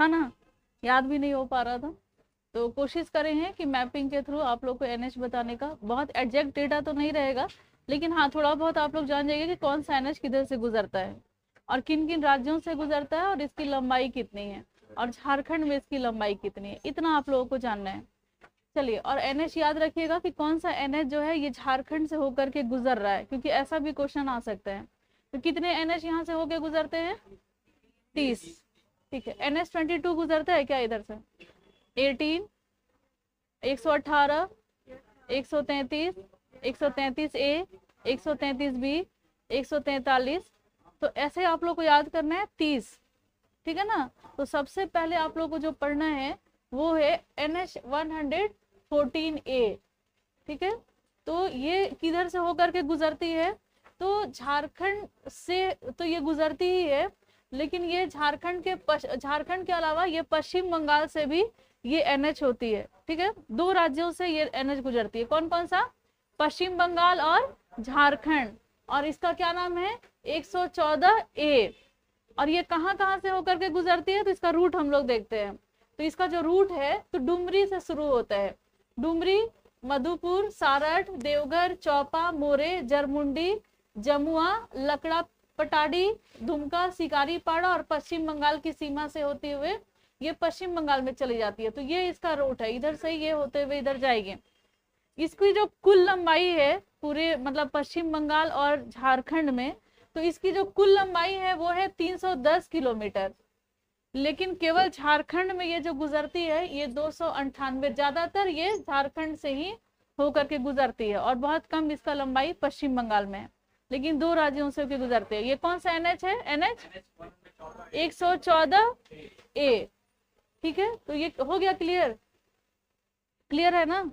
था ना, याद भी नहीं हो पा रहा था। तो कोशिश करें हैं कि मैपिंग के थ्रू आप लोग को एनएच बताने का, बहुत एग्जैक्ट डेटा तो नहीं रहेगा, लेकिन हाँ थोड़ा बहुत आप लोग जान जाइए कि कौन सा एनएच किधर से गुजरता है और किन किन राज्यों से गुजरता है और इसकी लंबाई कितनी है और झारखंड में इसकी लंबाई कितनी है, इतना आप लोगों को जानना है। चलिए, और एनएच याद रखिएगा कि कौन सा एनएच जो है ये झारखंड से होकर के गुजर रहा है, क्योंकि ऐसा भी क्वेश्चन आ सकता है। तो कितने एनएच यहाँ से होकर गुजरते हैं? 30। ठीक है, NH-22 गुजरता है क्या इधर से? 18, 118, 133, 133A, 133B, 143। तो ऐसे आप लोग को याद करना है 30। ठीक है ना। तो सबसे पहले आप लोग को जो पढ़ना है वो है NH-114A। ठीक है, तो ये किधर से होकर के गुजरती है? तो झारखंड से तो ये गुजरती ही है, लेकिन ये झारखंड के अलावा ये पश्चिम बंगाल से भी ये एनएच होती है। ठीक है, 2 राज्यों से ये एनएच गुजरती है। कौन कौन सा? पश्चिम बंगाल और झारखंड। और इसका क्या नाम है? 114A। और ये कहाँ कहाँ से होकर के गुजरती है? तो इसका रूट हम लोग देखते हैं। तो इसका जो रूट है तो डुमरी से शुरू होता है। डुमरी, मधुपुर, सारठ, देवघर, चौपा, मोरे, जरमुंडी, जमुआ, लकड़ा पटाडी, दुमका, शिकारीपाड़ा और पश्चिम बंगाल की सीमा से होते हुए ये पश्चिम बंगाल में चली जाती है। तो ये इसका रूट है, इधर से ये होते हुए इधर जाएगी। इसकी जो कुल लंबाई है पूरे मतलब पश्चिम बंगाल और झारखंड में, तो इसकी जो कुल लंबाई है वो है 310 किलोमीटर। लेकिन केवल झारखंड में ये जो गुजरती है ये 298, ज्यादातर ये झारखंड से ही होकर के गुजरती है और बहुत कम इसका लंबाई पश्चिम बंगाल में है, लेकिन 2 राज्यों से होकर गुजरते हैं। ये कौन सा एनएच है? NH 114A। ठीक है, तो ये हो गया क्लियर? क्लियर है ना?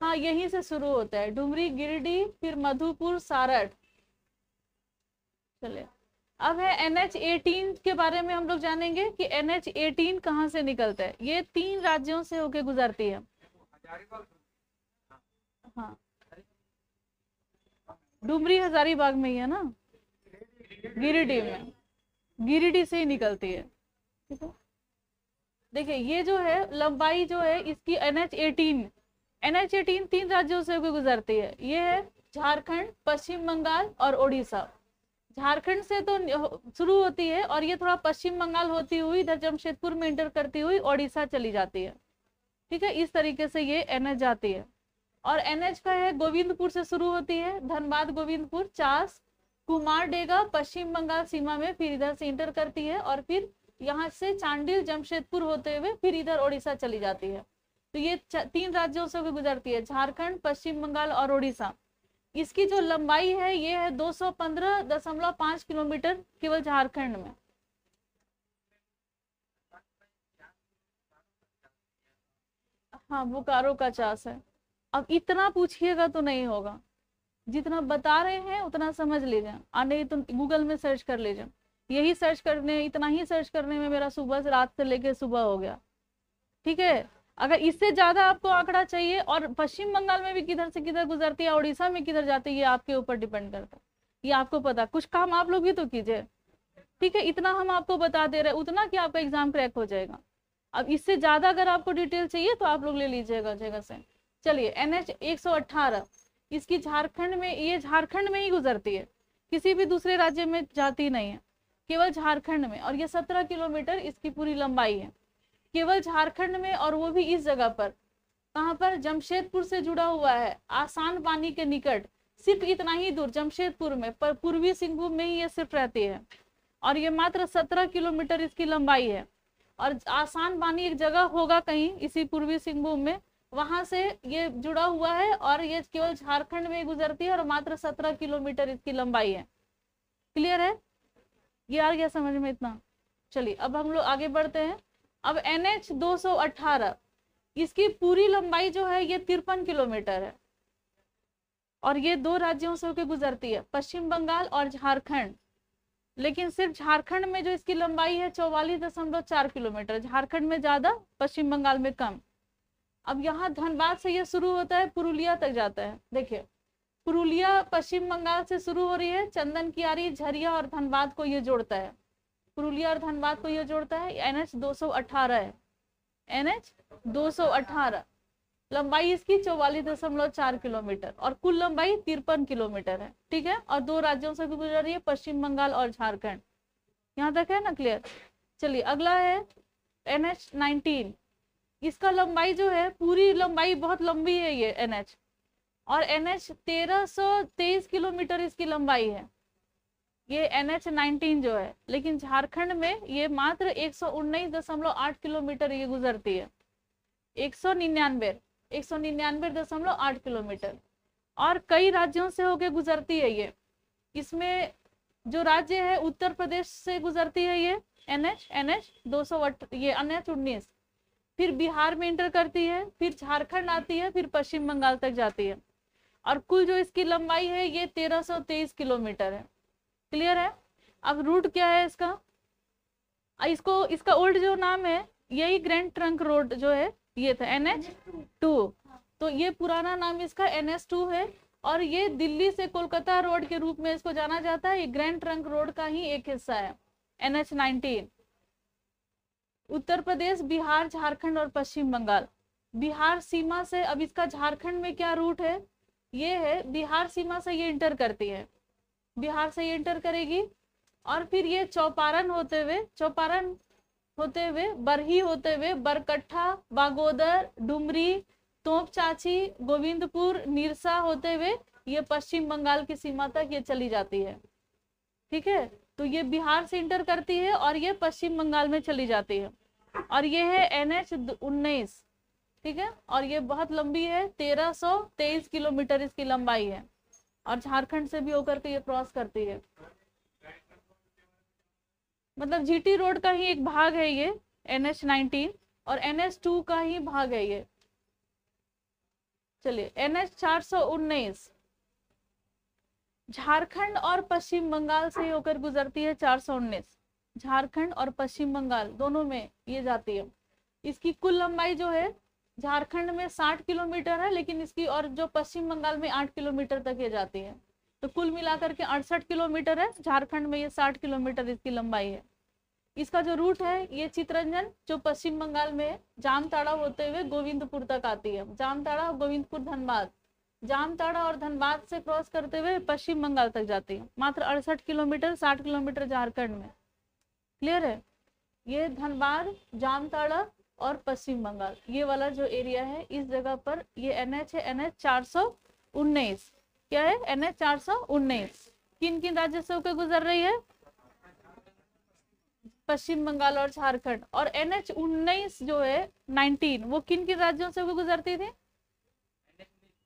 हाँ, यहीं से शुरू होता है, डुमरी, गिरिडीह, फिर मधुपुर, सारठ। चलिए, अब है NH-18 के बारे में हम लोग जानेंगे कि NH-18 कहाँ से निकलता है। ये 3 राज्यों से होके गुजरती है। हाँ, डुमरी हजारीबाग में ही है ना, गिरिडीह में, गिरिडीह से ही निकलती है। ठीक है, देखिए ये जो है लंबाई जो है इसकी NH-18 3 राज्यों से होकर गुजरती है। ये है झारखंड, पश्चिम बंगाल और ओडिशा। झारखंड से तो शुरू होती है और ये थोड़ा पश्चिम बंगाल होती हुई इधर जमशेदपुर में इंटर करती हुई ओडिशा चली जाती है। ठीक है, इस तरीके से ये एनएच जाती है। और एनएच का है गोविंदपुर से शुरू होती है, धनबाद, गोविंदपुर, चास, कुमारडेगा पश्चिम बंगाल सीमा में, फिर इधर से इंटर करती है और फिर यहाँ से चांडिल, जमशेदपुर होते हुए फिर इधर ओडिशा चली जाती है। तो ये 3 राज्यों से गुजरती है, झारखंड, पश्चिम बंगाल और ओडिशा। इसकी जो लंबाई है ये है 215.5 किलोमीटर केवल झारखंड में। हाँ, बोकारो का चास है। अब इतना पूछिएगा तो नहीं होगा, जितना बता रहे हैं उतना समझ लीजिए, और नहीं तो गूगल में सर्च कर लीजिए। यही सर्च करने, इतना ही सर्च करने में मेरा सुबह से रात से लेके सुबह हो गया। ठीक है, अगर इससे ज्यादा आपको आंकड़ा चाहिए, और पश्चिम बंगाल में भी किधर से किधर गुजरती है, उड़ीसा में किधर जाती है, ये आपके ऊपर डिपेंड करता है। ये आपको पता, कुछ काम आप लोग भी तो कीजिए। ठीक है, इतना हम आपको बता दे रहे हैं, उतना कि आपका एग्जाम क्रैक हो जाएगा। अब इससे ज्यादा अगर आपको डिटेल चाहिए तो आप लोग ले लीजिएगा जगह से। चलिए, NH 118 इसकी झारखंड में, ये झारखंड में ही गुजरती है, किसी भी दूसरे राज्य में जाती नहीं है, केवल झारखंड में। और ये 17 किलोमीटर इसकी पूरी लंबाई है, केवल झारखंड में, और वो भी इस जगह पर, कहाँ पर? जमशेदपुर से जुड़ा हुआ है, आसान पानी के निकट, सिर्फ इतना ही दूर जमशेदपुर में, पर पूर्वी सिंहभूम में ही ये सिर्फ रहती है। और ये मात्र 17 किलोमीटर इसकी लंबाई है। और आसान पानी एक जगह होगा कहीं इसी पूर्वी सिंहभूम में, वहां से ये जुड़ा हुआ है, और ये केवल झारखंड में गुजरती है, और मात्र 17 किलोमीटर इसकी लंबाई है। क्लियर है? ये आ गया समझ में इतना? चलिए, अब हम लोग आगे बढ़ते हैं। अब NH 218 इसकी पूरी लंबाई जो है ये 53 किलोमीटर है, और ये 2 राज्यों से होकर गुजरती है, पश्चिम बंगाल और झारखंड। लेकिन सिर्फ झारखंड में जो इसकी लंबाई है 44.4 किलोमीटर, झारखंड में ज्यादा, पश्चिम बंगाल में कम। अब यहाँ धनबाद से ये शुरू होता है, पुरुलिया तक जाता है। देखिए, पुरुलिया पश्चिम बंगाल से शुरू हो रही है, चंदन कियारी, झरिया और धनबाद को ये जोड़ता है। पुरुलिया और धनबाद को ये जोड़ता है। NH 218 है, NH 218। लंबाई इसकी 44.4 किलोमीटर और कुल लंबाई 53 किलोमीटर है। ठीक है, और 2 राज्यों से गुजर रही है, पश्चिम बंगाल और झारखंड। यहाँ तक है ना क्लियर। चलिए अगला है NH 19। इसका लंबाई जो है, पूरी लंबाई बहुत लंबी है ये NH, और NH 1323 किलोमीटर इसकी लंबाई है, ये NH 19 जो है। लेकिन झारखंड में ये मात्र 119.8 किलोमीटर ये गुजरती है, 199.8 किलोमीटर, और कई राज्यों से होके गुजरती है ये। इसमें जो राज्य है उत्तर प्रदेश से गुजरती है ये NH 19, फिर बिहार में इंटर करती है, फिर झारखंड आती है, फिर पश्चिम बंगाल तक जाती है, और कुल जो इसकी लंबाई है ये 1323 किलोमीटर है। क्लियर है। अब रूट क्या है इसका, इसका ओल्ड जो नाम है यही ग्रैंड ट्रंक रोड जो है ये था NH 2, तो ये पुराना नाम इसका NH 2 है, और ये दिल्ली से कोलकाता रोड के रूप में इसको जाना जाता है। ये ग्रैंड ट्रंक रोड का ही एक हिस्सा है NH 19। उत्तर प्रदेश, बिहार, झारखंड और पश्चिम बंगाल। बिहार सीमा से, अब इसका झारखंड में क्या रूट है, ये है बिहार सीमा से ये इंटर करती है, बिहार से ये इंटर करेगी, और फिर ये चौपारण होते हुए बरही होते हुए बरकट्ठा, बागोदर, डुमरी, तोपचाची, गोविंदपुर, निरसा होते हुए ये पश्चिम बंगाल की सीमा तक ये चली जाती है। ठीक है, तो ये बिहार से इंटर करती है और ये पश्चिम बंगाल में चली जाती है, और ये है NH 19। ठीक है, और ये बहुत लंबी है, 1323 किलोमीटर इसकी लंबाई है, और झारखंड से भी होकर के ये क्रॉस करती है। मतलब GT रोड का ही एक भाग है ये NH 19, और NH 2 का ही भाग है ये। चलिए NH 419 झारखंड और पश्चिम बंगाल से होकर गुजरती है। 419 झारखंड और पश्चिम बंगाल दोनों में ये जाती है। इसकी कुल लंबाई जो है झारखंड में 60 किलोमीटर है, लेकिन इसकी और जो पश्चिम बंगाल में 8 किलोमीटर तक ये जाती है, तो कुल मिलाकर के 68 किलोमीटर है। झारखंड में ये 60 किलोमीटर इसकी लंबाई है। इसका जो रूट है ये चितरंजन जो पश्चिम बंगाल में जामताड़ा होते हुए गोविंदपुर तक आती है। जामताड़ा और गोविंदपुर धनबाद, जामताड़ा और धनबाद से क्रॉस करते हुए पश्चिम बंगाल तक जाती है। मात्र 68 किलोमीटर, 60 किलोमीटर झारखंड में। क्लियर है। ये धनबाद, जामताड़ा और पश्चिम बंगाल ये वाला जो एरिया है, इस जगह पर ये NH है, NH 419। क्या है? NH 419। किन किन राज्यों से होकर गुजर रही है? पश्चिम बंगाल और झारखंड। और NH 19 जो है 19 वो किन किन राज्यों से होकर गुजरती थी?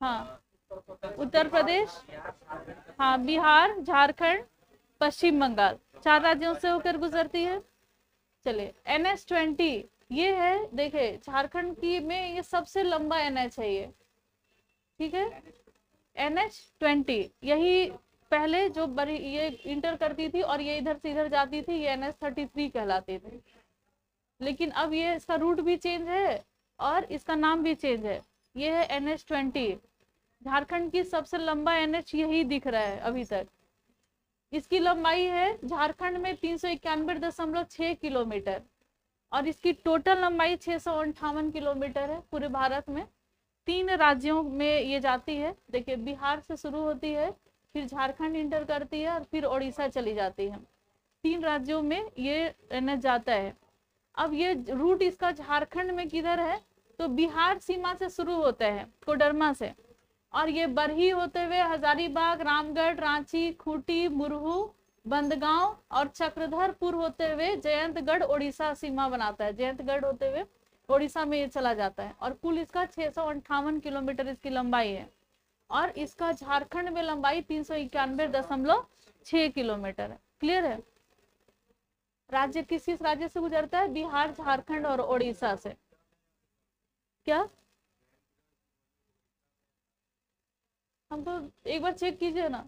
हाँ, उत्तर प्रदेश, हाँ, बिहार, झारखंड, पश्चिम बंगाल, 4 राज्यों से होकर गुजरती है। चलिए NH 20 ये है, देखे झारखंड की में ये सबसे लंबा NH है ये। ठीक है, NH 20 यही पहले जो बड़ी ये इंटर करती थी और ये इधर से इधर जाती थी, ये NH 33 कहलाती थी। लेकिन अब ये इसका रूट भी चेंज है और इसका नाम भी चेंज है। ये है NH 20। झारखंड की सबसे लंबा NH यही दिख रहा है अभी तक। इसकी लंबाई है झारखंड में 391.6 किलोमीटर और इसकी टोटल लंबाई 658 किलोमीटर है पूरे भारत में। 3 राज्यों में ये जाती है। देखिए, बिहार से शुरू होती है, फिर झारखंड इंटर करती है और फिर उड़ीसा चली जाती है। 3 राज्यों में ये NH जाता है। अब ये रूट इसका झारखंड में किधर है? तो बिहार सीमा से शुरू होता है, कोडरमा से, और ये बरही होते हुए हजारीबाग, रामगढ़, रांची, खूंटी, मुरहू, बंदगांव और चक्रधरपुर होते हुए जयंतगढ़ उड़ीसा सीमा बनाता है। जयंतगढ़ होते हुए उड़ीसा में ये चला जाता है और कुल इसका 658 किलोमीटर इसकी लंबाई है और इसका झारखंड में लंबाई 391.6 किलोमीटर है। क्लियर है। राज्य किस किस राज्य से गुजरता है? बिहार, झारखंड और उड़ीसा से। क्या हमको एक बार चेक कीजिए ना,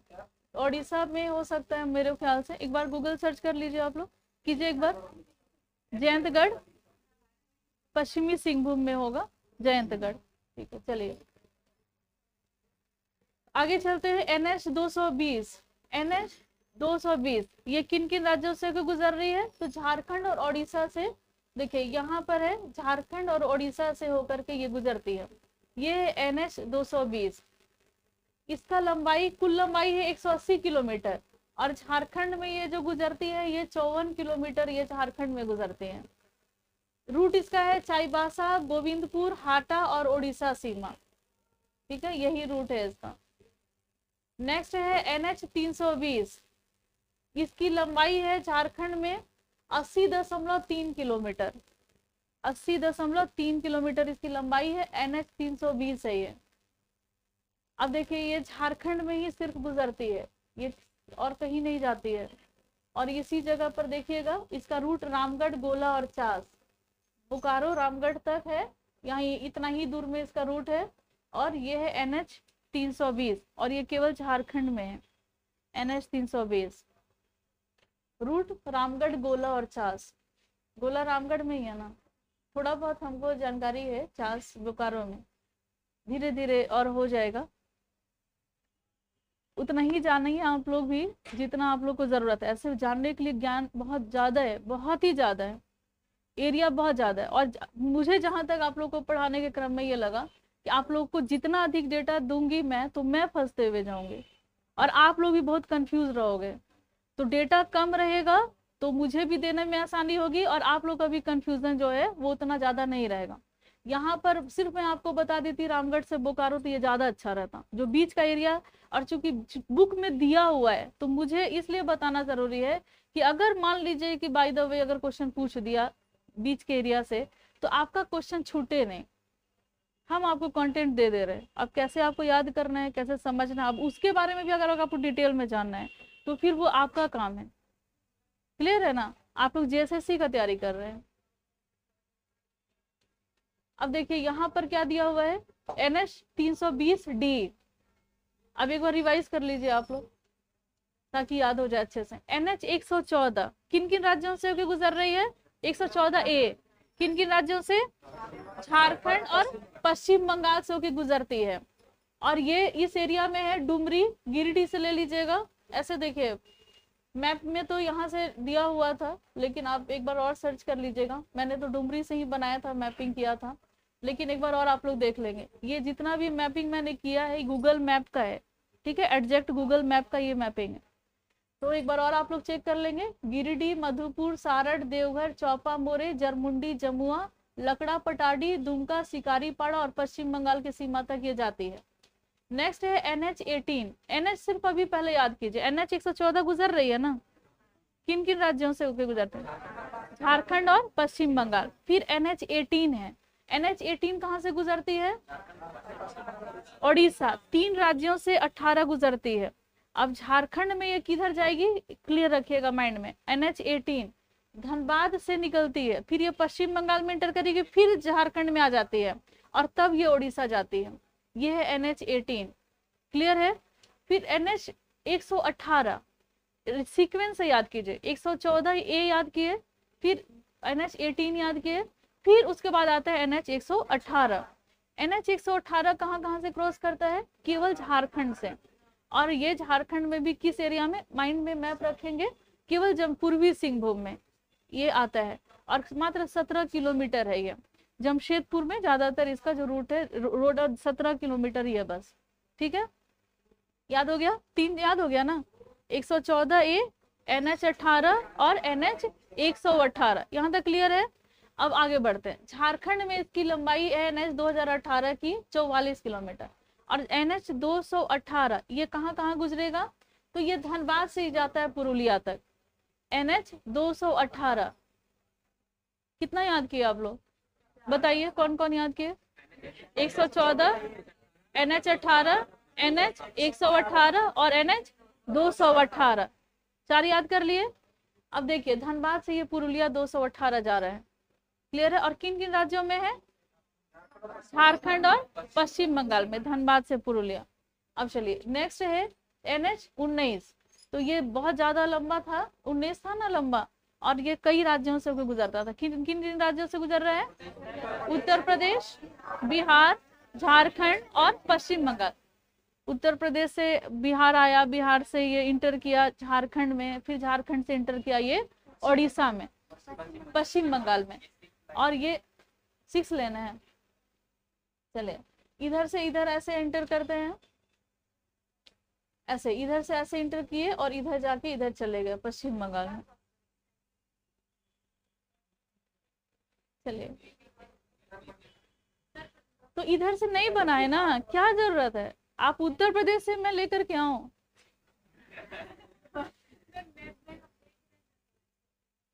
उड़ीसा में हो सकता है मेरे ख्याल से। एक बार गूगल सर्च कर लीजिए, आप लोग कीजिए एक बार। जयंतगढ़ पश्चिमी सिंहभूम में होगा जयंतगढ़। ठीक है, चलिए आगे चलते हैं NH 220। NH 220 ये किन किन राज्यों से गुजर रही है? तो झारखंड और ओडिशा से। देखिए यहाँ पर है, झारखंड और ओडिशा से होकर के ये गुजरती है। ये है NH 220। इसका लंबाई, कुल लंबाई है 180 किलोमीटर, और झारखंड में ये जो गुजरती है ये 54 किलोमीटर ये झारखंड में गुजरती है। रूट इसका है चाईबासा, गोविंदपुर, हाटा और ओडिशा सीमा। ठीक है, यही रूट है इसका। नेक्स्ट है NH 320। इसकी लंबाई है झारखंड में 80.3 किलोमीटर। 80.3 किलोमीटर इसकी लंबाई है। NH 320 है ये। अब देखिए ये झारखंड में ही सिर्फ गुजरती है, ये और कहीं नहीं जाती है। और इसी जगह पर देखिएगा इसका रूट रामगढ़, गोला और चास, बोकारो रामगढ़ तक है, यहाँ इतना ही दूर में इसका रूट है। और ये है NH 320 और ये केवल झारखंड में है। NH 320 रूट रामगढ़, गोला और चास। गोला रामगढ़ में ही है ना, थोड़ा बहुत हमको जानकारी है, चास बोकारो में। धीरे धीरे और हो जाएगा, उतना ही जानिए आप लोग भी जितना आप लोग को जरूरत है। ऐसे जानने के लिए ज्ञान बहुत ज्यादा है, बहुत ही ज्यादा है, एरिया बहुत ज्यादा है। और मुझे जहां तक आप लोग को पढ़ाने के क्रम में ये लगा कि आप लोग को जितना अधिक डेटा दूंगी मैं, तो मैं फंसते हुए जाऊंगी और आप लोग भी बहुत कंफ्यूज रहोगे। तो डेटा कम रहेगा तो मुझे भी देने में आसानी होगी और आप लोग का भी कंफ्यूजन जो है वो उतना ज्यादा नहीं रहेगा। यहाँ पर सिर्फ मैं आपको बता देती रामगढ़ से बोकारो तो ये ज्यादा अच्छा रहता, जो बीच का एरिया। और चूंकि बुक में दिया हुआ है तो मुझे इसलिए बताना जरूरी है कि अगर मान लीजिए कि बाय द वे अगर क्वेश्चन पूछ दिया बीच के एरिया से, तो आपका क्वेश्चन छूटे नहीं। हम आपको कंटेंट दे दे रहे हैं, अब कैसे आपको याद करना है, कैसे समझना है, अब उसके बारे में भी अगर आपको डिटेल में जानना है तो फिर वो आपका काम है। क्लियर है ना? आप लोग JSSC का तैयारी कर रहे हैं। अब देखिए यहाँ पर क्या दिया हुआ है, NH 320D। अब एक बार रिवाइज कर लीजिए आप लोग ताकि याद हो जाए अच्छे से। NH 114 किन किन राज्यों से होकर गुजर रही है? 114A किन किन राज्यों से? झारखंड और पश्चिम बंगाल से होकर गुजरती है। और ये इस एरिया में है डुमरी, गिरिडीह से ले लीजिएगा। ऐसे देखिए मैप में तो यहाँ से दिया हुआ था, लेकिन आप एक बार और सर्च कर लीजिएगा। मैंने तो डुमरी से ही बनाया था, मैपिंग किया था, लेकिन एक बार और आप लोग देख लेंगे। ये जितना भी मैपिंग मैंने किया है गूगल मैप का है, ठीक है, एग्जैक्ट गूगल मैप का ये मैपिंग है। तो एक बार और आप लोग चेक कर लेंगे। गिरिडीह, मधुपुर, सारठ, देवघर, चौपा मोरे, जरमुंडी, जमुआ, लकड़ा, पटाडी, दुमका, शिकारीपाड़ा और पश्चिम बंगाल की सीमा तक ये जाती है। नेक्स्ट है NH 18। NH सिर्फ अभी पहले याद कीजिए, NH 114 गुजर रही है ना, किन किन राज्यों से होकर गुजरते हैं? झारखंड और पश्चिम बंगाल। फिर NH 18 है। NH 18 कहाँ से गुजरती है? ओडिशा। 3 राज्यों से 18 गुजरती है। अब झारखंड में ये किधर जाएगी, क्लियर रखिएगा माइंड में। NH 18 धनबाद से निकलती है, फिर ये पश्चिम बंगाल में एंटर करेगी, फिर झारखंड में आ जाती है और तब ये ओडिशा जाती है। ये है NH 18। क्लियर है? फिर NH 118 सीक्वेंस से याद कीजिए। 114A याद किए, फिर NH 18 याद किए, फिर उसके बाद आता है NH 118। NH 118 कहाँ से क्रॉस करता है? केवल झारखंड से। और ये झारखंड में भी किस एरिया में, माइंड में मैप रखेंगे, केवल पूर्वी सिंहभूम में ये आता है। और मात्र 17 किलोमीटर है ये। जमशेदपुर में ज्यादातर इसका जो रूट है, रोड 17 किलोमीटर ही है बस। ठीक है, याद हो गया? 3 याद हो गया ना? 114A, NH 18 और NH 118। यहाँ तक क्लियर है? अब आगे बढ़ते हैं। झारखंड में इसकी लंबाई है NH 2018 की 44 किलोमीटर। और NH 218 ये कहाँ गुजरेगा? तो ये धनबाद से ही जाता है पुरुलिया तक। NH 218 कितना याद किया आप लोग? बताइए कौन कौन याद किए? 114, NH 18, NH 118 और NH 218, 4 याद कर लिए। अब देखिए धनबाद से ये पुरुलिया 218 जा रहा है। क्लियर है? और किन किन राज्यों में है? झारखंड और पश्चिम बंगाल में, धनबाद से पुरुलिया। अब चलिए नेक्स्ट है NH 19। तो ये बहुत ज्यादा लंबा था, 19 था ना लंबा, और ये कई राज्यों से गुजरता था। किन किन राज्यों से गुजर रहा है? उत्तर प्रदेश, बिहार, झारखंड और पश्चिम बंगाल। उत्तर प्रदेश से बिहार आया, बिहार से ये इंटर किया झारखंड में, फिर झारखंड से इंटर किया ये ओडिशा में, पश्चिम बंगाल में। और ये 6 लेना है। चले इधर से इधर ऐसे एंटर करते हैं, ऐसे इधर से ऐसे इंटर किए और इधर जाके इधर चले गए पश्चिम बंगाल में। चलिए, तो इधर से नहीं बना है ना, क्या जरूरत है, आप उत्तर प्रदेश से मैं लेकर के आऊं।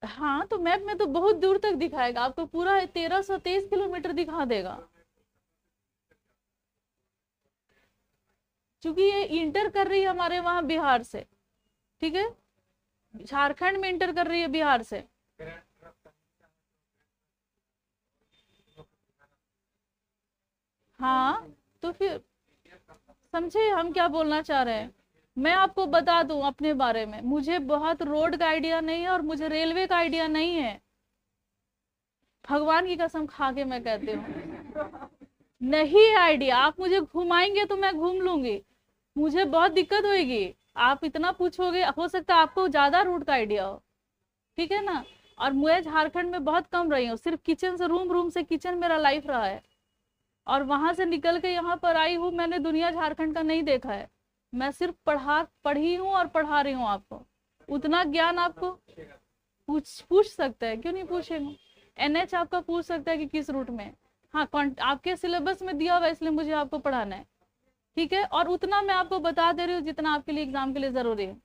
हाँ, तो मैप में तो बहुत दूर तक दिखाएगा आपको, पूरा 1323 किलोमीटर दिखा देगा, क्योंकि ये इंटर कर रही है हमारे वहां बिहार से, ठीक है, झारखंड में इंटर कर रही है बिहार से। हाँ, तो फिर समझे हम क्या बोलना चाह रहे हैं। मैं आपको बता दूं अपने बारे में, मुझे बहुत रोड का आइडिया नहीं है और मुझे रेलवे का आइडिया नहीं है, भगवान की कसम खा के मैं कहती हूँ, नहीं आइडिया। आप मुझे घुमाएंगे तो मैं घूम लूंगी, मुझे बहुत दिक्कत होगी। आप इतना पूछोगे, हो सकता है आपको ज्यादा रूट का आइडिया हो, ठीक है ना। और मैं झारखंड में बहुत कम रही हूँ, सिर्फ किचन से रूम, रूम से किचन मेरा लाइफ रहा है, और वहां से निकल के यहाँ पर आई हूँ। मैंने दुनिया झारखंड का नहीं देखा है, मैं सिर्फ पढ़ी हूँ और पढ़ा रही हूँ आपको। उतना ज्ञान आपको पूछ सकता है, क्यों नहीं पूछेगा। एनएच आपका पूछ सकता है कि किस रूट में। हाँ, आपके सिलेबस में दिया हुआ, इसलिए मुझे आपको पढ़ाना है, ठीक है। और उतना मैं आपको बता दे रही हूँ जितना आपके लिए एग्जाम के लिए जरूरी है।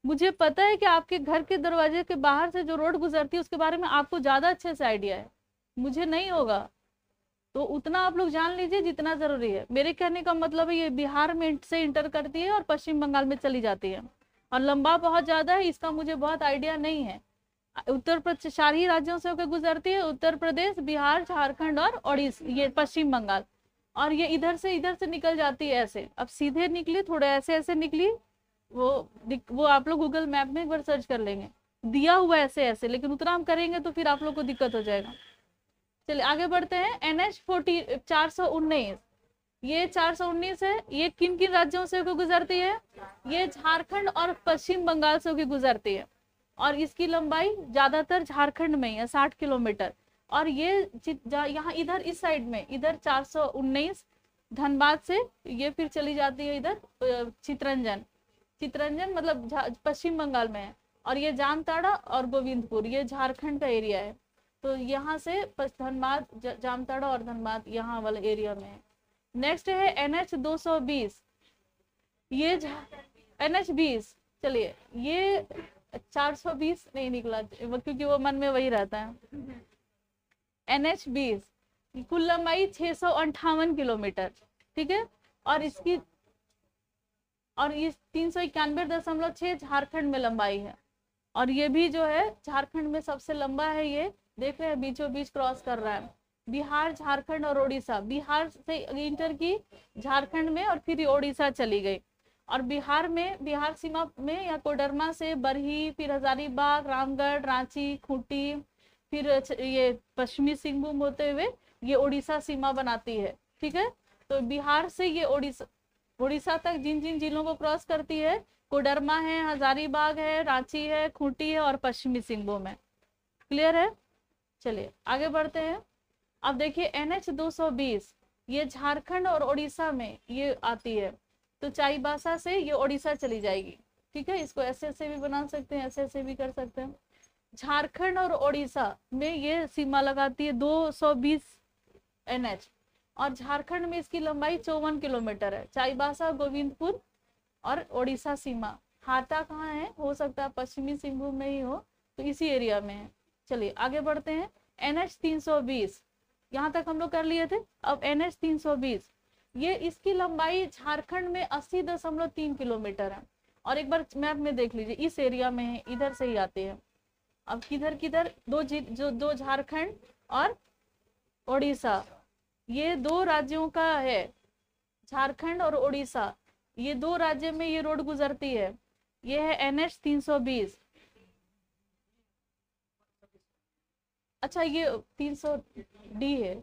मुझे पता है कि आपके घर के दरवाजे के बाहर से जो रोड गुजरती है उसके बारे में आपको ज्यादा अच्छे से आइडिया है, मुझे नहीं होगा। तो उतना आप लोग जान लीजिए जितना जरूरी है। मेरे कहने का मतलब है, ये बिहार में से इंटर करती है और पश्चिम बंगाल में चली जाती है, और लंबा बहुत ज्यादा है, इसका मुझे बहुत आइडिया नहीं है। उत्तर प्रदेश 4 ही राज्यों से होकर गुजरती है, उत्तर प्रदेश, बिहार, झारखंड और उड़ीसा, ये पश्चिम बंगाल। और ये इधर से निकल जाती है ऐसे। अब सीधे निकली, थोड़ा ऐसे ऐसे निकली, वो आप लोग गूगल मैप में एक बार सर्च कर लेंगे, दिया हुआ ऐसे ऐसे, लेकिन उतना हम करेंगे तो फिर आप लोग को दिक्कत हो जाएगा। चलिए आगे बढ़ते हैं। NH 419, ये 419 है, ये किन किन राज्यों से होकर गुजरती है, ये झारखंड और पश्चिम बंगाल से होकर गुजरती है, और इसकी लंबाई ज्यादातर झारखंड में है 60 किलोमीटर। और ये यहाँ इधर इस साइड में, इधर 419 धनबाद से ये फिर चली जाती है इधर चितरंजन, चितरंजन मतलब पश्चिम बंगाल में है। और ये जामताड़ा और गोविंदपुर, ये झारखंड का एरिया है। तो यहाँ से धनबाद, जामताड़ा और धनबाद यहाँ वाले एरिया में है। नेक्स्ट है NH 220, ये NH 20, चलिए ये 420 नहीं निकला क्योंकि वो मन में वही रहता है। NH 20 कुल लंबाई 658 किलोमीटर, ठीक है। और इसकी और ये 391.6 झारखंड में लंबाई है। और ये भी जो है झारखंड में सबसे लंबा है, ये देख रहे हैं बीचों बीच क्रॉस कर रहा है। बिहार, झारखंड और ओडिशा, बिहार से इंटर की झारखंड में और फिर ओडिशा चली गई। और बिहार में, बिहार सीमा में या कोडरमा से बरही, फिर हजारीबाग, रामगढ़, रांची, खूंटी, फिर ये पश्चिमी सिंहभूम होते हुए ये ओडिशा सीमा बनाती है, ठीक है। तो बिहार से ये ओडिशा तक जिन जिन जिलों को क्रॉस करती है, कोडरमा है, हजारीबाग है, रांची है, खूंटी है और पश्चिमी सिंहभूम है। क्लियर है। चलिए आगे बढ़ते हैं। अब देखिए NH 220, ये झारखंड और ओडिशा में ये आती है। तो चाईबासा से ये ओडिशा चली जाएगी, ठीक है। इसको ऐसे ऐसे भी बना सकते हैं, ऐसे ऐसे भी कर सकते हैं। झारखंड और ओडिशा में ये सीमा लगाती है 220 NH, और झारखंड में इसकी लंबाई 54 किलोमीटर है। चाईबासा, गोविंदपुर और ओडिशा सीमा। हाटा कहाँ है, हो सकता है पश्चिमी सिंहभूम में ही हो, तो इसी एरिया में है। चलिए आगे बढ़ते हैं। NH 320, यहाँ तक हम लोग कर लिए थे। अब NH 320, ये इसकी लंबाई झारखंड में 80.3 किलोमीटर है। और एक बार मैप में देख लीजिए, इस एरिया में है, इधर से ही आते हैं। अब किधर किधर, दो झारखंड और ओडिशा, ये 2 राज्यों का है, झारखंड और ओडिशा, ये 2 राज्य में ये रोड गुजरती है। ये है NH 320। अच्छा, ये 300D है।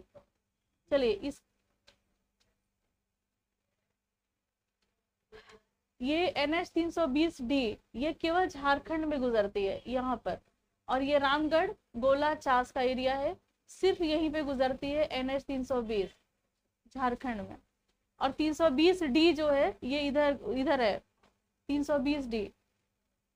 चलिए ये NH 320D ये केवल झारखंड में गुजरती है यहाँ पर, और ये रामगढ़ गोला चास का एरिया है, सिर्फ यहीं पे गुजरती है NH 320 झारखंड में। और 320D जो है ये इधर इधर है 320D,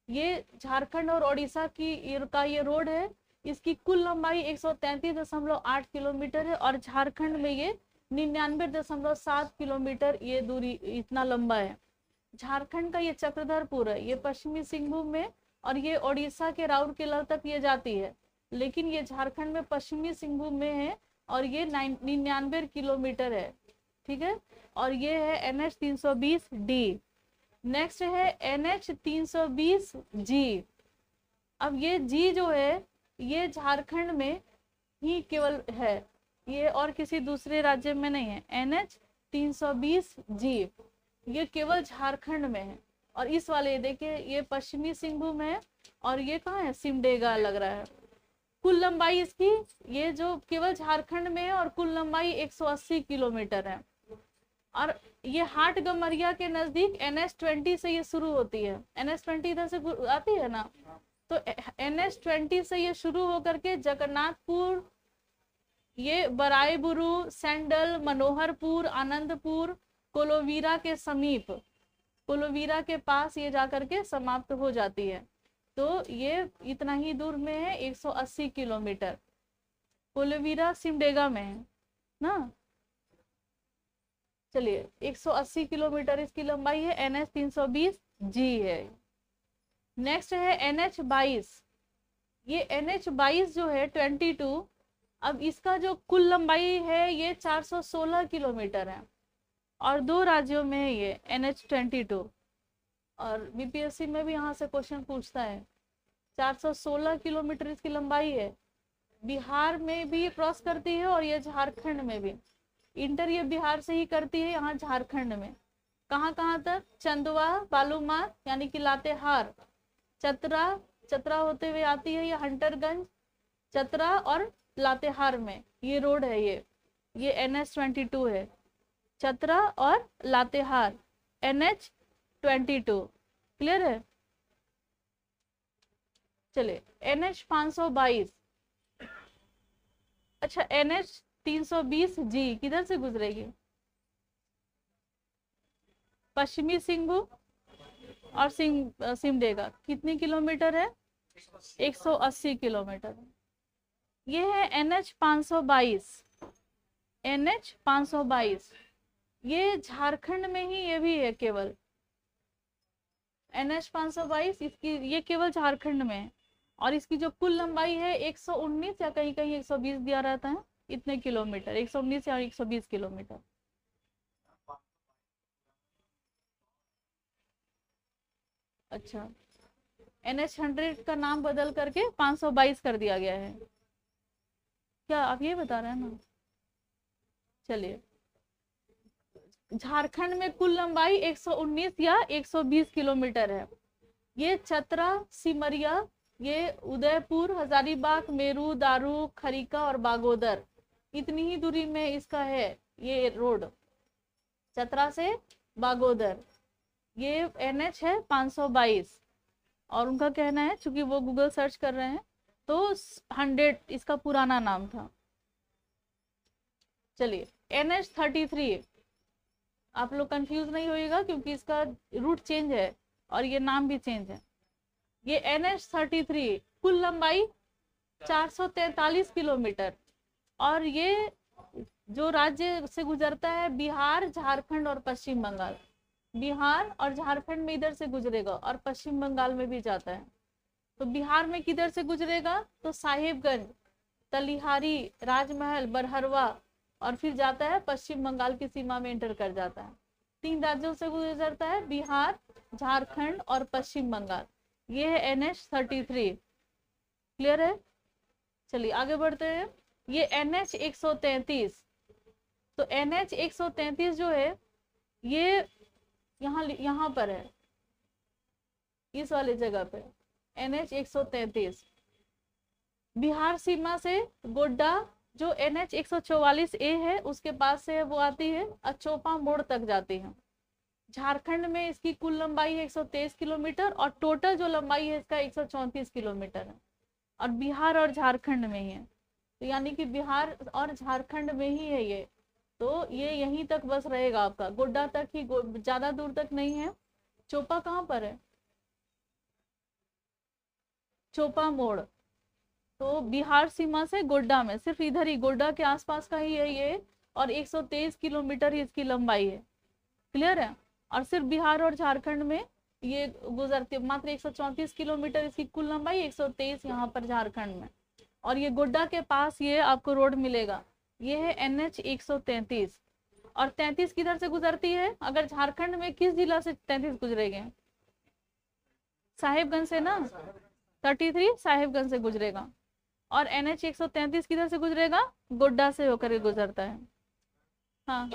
ये झारखंड और उड़ीसा की ये रोड है। इसकी कुल लंबाई 133.8 किलोमीटर है और झारखंड में ये 99.7 किलोमीटर ये दूरी इतना लंबा है। झारखंड का ये चक्रधरपुर है, ये पश्चिमी सिंहभूम में, और ये उड़ीसा के राउरकेला तक ये जाती है, लेकिन ये झारखंड में पश्चिमी सिंहभूम में है और ये 99 किलोमीटर है, ठीक है। और ये है NH 320D। नेक्स्ट है NH 320G। अब ये G जो है ये झारखंड में ही केवल है, ये और किसी दूसरे राज्य में नहीं है। NH 320G ये केवल झारखंड में है। और इस वाले देखिए ये पश्चिमी सिंहभूम है और ये कहाँ है, सिमडेगा लग रहा है। कुल लंबाई इसकी ये जो केवल झारखंड में है और कुल लंबाई 180 किलोमीटर है। और ये हाट गमरिया के नजदीक NH 20 से ये शुरू होती है। NH 20 इधर से आती है ना, तो NH 20 से ये शुरू होकर के जगन्नाथपुर, ये बराईबुरु, सैंडल, मनोहरपुर, आनंदपुर, कोलोवीरा के समीप, कोलोवीरा के पास ये जाकर के समाप्त हो जाती है। तो ये इतना ही दूर में है, 180 किलोमीटर। कोलोवीरा सिमडेगा में है ना। चलिए 180 किलोमीटर इसकी लंबाई है, NH 320G है। नेक्स्ट है NH 22। ये NH 22 जो है 22, अब इसका जो कुल लंबाई है ये 416 किलोमीटर है और 2 राज्यों में है ये NH 22। और BPSC में भी यहाँ से क्वेश्चन पूछता है। 416 किलोमीटर इसकी लंबाई है, बिहार में भी क्रॉस करती है और ये झारखंड में भी। इंटर ये बिहार से ही करती है, यहाँ झारखंड में कहाँ कहाँ तक, चंदवा, बालूमाथ यानी कि लातेहार, चतरा, चतरा होते हुए आती है ये हंटरगंज, चतरा और लातेहार में ये रोड है। ये NH 22 है, चतरा और लातेहार NH 22। क्लियर है। चलिए NH 522। अच्छा NH 320G किधर से गुजरेगी, पश्चिमी सिंहभूम और सिमडेगा। कितनी किलोमीटर है, 180 किलोमीटर। ये है NH 522। NH 522 ये झारखंड में ही ये भी है केवल। NH 522 इसकी ये केवल झारखंड में है और इसकी जो कुल लंबाई है 119 या कहीं कहीं 120 दिया रहता है, इतने किलोमीटर, 119 या 120 किलोमीटर। अच्छा NH 100 का नाम बदल करके 522 कर दिया गया है, क्या आप ये बता रहे हैं ना। चलिए झारखंड में कुल लंबाई 119 या 120 किलोमीटर है। ये चतरा, सिमरिया, ये उदयपुर, हजारीबाग, मेरू, दारू, खरीका और बागोदर, इतनी ही दूरी में इसका है ये रोड, चतरा से बागोदर। ये NH है 522 और उनका कहना है, चूंकि वो गूगल सर्च कर रहे हैं तो 100 इसका पुराना नाम था। चलिए NH 33, आप लोग कंफ्यूज नहीं होइएगा क्योंकि इसका रूट चेंज है और ये नाम भी चेंज है। ये NH 33 कुल लंबाई 443 किलोमीटर और ये जो राज्य से गुजरता है बिहार, झारखंड और पश्चिम बंगाल। बिहार और झारखंड में इधर से गुजरेगा और पश्चिम बंगाल में भी जाता है। तो बिहार में किधर से गुजरेगा, तो साहिबगंज, तलिहारी, राजमहल, बरहरवा और फिर जाता है पश्चिम बंगाल की सीमा में एंटर कर जाता है। 3 राज्यों से गुजरता है, बिहार, झारखंड और पश्चिम बंगाल। ये है NH 33। क्लियर है। चलिए आगे बढ़ते हैं। ये NH 133। तो NH 133 जो है ये यहाँ पर है, इस वाली जगह पे NH 133। बिहार सीमा से गोड्डा जो NH 144A है उसके पास से वो आती है, अचोपा मोड़ तक जाती है। झारखंड में इसकी कुल लंबाई है 123 किलोमीटर और टोटल जो लंबाई है इसका 134 किलोमीटर है, और बिहार और झारखंड में ही है। तो यानी कि बिहार और झारखंड में ही है ये, तो ये यहीं तक बस रहेगा आपका, गोड्डा तक ही, ज्यादा दूर तक नहीं है। चोपा कहाँ पर है? चोपा मोड़, तो बिहार सीमा से गोड्डा में, सिर्फ इधर ही गोड्डा के आसपास का ही है ये, और 123 किलोमीटर ही इसकी लंबाई है। क्लियर है? और सिर्फ बिहार और झारखंड में ये गुजरती है, मात्र 134 किलोमीटर इसकी कुल लंबाई, 123 यहाँ पर झारखंड में। और ये गोड्डा के पास ये आपको रोड मिलेगा, ये है NH 133। और 33 किधर से गुजरती है? अगर झारखंड में किस जिला से 33 गुजरेंगे? साहिबगंज से ना, 33 साहिबगंज से गुजरेगा। और NH 133 किधर से गुजरेगा? गोड्डा से होकर गुजरता है। हाँ,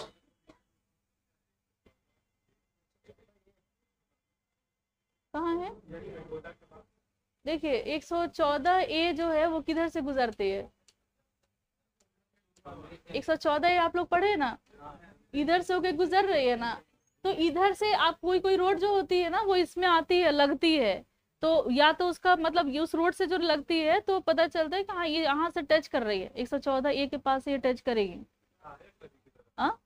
कहाँ है? देखिए 114A जो है वो किधर से गुजरती है? 114A आप लोग पढ़े ना, इधर से होके गुजर रही है ना। तो इधर से आप कोई रोड जो होती है ना वो इसमें आती है, लगती है, तो या तो उसका मतलब उस रोड से जो लगती है तो पता चलता है कि हाँ ये यहाँ से टच कर रही है, 114A के पास ये टच करेगी। हाँ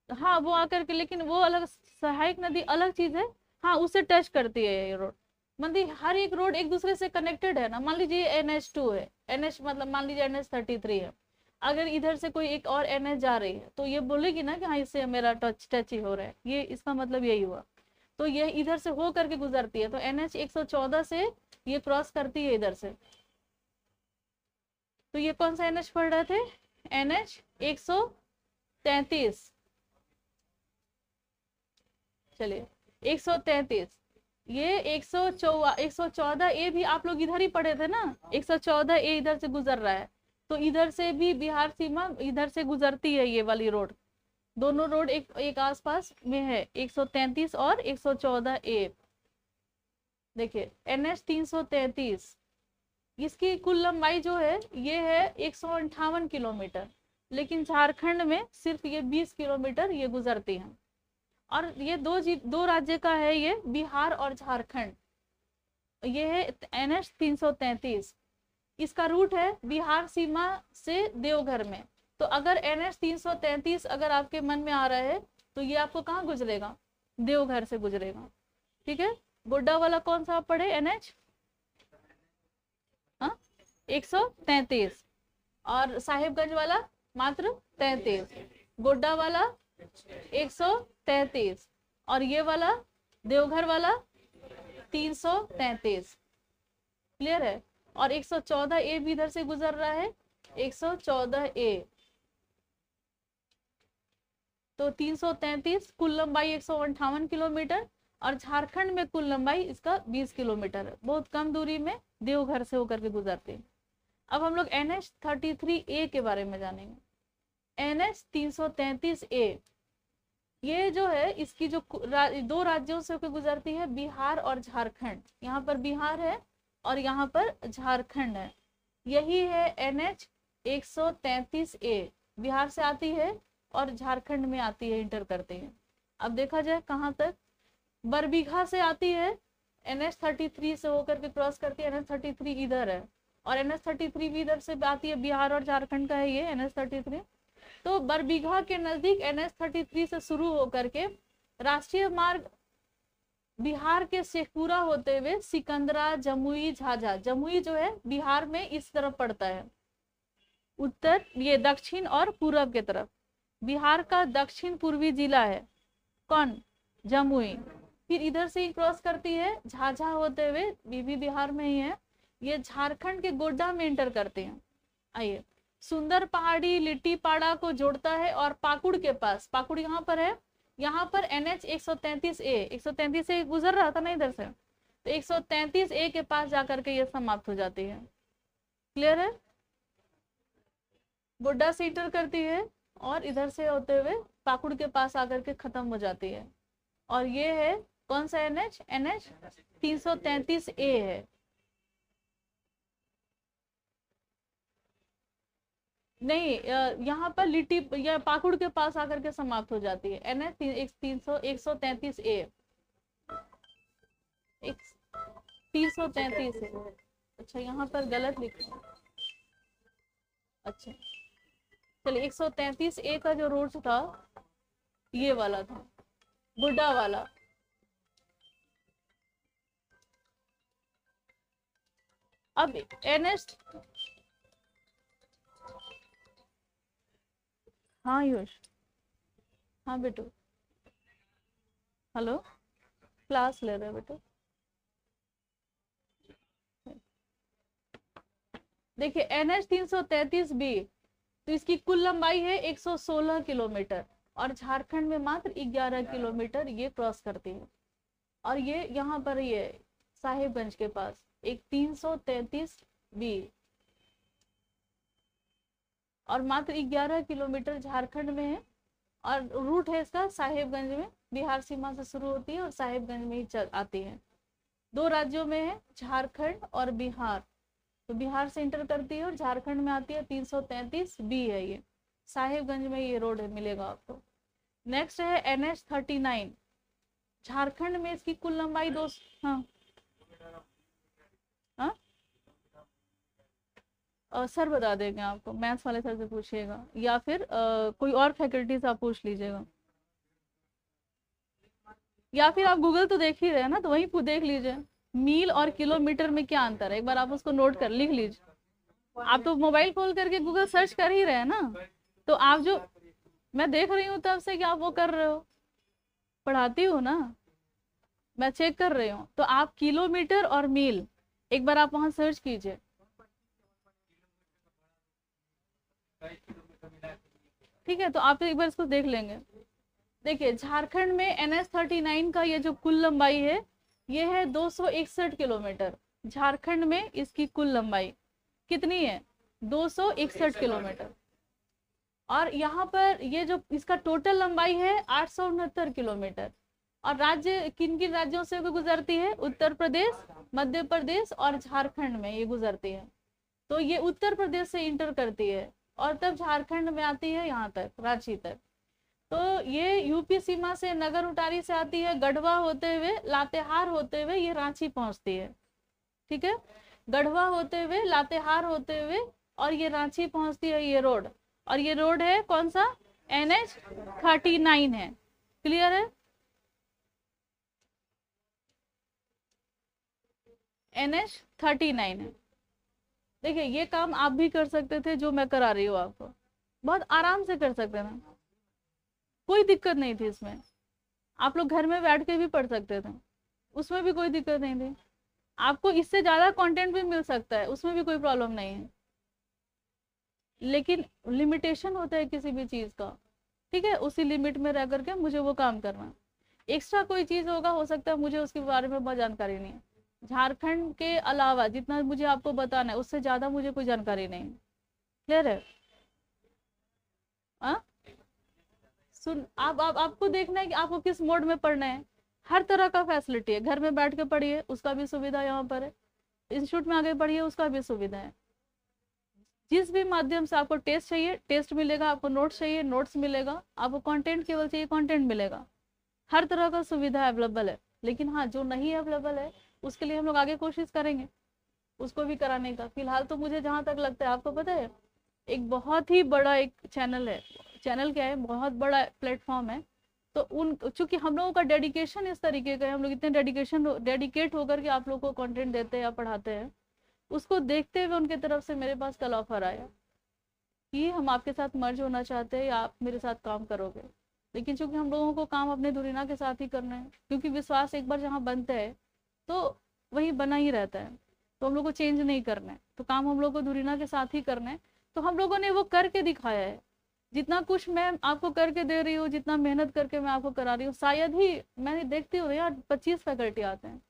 हाँ, वो आकर के, लेकिन वो अलग, सहायक नदी अलग चीज है। हाँ, उससे टच करती है ये रोड। मतलब हर एक रोड एक दूसरे से कनेक्टेड है ना। मान लीजिए NH2 है, NH मतलब मान लीजिए NH33 है, अगर इधर से कोई एक और NH जा रही है तो ये बोलेगी ना कि हाँ इससे मेरा टच ही हो रहा है, ये इसका मतलब यही हुआ। तो ये इधर से हो करके गुजरती है, तो NH 114 से ये क्रॉस करती है इधर से। तो ये कौन सा NH पढ़ रहे थे? NH 133। चलिए 133, ये 114A भी आप लोग इधर ही पढ़े थे ना, 114A इधर से गुजर रहा है, तो इधर से भी बिहार सीमा इधर से गुजरती है ये वाली रोड। दोनों रोड एक आसपास में है, 133 और 114A। देखिए NH 333, इसकी कुल लंबाई जो है ये है 158 किलोमीटर, लेकिन झारखंड में सिर्फ ये 20 किलोमीटर ये गुजरती है। और ये दो राज्य का है ये, बिहार और झारखंड। ये है NH 333, इसका रूट है बिहार सीमा से देवघर में। तो अगर NH 333 अगर आपके मन में आ रहा है तो ये आपको कहाँ गुजरेगा? देवघर से गुजरेगा। ठीक है, गोड्डा वाला कौन सा आप पढ़े? NH 133, और साहिबगंज वाला मात्र 33, गोड्डा वाला 133, और ये वाला देवघर वाला 333। क्लियर है? और 114A भी इधर से गुजर रहा है, 114A। तो 333, कुल लंबाई 158 किलोमीटर, और झारखंड में कुल लंबाई इसका 20 किलोमीटर है, बहुत कम दूरी में देवघर से होकर के गुजरते हैं। अब हम लोग NH 33A के बारे में जानेंगे। NH 333A ये जो है इसकी जो दो राज्यों से होकर गुजरती है, बिहार और झारखंड। यहाँ पर बिहार है और यहाँ पर झारखंड है। यही है NH 133A, बिहार से आती है और झारखंड में आती है, इंटर करती है। अब देखा जाए कहाँ तक, बरबीघा से आती है, NH 33 से होकर के क्रॉस करती है, NH 33 इधर है, और NH 33 भी इधर से आती है, बिहार और झारखंड का है ये NH 33। तो बरबीघा के नजदीक NH 33 से शुरू होकर के राष्ट्रीय मार्ग बिहार के शेखपुरा होते हुए सिकंदरा, जमुई, झाझा, जमुई जो है बिहार में इस तरफ पड़ता है, उत्तर ये दक्षिण और पूर्व के तरफ। बिहार का दक्षिण पूर्वी जिला है कौन? जमुई। फिर इधर से ही क्रॉस करती है झाझा होते हुए, भी बिहार में ही है, ये झारखंड के गोड्डा में एंटर करते हैं। आइए, सुंदर पहाड़ी लिट्टीपाड़ा को जोड़ता है, और पाकुड़ के पास, पाकुड़ यहाँ पर है, यहाँ पर NH 133A गुजर रहा था ना इधर से, तो 133A के पास जाकर के ये समाप्त हो जाती है। क्लियर है? गोड्डा से इंटर करती है और इधर से होते हुए पाकुड़ के पास आकर के खत्म हो जाती है। और ये है कौन सा NH 333A है। नहीं, यहाँ पर लिट्टी या पाकुड़ के पास आकर के समाप्त हो जाती है। NH 133A, 333 है। अच्छा, यहाँ पर गलत लिखा है। अच्छा, चलिए 133A का जो रोड था ये वाला था, बुड्ढा वाला। अब NH, हाँ युष, हाँ बेटू, हेलो, क्लास ले रहे बेटू। देखिए NH 333B, तो इसकी कुल लंबाई है 116 किलोमीटर और झारखंड में मात्र 11 किलोमीटर ये क्रॉस करती है। और ये यहाँ पर ये साहिबगंज के पास एक 333B और मात्र 11 किलोमीटर झारखंड में है। और रूट है इसका साहिबगंज में, बिहार सीमा से शुरू होती है और साहिबगंज में ही आती है। दो राज्यों में है, झारखंड और बिहार। तो बिहार से इंटर करती है और झारखंड में आती है। 333B है ये, साहिबगंज में ये रोड मिलेगा आपको। नेक्स्ट है NH 39, झारखंड में इसकी कुल लंबाई हाँ हाँ सर बता देंगे आपको, मैथ्स वाले सर से पूछिएगा या फिर कोई और फैकल्टी से आप पूछ लीजिएगा, या फिर आप गूगल तो देख ही रहे हैं ना, तो वहीं देख लीजिए मील और किलोमीटर में क्या अंतर है, एक बार आप उसको नोट कर लिख लीजिए। आप तो मोबाइल खोल करके गूगल सर्च कर ही रहे हैं ना, तो आप जो मैं देख रही हूँ तब से कि आप वो कर रहे हो, पढ़ाती हूँ ना, मैं चेक कर रही हूँ। तो आप किलोमीटर और मील एक बार आप वहां सर्च कीजिए। ठीक है, तो आप एक बार इसको देख लेंगे। देखिए झारखंड में NH 39 का ये जो कुल लंबाई है ये है 261 किलोमीटर। झारखंड में इसकी कुल लंबाई कितनी है? 261 किलोमीटर। और यहाँ पर ये जो इसका टोटल लंबाई है 869 किलोमीटर। और राज्य किन किन राज्यों से गुजरती है? उत्तर प्रदेश, मध्य प्रदेश और झारखंड में ये गुजरती है। तो ये उत्तर प्रदेश से इंटर करती है और तब झारखंड में आती है यहाँ तक, रांची तक। तो ये यूपी सीमा से नगर उटारी से आती है, गढ़वा होते हुए, लातेहार होते हुए ये रांची पहुंचती है। ठीक है, गढ़वा होते हुए, लातेहार होते हुए और ये रांची पहुंचती है ये रोड। और ये रोड है कौन सा? NH 39 है। क्लियर है? NH 39 है। देखिए ये काम आप भी कर सकते थे जो मैं करा रही हूँ आपको, बहुत आराम से कर सकते थे, कोई दिक्कत नहीं थी इसमें। आप लोग घर में बैठ के भी पढ़ सकते थे, उसमें भी कोई दिक्कत नहीं थी। आपको इससे ज्यादा कंटेंट भी मिल सकता है, उसमें भी कोई प्रॉब्लम नहीं है, लेकिन लिमिटेशन होता है किसी भी चीज का। ठीक है, उसी लिमिट में रह करके मुझे वो काम करना है। एक्स्ट्रा कोई चीज होगा, हो सकता है मुझे उसके बारे में बहुत जानकारी नहीं है। झारखंड के अलावा जितना मुझे आपको बताना है उससे ज्यादा मुझे कोई जानकारी नहीं है। क्लियर है? आ? सुन, आपको देखना है कि आपको किस मोड में पढ़ना है। हर तरह का फैसिलिटी है, घर में बैठ के पढ़िए उसका भी सुविधा यहाँ पर है, इंस्टीट्यूट में आगे पढ़िए उसका भी सुविधा है। जिस भी माध्यम से आपको टेस्ट चाहिए टेस्ट मिलेगा, आपको नोट्स चाहिए नोट्स मिलेगा, आपको कंटेंट केवल चाहिए कंटेंट मिलेगा। हर तरह का सुविधा अवेलेबल है। लेकिन हाँ, जो नहीं अवेलेबल है उसके लिए हम लोग आगे कोशिश करेंगे उसको भी कराने का। फिलहाल तो मुझे जहाँ तक लगता है, आपको पता है एक बहुत ही बड़ा एक चैनल है, चैनल क्या है, बहुत बड़ा प्लेटफॉर्म है। तो उन चूंकि हम लोगों का डेडिकेशन इस तरीके का है, हम लोग इतने डेडिकेट होकर के आप लोग को कंटेंट देते हैं या पढ़ाते हैं, उसको देखते हुए उनके तरफ से मेरे पास कल ऑफर आया कि हम आपके साथ मर्ज होना चाहते हैं या आप मेरे साथ काम करोगे। लेकिन चूंकि हम लोगों को काम अपने धुरीना के साथ ही करना है, क्योंकि विश्वास एक बार जहाँ बनता है तो वही बना ही रहता है, तो हम लोग को चेंज नहीं करना है, तो काम हम लोग को धुरीना के साथ ही करना है। तो हम लोगों ने वो करके दिखाया है। जितना कुछ मैं आपको करके दे रही हूँ, जितना मेहनत करके मैं आपको करा रही हूँ, शायद ही मैंने देखती हूँ यार 25 फैकल्टी आते हैं,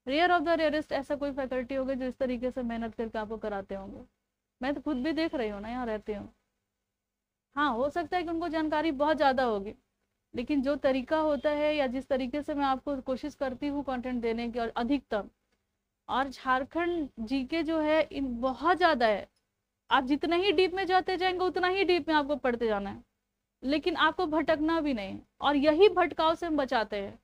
रेयर ऑफ द रेयरेस्ट ऐसा कोई फैकल्टी होगा जो इस तरीके से मेहनत करके आपको कराते होंगे। मैं तो खुद भी देख रही हूँ ना, यहाँ रहती हूँ। हाँ, हो सकता है कि उनको जानकारी बहुत ज़्यादा होगी, लेकिन जो तरीका होता है या जिस तरीके से मैं आपको कोशिश करती हूँ कंटेंट देने की और अधिकतम, और झारखंड जीके जो है इन बहुत ज़्यादा है, आप जितने ही डीप में जाते जाएंगे उतना ही डीप में आपको पढ़ते जाना है, लेकिन आपको भटकना भी नहीं। और यही भटकाव से हम बचाते हैं।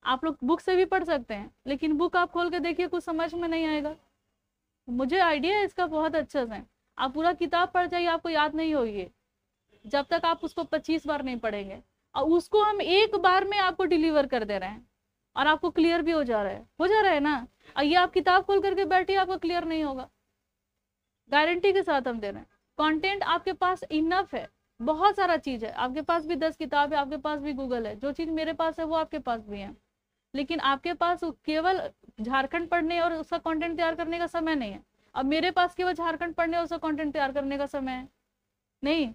आप लोग बुक से भी पढ़ सकते हैं, लेकिन बुक आप खोल के देखिए कुछ समझ में नहीं आएगा। मुझे आइडिया है इसका बहुत अच्छा से। आप पूरा किताब पढ़ जाइए, आपको याद नहीं होगी जब तक आप उसको 25 बार नहीं पढ़ेंगे। और उसको हम एक बार में आपको डिलीवर कर दे रहे हैं और आपको क्लियर भी हो जा रहा है ना। और ये आप किताब खोल करके बैठिए, आपको क्लियर नहीं होगा, गारंटी के साथ हम दे रहे हैं। कंटेंट आपके पास इनफ है, बहुत सारा चीज है, आपके पास भी 10 किताब है, आपके पास भी गूगल है, जो चीज मेरे पास है वो आपके पास भी है। लेकिन आपके पास केवल झारखंड पढ़ने और उसका कंटेंट तैयार करने का समय नहीं है। अब मेरे पास केवल झारखंड पढ़ने और उसका कंटेंट तैयार करने का समय है नहीं।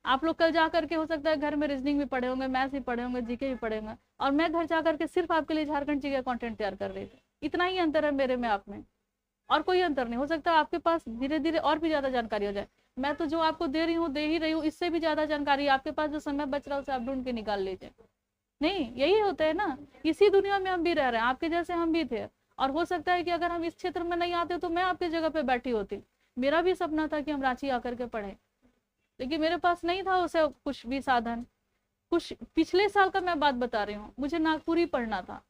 आप लोग कल जा करके हो सकता है घर में रीजनिंग भी पढ़े होंगे, मैथ्स भी पढ़े होंगे, जीके भी पढ़े होंगे, और मैं घर जा करके सिर्फ आपके लिए झारखंड जी का कंटेंट तैयार कर रही थी। इतना ही अंतर है मेरे में आप में, और कोई अंतर नहीं। हो सकता है आपके पास धीरे धीरे और भी ज्यादा जानकारी हो जाए। मैं तो जो आपको दे रही हूँ दे ही रही हूँ, इससे भी ज्यादा जानकारी आपके पास जो समय बच रहा है उसे आप ढूंढ के निकाल लीजिए। नहीं, यही होता है ना, इसी दुनिया में हम भी रह रहे हैं, आपके जैसे हम भी थे। और हो सकता है कि अगर हम इस क्षेत्र में नहीं आते तो मैं आपकी जगह पे बैठी होती। मेरा भी सपना था कि हम रांची आकर के पढ़े, लेकिन मेरे पास नहीं था उसे कुछ भी साधन। कुछ पिछले साल का मैं बात बता रही हूँ, मुझे नागपुरी पढ़ना था,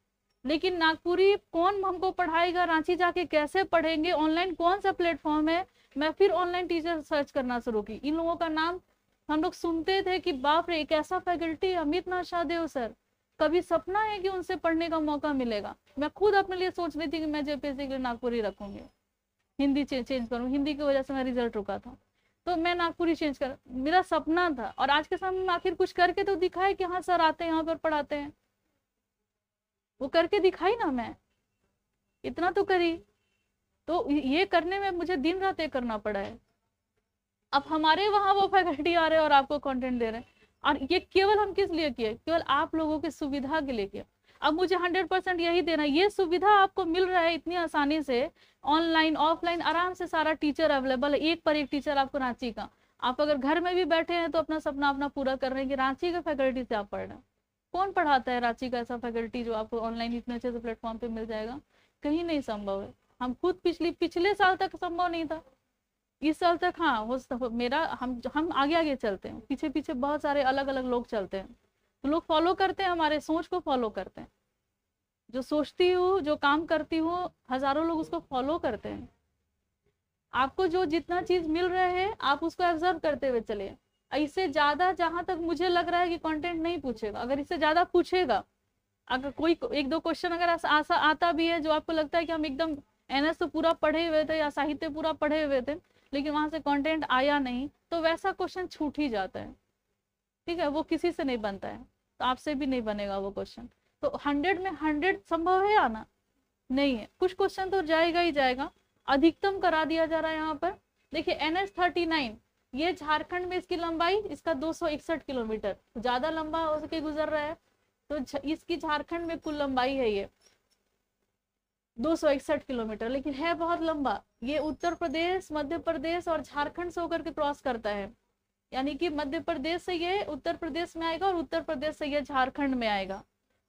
लेकिन नागपुरी कौन हमको पढ़ाएगा, रांची जाके कैसे पढ़ेंगे, ऑनलाइन कौन सा प्लेटफॉर्म है। मैं फिर ऑनलाइन टीचर सर्च करना शुरू की। इन लोगों का नाम हम लोग सुनते थे कि बाप रे एक ऐसा फैकल्टी अमित नाशादेव सर, कभी सपना है कि उनसे पढ़ने का मौका मिलेगा। मैं खुद अपने लिए सोच रही थी कि मैं जेपीएससी के लिए नागपुरी रखूंगी, हिंदी चेंज करूँ, हिंदी की वजह से मेरा रिजल्ट रुका था, तो मैं नागपुरी चेंज कर, मेरा सपना था। और आज के समय में आखिर कुछ करके तो दिखाए कि हाँ सर आते हैं यहाँ पर पढ़ाते हैं, वो करके दिखाई ना, मैं इतना तो करी। तो ये करने में मुझे दिन रात एक करना पड़ा है। अब हमारे वहां वो फैकल्टी आ रहे हैं और आपको कंटेंट दे रहे हैं, और ये केवल हम किस लिए किए, केवल आप लोगों की सुविधा के लिए किया। अब मुझे 100% यही देना, ये सुविधा आपको मिल रहा है इतनी आसानी से, ऑनलाइन ऑफलाइन आराम से सारा टीचर अवेलेबल है, एक पर एक टीचर आपको रांची का। आप अगर घर में भी बैठे हैं तो अपना सपना अपना पूरा कर रहे हैं कि रांची के फैकल्टी से आप पढ़ रहे हैं। कौन पढ़ाता है रांची का ऐसा फैकल्टी जो आपको ऑनलाइन इतने अच्छे से प्लेटफॉर्म पे मिल जाएगा, कहीं नहीं संभव है। हम खुद पिछले साल तक संभव नहीं था, इस साल तक हाँ मेरा हम आगे आगे चलते हैं, पीछे पीछे बहुत सारे अलग अलग लोग चलते हैं, तो लोग फॉलो करते हैं, हमारे सोच को फॉलो करते हैं। जो सोचती हूँ जो काम करती हूँ हजारों लोग उसको फॉलो करते हैं। आपको जो जितना चीज मिल रहा है आप उसको ऑब्जर्व करते हुए चलिए। इससे ज्यादा जहां तक मुझे लग रहा है कि कंटेंट नहीं पूछेगा, अगर इससे ज्यादा पूछेगा, अगर कोई एक दो क्वेश्चन अगर ऐसा आता भी है जो आपको लगता है कि हम एकदम एनएस तो पूरा पढ़े हुए थे या साहित्य पूरा पढ़े हुए थे, लेकिन वहां से कंटेंट आया नहीं, तो वैसा क्वेश्चन छूट ही जाता है। ठीक है, वो किसी से नहीं बनता है, तो आपसे भी नहीं बनेगा वो क्वेश्चन। तो 100 में 100 संभव है आना, नहीं है, कुछ क्वेश्चन तो जाएगा ही जाएगा। अधिकतम करा दिया जा रहा है यहाँ पर। देखिए NH39, ये झारखंड में इसकी लंबाई इसका 261 किलोमीटर, ज्यादा लंबा हो सके गुजर रहा है, तो इसकी झारखंड में कुल लंबाई है ये 261 किलोमीटर, लेकिन है बहुत लंबा। ये उत्तर प्रदेश, मध्य प्रदेश और झारखंड से होकर के क्रॉस करता है, यानी कि मध्य प्रदेश से ये उत्तर प्रदेश में आएगा और उत्तर प्रदेश से ये झारखंड में आएगा।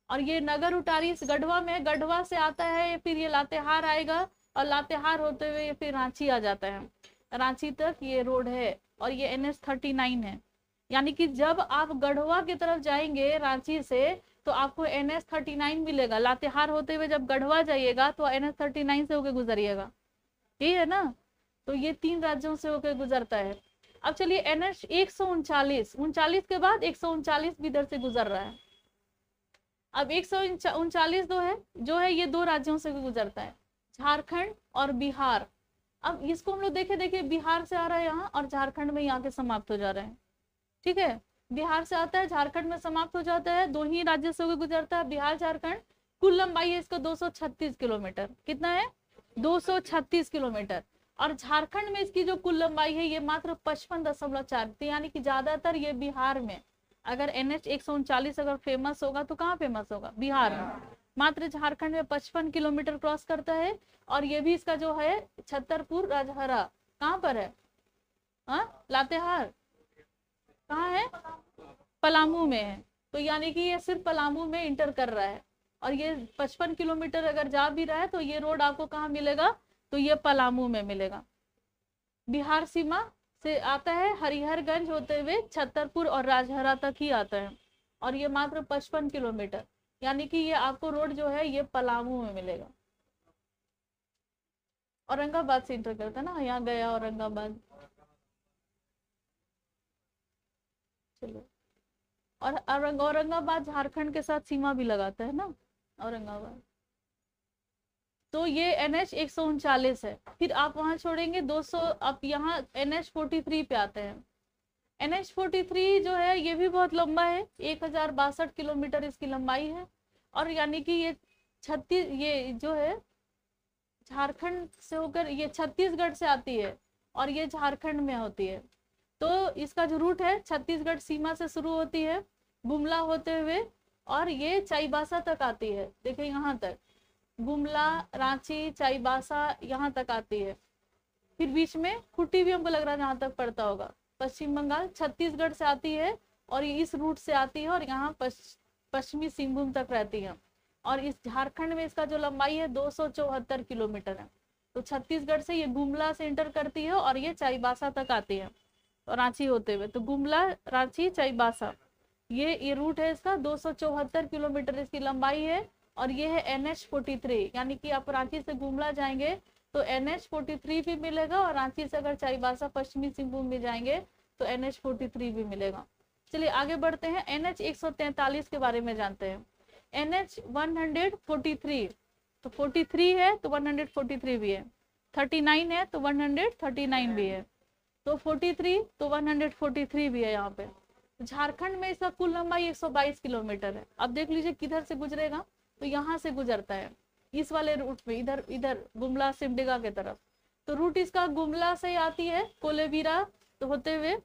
और ये नगर उटारी इस गढ़वा में, गढ़वा से आता है, फिर ये लातेहार आएगा, और लातेहार होते हुए फिर रांची आ जाता है। रांची तक ये रोड है, और ये NH39 है। यानी कि जब आप गढ़वा की तरफ जाएंगे रांची से तो आपको NH39 मिलेगा। लातेहार होते हुए जब गढ़वा जाइएगा तो NH39 से होकर गुजरिएगा, यही है ना। तो ये 3 राज्यों से होकर गुजरता है। अब चलिए NH 139 के बाद 139 भी इधर से गुजर रहा है। अब 139 जो है ये 2 राज्यों से गुजरता है, झारखंड और बिहार। अब इसको हम लोग देखिए बिहार से आ रहा है यहाँ और झारखंड में यहाँ के समाप्त हो जा रहे हैं। ठीक है, बिहार से आता है झारखंड में समाप्त हो जाता है, 2 ही राज्य से गुजरता है, बिहार झारखंड। कुल लंबाई है इसका 236 किलोमीटर। कितना है? 236 किलोमीटर। और झारखंड में इसकी जो कुल लंबाई है ये मात्र 55.4, यानी कि ज्यादातर ये बिहार में। अगर NH 139 अगर फेमस होगा तो कहाँ फेमस होगा? बिहार में। मात्र झारखंड में 55 किलोमीटर क्रॉस करता है। और ये भी इसका जो है छतरपुर राजहरा कहाँ पर है? लातेहार कहाँ है? पलामू में है। तो यानी कि ये सिर्फ पलामू में इंटर कर रहा है, और ये 55 किलोमीटर अगर जा भी रहा है तो ये रोड आपको कहाँ मिलेगा? तो ये पलामू में मिलेगा। बिहार सीमा से आता है, हरिहरगंज होते हुए छतरपुर और राजहरा तक ही आता है, और ये मात्र 55 किलोमीटर, यानी कि ये आपको रोड जो है ये पलामू में मिलेगा। औरंगाबाद से इंटर करता है ना, यहाँ गया औरंगाबाद। चलो, और औरंगाबाद झारखंड के साथ सीमा भी लगाता है ना औरंगाबाद। तो ये NH 139 है। फिर आप वहां छोड़ेंगे 200, आप यहाँ NH 43 पे आते हैं। NH 43 जो है ये भी बहुत लंबा है, 1062 किलोमीटर इसकी लंबाई है, और यानी कि ये ये जो है झारखंड से होकर ये छत्तीसगढ़ से आती है, और ये झारखंड में होती है। तो इसका जो रूट है छत्तीसगढ़ सीमा से शुरू होती है गुमला होते हुए, और ये चाईबासा तक आती है। देखिए यहाँ तक गुमला, रांची, चाईबासा यहाँ तक आती है। फिर बीच में खुट्टी भी हमको लग रहा है जहाँ तक पड़ता होगा। पश्चिम बंगाल छत्तीसगढ़ से आती है, और ये इस रूट से आती है, और यहाँ पश्चिमी सिंहभूम तक रहती है। और इस झारखंड में इसका जो लंबाई है 274 किलोमीटर है। तो छत्तीसगढ़ से ये गुमला से इंटर करती है, और ये चाईबासा तक आती है, और रांची होते हुए। तो गुमला, रांची, चाईबासा, ये रूट है इसका। 274 किलोमीटर इसकी लंबाई है, और ये है NH 43, यानी कि आप रांची से गुमला जाएंगे तो NH 43 भी मिलेगा, और रांची से अगर चाईबासा पश्चिमी सिंहभूम में जाएंगे तो NH 43 भी मिलेगा। चलिए आगे बढ़ते हैं, NH 143 के बारे में जानते हैं। NH 143, तो 43 है तो 143 भी है, 39 है तो 139 भी है, तो 43 तो 143 भी है यहाँ पे। झारखंड में इसका कुल लंबाई 122 किलोमीटर है। अब देख लीजिए किधर से गुजरेगा, तो यहाँ से गुजरता है इस वाले रूट में, इधर इधर गुमला सिमडेगा के तरफ। तो रूट इसका गुमला से आती है, कोलेबिरा तो होते हुए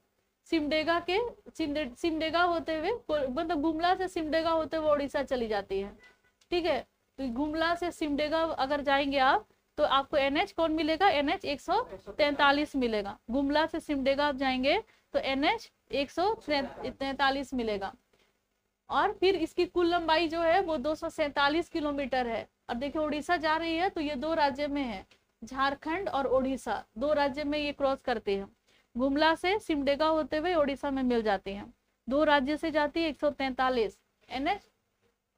सिमडेगा के, सिमडेगा होते हुए, मतलब गुमला से सिमडेगा होते हुए उड़ीसा चली जाती है। ठीक है, तो गुमला से सिमडेगा अगर जाएंगे आप तो आपको NH कौन मिलेगा, NH 143 मिलेगा। गुमला से सिमडेगा आप जाएंगे तो NH 143 मिलेगा। और फिर इसकी कुल लंबाई जो है वो 247 किलोमीटर है। और देखिए उड़ीसा जा रही है तो ये दो राज्य में है, झारखंड और उड़ीसा, दो राज्य में ये क्रॉस करते हैं। गुमला से सिमडेगा होते हुए उड़ीसा में मिल जाती हैं, दो राज्य से जाती है। 143 NH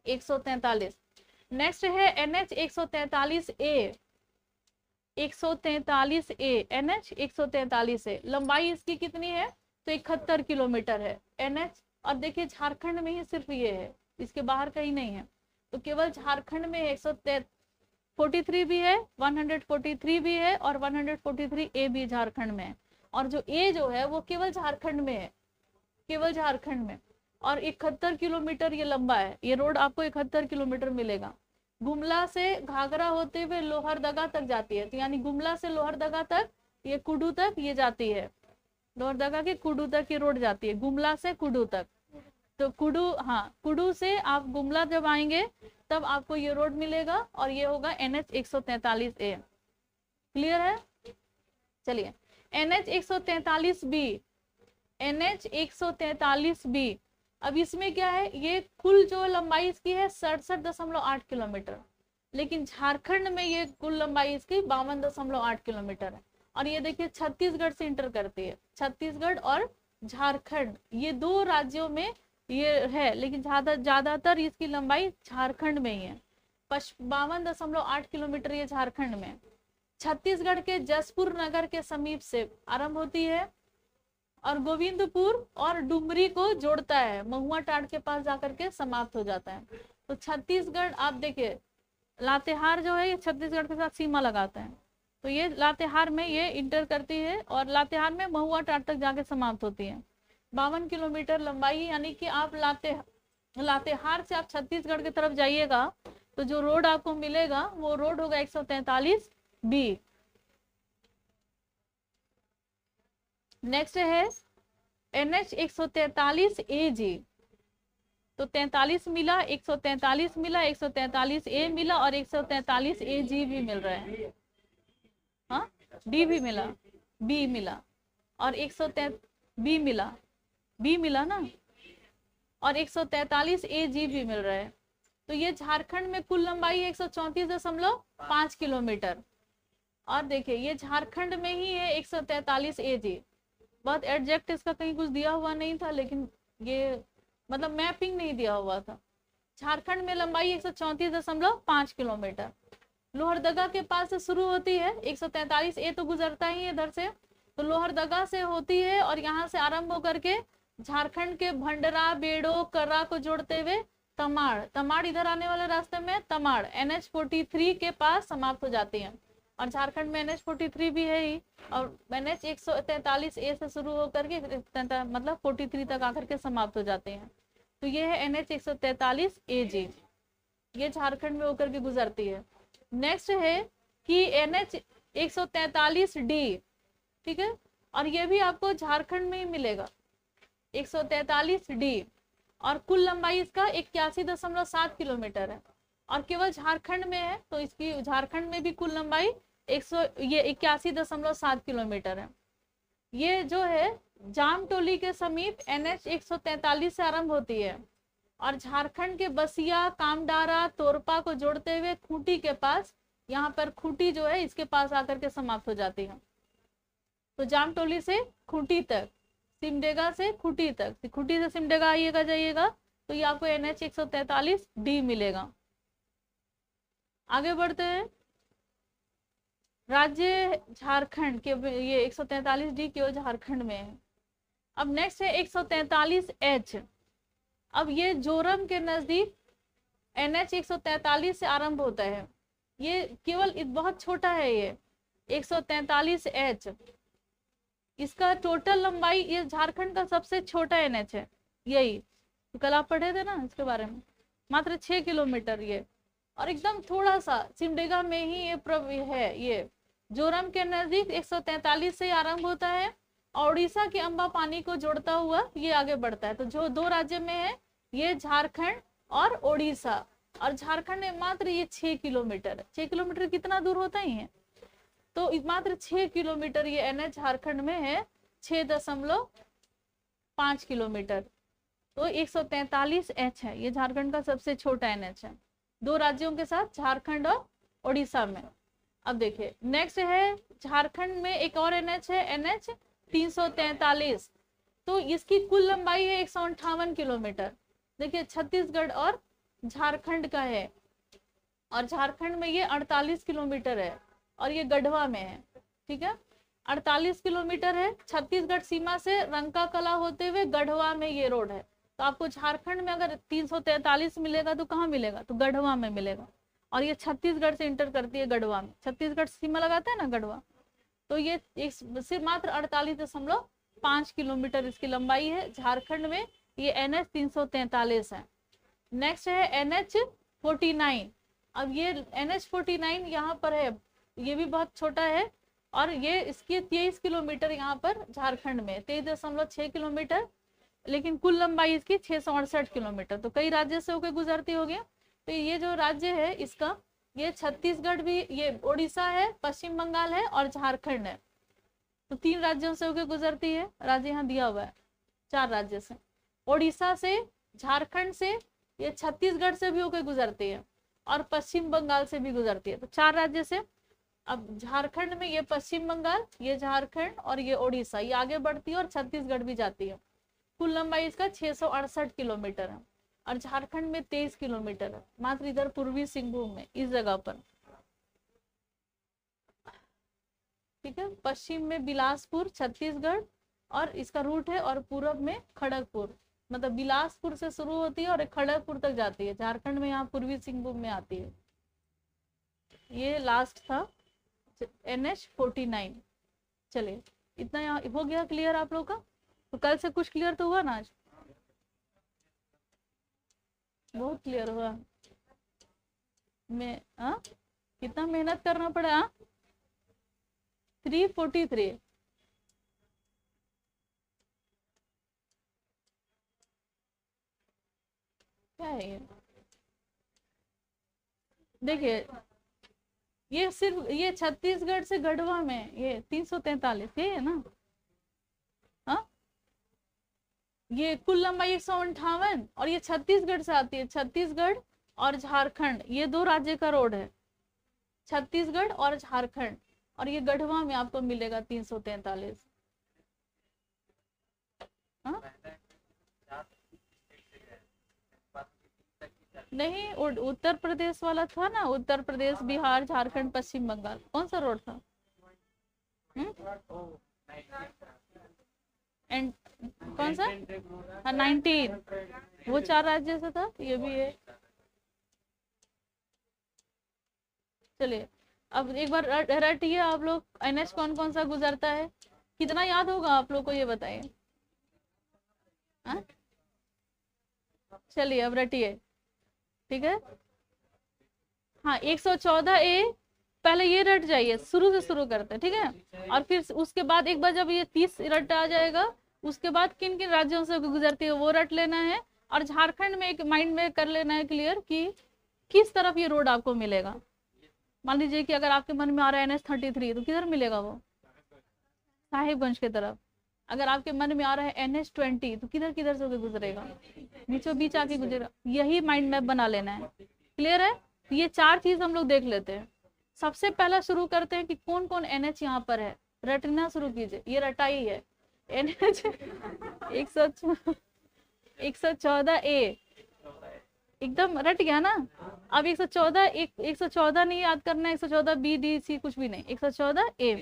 143। नेक्स्ट है NH 143A, 143A, NH 143A। लंबाई इसकी कितनी है, तो 71 किलोमीटर है NH। और देखिए झारखंड में ही सिर्फ ये है, इसके बाहर कहीं नहीं है, तो केवल झारखंड में 143 भी है, 143 भी है, और 143A भी झारखंड में है। और जो A जो है वो केवल झारखंड में है, केवल झारखंड में। और 71 किलोमीटर ये लंबा है, ये रोड आपको 71 किलोमीटर मिलेगा। गुमला से घाघरा होते हुए लोहरदगा तक जाती है, तो यानी गुमला से लोहरदगा तक, ये कुडू तक ये जाती है, लोहरदगा के कुडू तक ये रोड जाती है, गुमला से कुडू तक। तो कुडू, हाँ कुडू से आप गुमला जब आएंगे तब आपको ये रोड मिलेगा, और ये होगा NH 143A। क्लियर है। चलिए NH 143B, NH 143B। अब इसमें क्या है, ये कुल जो लंबाई इसकी है 67.8 किलोमीटर, लेकिन झारखंड में ये कुल लंबाई इसकी 52.8 किलोमीटर है। और ये देखिए छत्तीसगढ़ से इंटर करती है, छत्तीसगढ़ और झारखंड ये दो राज्यों में ये है, लेकिन ज्यादातर इसकी लंबाई झारखंड में ही है। 52.8 किलोमीटर ये झारखंड में। छत्तीसगढ़ के जसपुर नगर के समीप से आरंभ होती है, और गोविंदपुर और डुमरी को जोड़ता है, महुआ टाट के पास जाकर के समाप्त हो जाता है। तो छत्तीसगढ़ आप देखिए, लातेहार जो है ये छत्तीसगढ़ के साथ सीमा लगाता है, तो ये लातेहार में ये इंटर करती है, और लातेहार में महुआ टाट तक जाके समाप्त होती है। 52 किलोमीटर लंबाई, यानी कि आप लातेहार से आप छत्तीसगढ़ की तरफ जाइएगा तो जो रोड आपको मिलेगा वो रोड होगा 143B। नेक्स्ट है NH 143AG, तो 43 मिला, 143 मिला, 143A मिला, और 143AG भी मिल रहा है। हाँ D भी मिला, B मिला, और 143B मिला, B मिला ना, और 143AG भी मिल रहा है। तो ये झारखंड में कुल लंबाई 134.5 किलोमीटर, और देखिए ये झारखंड में ही है 143AG। बहुत एग्जैक्ट इसका कहीं कुछ दिया हुआ नहीं था, लेकिन ये मतलब मैपिंग नहीं दिया हुआ था। झारखंड में लंबाई 134.5 किलोमीटर। लोहरदगा के पास से शुरू होती है 143, ये तो गुजरता ही है इधर से, तो लोहरदगा से होती है और यहाँ से आरंभ होकर के झारखंड के भंडरा, बेड़ो, कर्रा को जोड़ते हुए तमाड़ इधर आने वाले रास्ते में तमाड़ NH43 के पास समाप्त हो जाती है। और झारखंड में NH43 भी है ही, और NH 143A से शुरू होकर के मतलब 43 तक आकर के समाप्त हो जाते हैं। तो ये है NH 143AG, ये झारखंड में होकर के गुजरती है। नेक्स्ट है कि NH 143D, ठीक है, और ये भी आपको झारखंड में ही मिलेगा 143D, और कुल लंबाई इसका 81.7 किलोमीटर है, और केवल झारखंड में है, तो इसकी झारखंड में भी कुल लंबाई 81.7 किलोमीटर है। ये जो है जामटोली के समीप NH 143 से आरंभ होती है और झारखंड के बसिया, कामडारा, तोरपा को जोड़ते हुए खूंटी के पास, यहाँ पर खूंटी जो है इसके पास आकर के समाप्त हो जाती है। तो जामटोली से खूंटी तक, सिमडेगा से खूंटी तक, खूंटी से सिमडेगा आइएगा जाइएगा तो ये आपको NH 143D मिलेगा। आगे बढ़ते हैं। राज्य झारखंड के, ये 143D केवल झारखंड में है। अब नेक्स्ट है 143H। अब ये जोरम के नजदीक NH 143 से आरंभ होता है। ये केवल बहुत छोटा है, ये 143H। इसका टोटल लंबाई, ये झारखंड का सबसे छोटा NH है यही, तो कल आप पढ़े थे ना इसके बारे में, मात्र 6 किलोमीटर ये, और एकदम थोड़ा सा सिमडेगा में ही ये है। ये जोरम के नजदीक 143 से आरंभ होता है, उड़ीसा के अंबा पानी को जोड़ता हुआ ये आगे बढ़ता है। तो जो दो राज्य में है ये झारखंड और उड़ीसा, और झारखंड में मात्र ये 6 किलोमीटर है। 6 किलोमीटर कितना दूर होता ही है, तो मात्र 6 किलोमीटर ये NH झारखंड में है, 6.5 किलोमीटर। तो 143H है, ये झारखंड का सबसे छोटा NH है, दो राज्यों के साथ झारखंड और उड़ीसा में। अब देखिए नेक्स्ट है झारखंड में एक और NH है, NH 343। तो इसकी कुल लंबाई है 158 किलोमीटर। देखिए छत्तीसगढ़ और झारखंड का है, और झारखंड में ये 48 किलोमीटर है, और ये गढ़वा में है, ठीक है, 48 किलोमीटर है। छत्तीसगढ़ सीमा से रंका कला होते हुए गढ़वा में ये रोड है। तो आपको झारखंड में अगर 343 मिलेगा तो कहाँ मिलेगा, तो गढ़वा में मिलेगा, और ये छत्तीसगढ़ से इंटर करती है गढ़वा में, छत्तीसगढ़ सीमा लगाता है ना गढ़वा। तो ये सिर्फ मात्र 48.5 किलोमीटर इसकी लंबाई है। झारखंड में ये NH 343 है। नेक्स्ट है NH 49। अब ये NH 49 यहाँ पर है, ये भी बहुत छोटा है, और ये इसकी 23 किलोमीटर यहाँ पर झारखंड में 23.6 किलोमीटर, लेकिन कुल लंबाई इसकी 668 किलोमीटर। तो कई राज्य से होकर गुजरती होगी। तो ये जो राज्य है इसका, ये छत्तीसगढ़ भी, ये उड़ीसा है, पश्चिम बंगाल है और झारखंड है। तो 3 राज्यों से होकर गुजरती है। राज्य यहाँ दिया हुआ है 4 राज्य से, उड़ीसा से, झारखंड से, ये छत्तीसगढ़ से भी होकर गुजरती है और पश्चिम बंगाल से भी गुजरती है। तो 4 राज्य से। अब झारखंड में ये पश्चिम बंगाल, ये झारखंड और ये उड़ीसा, ये आगे बढ़ती है और छत्तीसगढ़ भी जाती है। कुल लंबाई इसका 668 किलोमीटर है, और झारखंड में 23 किलोमीटर है, मात्र इधर पूर्वी सिंहभूम में इस जगह पर, ठीक है। पश्चिम में बिलासपुर छत्तीसगढ़ और इसका रूट है, और पूरब में खड़गपुर, मतलब बिलासपुर से शुरू होती है और खड़गपुर तक जाती है। झारखंड में यहाँ पूर्वी सिंहभूम में आती है। ये लास्ट था NH 49। चलिए इतना यहाँ हो गया क्लियर आप लोग का। तो कल से कुछ क्लियर तो हुआ ना, आज बहुत क्लियर हुआ। मैं कितना मेहनत करना पड़ा। 343 क्या है ये, देखिए ये सिर्फ ये छत्तीसगढ़ से गढ़वा में ये 343 है ना। हाँ, ये कुल लंबाई 158, और ये छत्तीसगढ़ से आती है। छत्तीसगढ़ और झारखंड, ये 2 राज्य का रोड है, छत्तीसगढ़ और झारखंड, और ये गढ़वा में आपको मिलेगा 343। हाँ? नहीं, उत्तर प्रदेश वाला था ना, उत्तर प्रदेश, बिहार, झारखंड, पश्चिम बंगाल, कौन सा रोड था? एंड कौन सा? हाँ, 19, वो 4 राज्य से था, ये भी है। चलिए अब एक बार रटिए आप लोग, एनएच कौन कौन सा गुजरता है, कितना याद होगा आप लोग को, ये बताइए। हाँ? चलिए अब रटिए, ठीक है। हाँ, 114A, पहले ये रट जाइए, शुरू से शुरू करते हैं, ठीक है। और फिर उसके बाद एक बार जब ये 30 रट आ जाएगा, उसके बाद किन किन राज्यों से गुजरती है वो रट लेना है। और झारखंड में एक माइंड में कर लेना है क्लियर कि किस तरफ ये रोड आपको मिलेगा। मान लीजिए कि अगर आपके मन में आ रहा है NH33, तो किधर मिलेगा वो? साहिबगंज की तरफ। अगर आपके मन में आ रहा है NH20, तो किधर किधर से गुजरेगा? बीचों बीच आके गुजरेगा। यही माइंड मैप बना लेना है, क्लियर है। ये 4 चीज हम लोग देख लेते हैं। सबसे पहला शुरू करते हैं कि कौन कौन NH यहाँ पर है, रटना शुरू कीजिए। ये रटाई है NH 114A, एकदम रट गया ना। अब 114 नहीं याद करना है, 114B, D, C कुछ भी नहीं, 114A।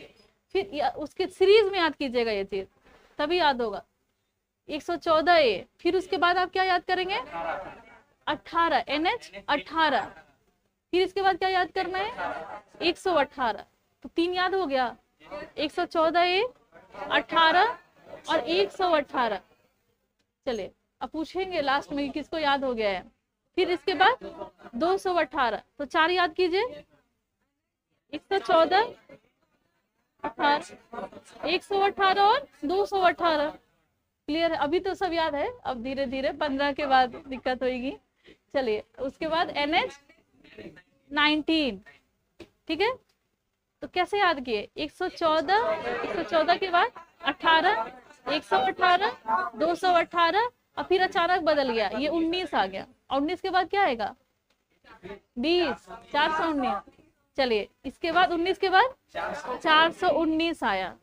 फिर उसके सीरीज में याद कीजिएगा ये चीज, तभी याद होगा। 114A, फिर उसके बाद आप क्या याद करेंगे? 18, NH18। फिर इसके बाद क्या याद करना है? 118। तो 3 याद हो गया, 114A, 18 और 118। चलिए अब पूछेंगे लास्ट में किसको याद हो गया है। फिर इसके बाद 218, तो 4 याद कीजिए, 114, 18, 118 और 218। क्लियर है? अभी तो सब याद है, अब धीरे धीरे 15 के बाद दिक्कत होगी। चलिए उसके बाद NH19, ठीक है। तो कैसे याद किए? 114 के बाद 18, 118, 218, और फिर अचानक बदल गया, ये 19 आ गया। और 19 के बाद क्या आएगा? 20, 419। चलिए इसके बाद 19 के बाद 419 आया।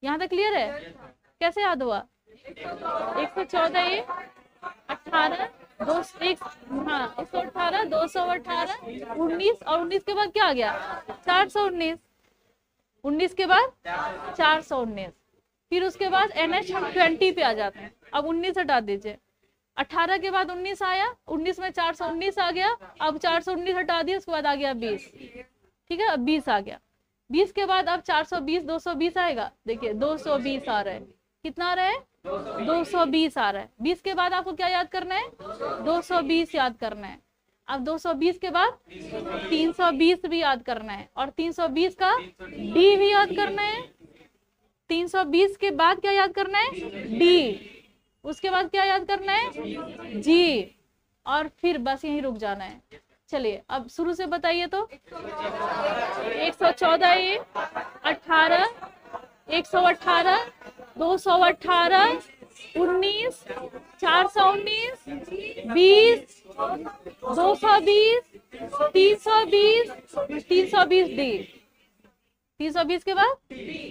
यहाँ तक क्लियर है? कैसे याद हुआ? 114A, 18, 118, 218, 19, और 19 के बाद क्या आ गया? 419। 19 के बाद 419। फिर उसके बाद NH20 पे आ जाते हैं। अब 19 हटा दीजिए, 18 के बाद 19 आया, 19 में 419 आ गया। अब 419 हटा दिया, उसके बाद आ गया 20, ठीक है। अब 20 आ गया। 20 के बाद अब 420, 220 आएगा। देखिए 220 आ रहा है। कितना आ रहा है? 220 आ रहा है। 20 के बाद आपको क्या याद करना है? 220 याद करना है। अब 220 के बाद 320 भी याद करना है, और 320 का D भी याद करना है। 320 के बाद क्या याद करना है? D। उसके बाद क्या याद करना है? G। और फिर बस यहीं रुक जाना है। चलिए अब शुरू से बताइए तो। 114A, 18, 118, 218, 19, 419, 20, 220, 320, 320 D। 320 के बाद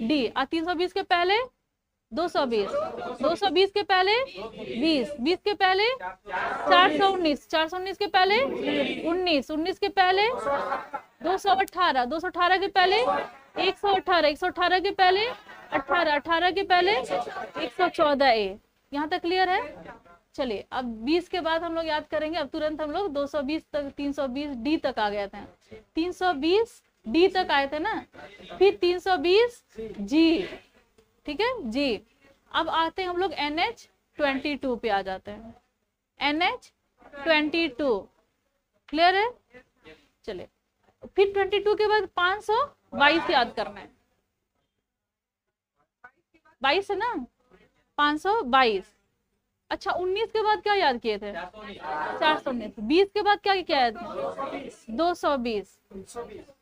D, और 320 के पहले 220, 220 के पहले 20, 20 के पहले 419, 419 के पहले 19, 19 के पहले 218, 218 के पहले 118, 118 के पहले 18, 18 के पहले 114A। यहाँ तक क्लियर है? चलिए अब 20 के बाद हम लोग याद करेंगे। अब तुरंत हम लोग 220 तक, 320 D तक आ गए थे। 320 D तक आए थे ना, फिर 320 G, ठीक है, G। अब आते हैं हम लोग NH22 पे आ जाते हैं। NH22 क्लियर है? चलिए फिर 22 के बाद 522 याद करना है। 22 है ना, 522। अच्छा 19 के बाद क्या याद किए थे? 419। 20 के बाद क्या किया है? 220।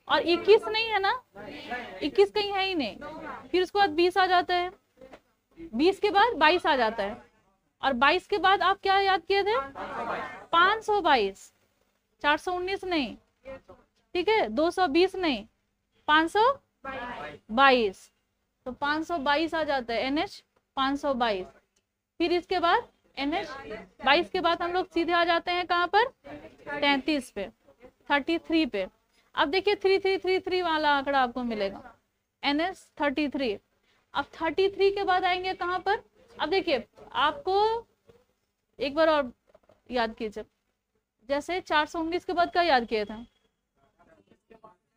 और 21 नहीं है ना, 21 कहीं है ही नहीं। फिर उसके बाद 20 आ जाता है, 20 के बाद 22 आ जाता है, और 22 के बाद आप क्या याद किए थे? 522। 419 नहीं, ठीक है, 220 नहीं, 522। तो 522 आ जाता है, NH 522। फिर इसके बाद NH 22 के बाद हम लोग सीधे आ जाते हैं कहाँ पर, 33 पे, 33 पे। अब देखिए 3333 वाला आंकड़ा आपको मिलेगा, NH 33। अब 33 के बाद आएंगे कहाँ पर, अब देखिए आपको एक बार और याद कीजिए, जैसे 419 के बाद क्या याद किया था,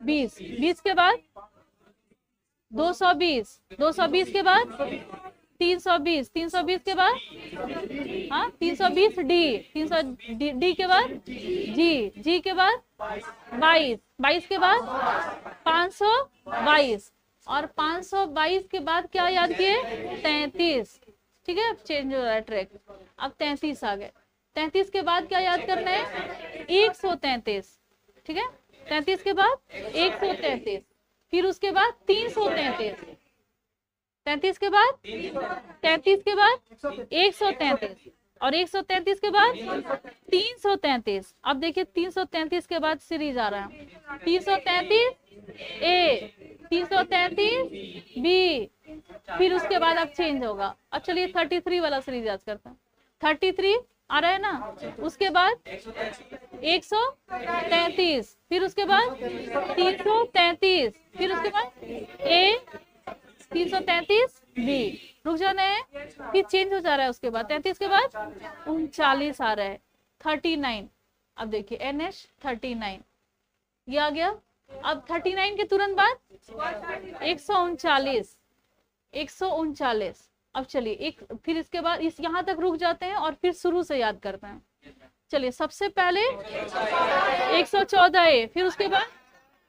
20, 20 के बाद 220, 220 के बाद 320, 320 के बाद, हाँ 320 डी, 300 डी के बाद जी, जी के बाद 22, 22 के बाद 522, और 522 के बाद क्या याद किए, 33। ठीक है, अब चेंज हो रहा है ट्रैक, अब 33 आ गए। 33 के बाद क्या याद करना है, 133। ठीक है, 33 के बाद 133, फिर उसके बाद 333, 33 के बाद 33 के बाद 133, और 133 के बाद 333। अब देखिए 333 के बाद सीरीज आ रहा है, 333 ए, 333 बी, फिर उसके बाद अब चेंज होगा। अब चलिए 33 वाला सीरीज याद करते हैं। 33 आ रहा है ना, उसके बाद 133, फिर उसके बाद 333, फिर उसके बाद ए, 333 बी, रुक जाना है, फिर चेंज हो जा रहा है। उसके बाद 33 के बाद 39 आ रहा है, 39। अब देखिए NH 39 ये आ गया। अब 39 के तुरंत बाद 139, 139। अब चलिए एक, फिर इसके बाद इस यहाँ तक रुक जाते हैं और फिर शुरू से याद करते हैं। चलिए सबसे पहले 114 ए, फिर उसके बाद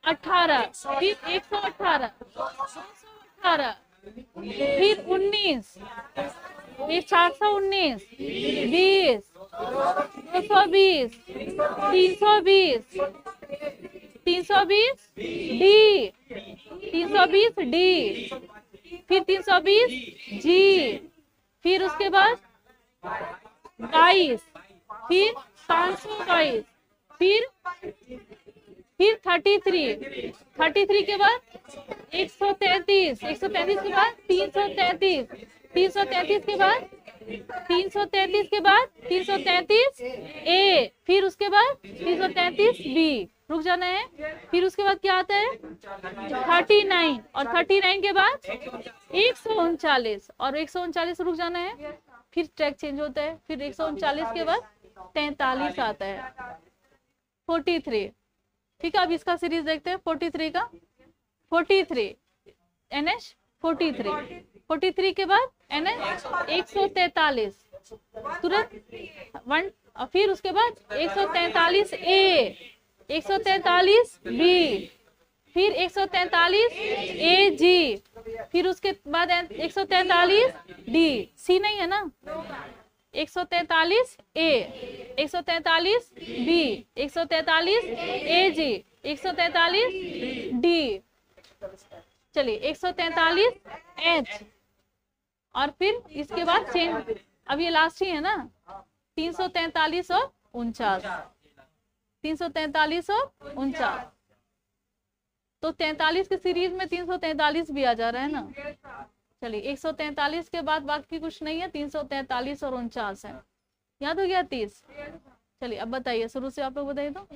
18, फिर 118, 218, फिर 19, फिर 419, 20, 220, 320, 320 डी, 320 डी, फिर 320 जी, फिर उसके बाद 22, फिर 522, फिर 33, 33 के बाद 133, 133 के बाद 333, 333 के बाद 333 के बाद 333 ए, फिर उसके बाद 333 बी, रुक जाना है। फिर उसके बाद क्या आता है 39, और 39 के बाद 139, और 139 रुक जाना है, फिर ट्रैक चेंज होता है। फिर 139 के बाद 43 आता है, 43। ठीक है, अब इसका सीरीज देखते हैं 43 का। 43 NH 43, 43 के बाद NH 143 तुरंत 1, और फिर उसके बाद 143 ए, 143 बी, फिर 143 ए जी, फिर उसके बाद 143 डी, सी नहीं है ना, 143 ए, 143 बी, 143 ए जी, 143 डी, चलिए 143 एच, और फिर इसके बाद चेंज। अब ये लास्ट ही है ना, 343 और 49, 343 और 49, तो 43 के सीरीज में 343 भी आ जा रहा है ना। चलिए 143 के बाद बाकी कुछ नहीं है, 343 और 49 है। याद हो गया 30। चलिए अब बताइए, शुरू से आप लोग बताइए तो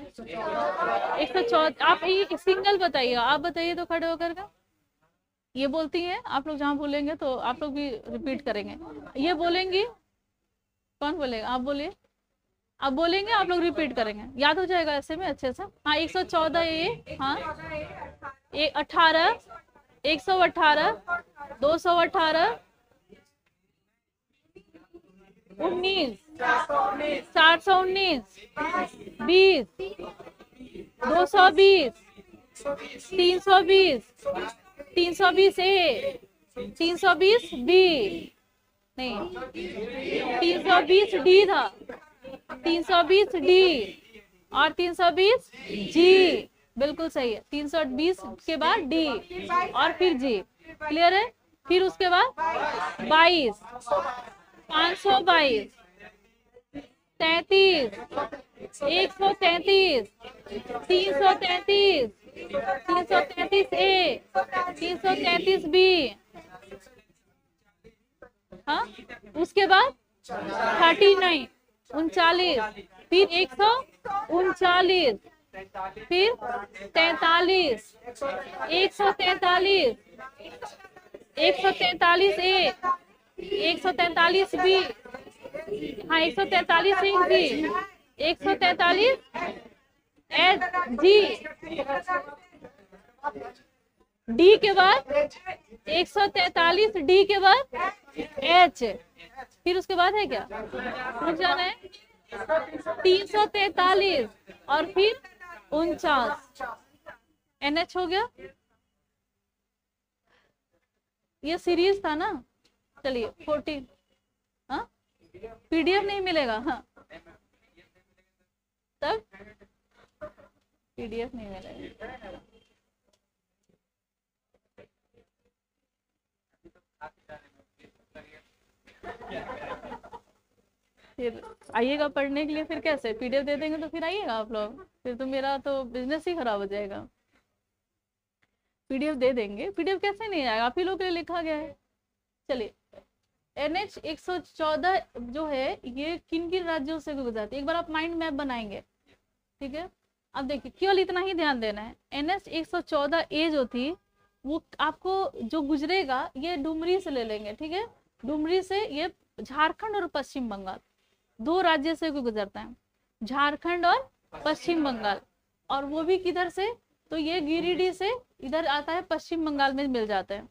114, आप ये सिंगल बताइए, आप बताइए तो खड़े होकर का। ये बोलती हैं आप लोग, जहाँ बोलेंगे तो आप लोग भी रिपीट करेंगे। ये बोलेंगी, कौन बोलेगा, आप बोलिए, आप बोलेंगे आप लोग रिपीट करेंगे, याद हो जाएगा ऐसे में अच्छे से। हाँ 114 ये, हाँ 18, 118, 218, 19, 419, 20, 220, 320, 320 ए, 320 बी, नहीं 320 डी था, 320 डी और 320 जी, बिल्कुल सही है। 320 के बाद डी और फिर जी, क्लियर है। फिर उसके बाद 22, 522, 33, 133, 333, 333 ए, 333 बी, हाँ उसके बाद 39, 39, फिर 139, फिर 43, 143, 143 ए, 143 बी, हाँ 143 एक बी, 143 एच जी, डी के बाद 143 डी के बाद एच, फिर उसके बाद है क्या, रुक जाना है 343 और फिर 49, NH हो गया। ये सीरीज था ना, चलिए 14, हाँ PDF नहीं मिलेगा, हाँ तब PDF नहीं मिलेगा। फिर आइएगा पढ़ने के लिए, फिर कैसे PDF दे देंगे तो फिर आइएगा आप लोग, फिर तो मेरा तो बिजनेस ही खराब हो जाएगा। PDF दे देंगे, PDF कैसे नहीं आएगा, आप ही लोग के लिए लिखा गया है। चलिए NH 114 जो है ये किन किन राज्यों से गुजरती है, एक बार आप माइंड मैप बनाएंगे, ठीक है। अब देखिए केवल इतना ही ध्यान देना है, NH 114 ए जो थी वो आपको जो गुजरेगा ये डुमरी से ले लेंगे, ठीक है। डुमरी से ये झारखंड और पश्चिम बंगाल दो राज्य से गुजरता है, झारखंड और पश्चिम बंगाल, और वो भी किधर से, तो ये गिरिडीह से इधर आता है, पश्चिम बंगाल में मिल जाते हैं,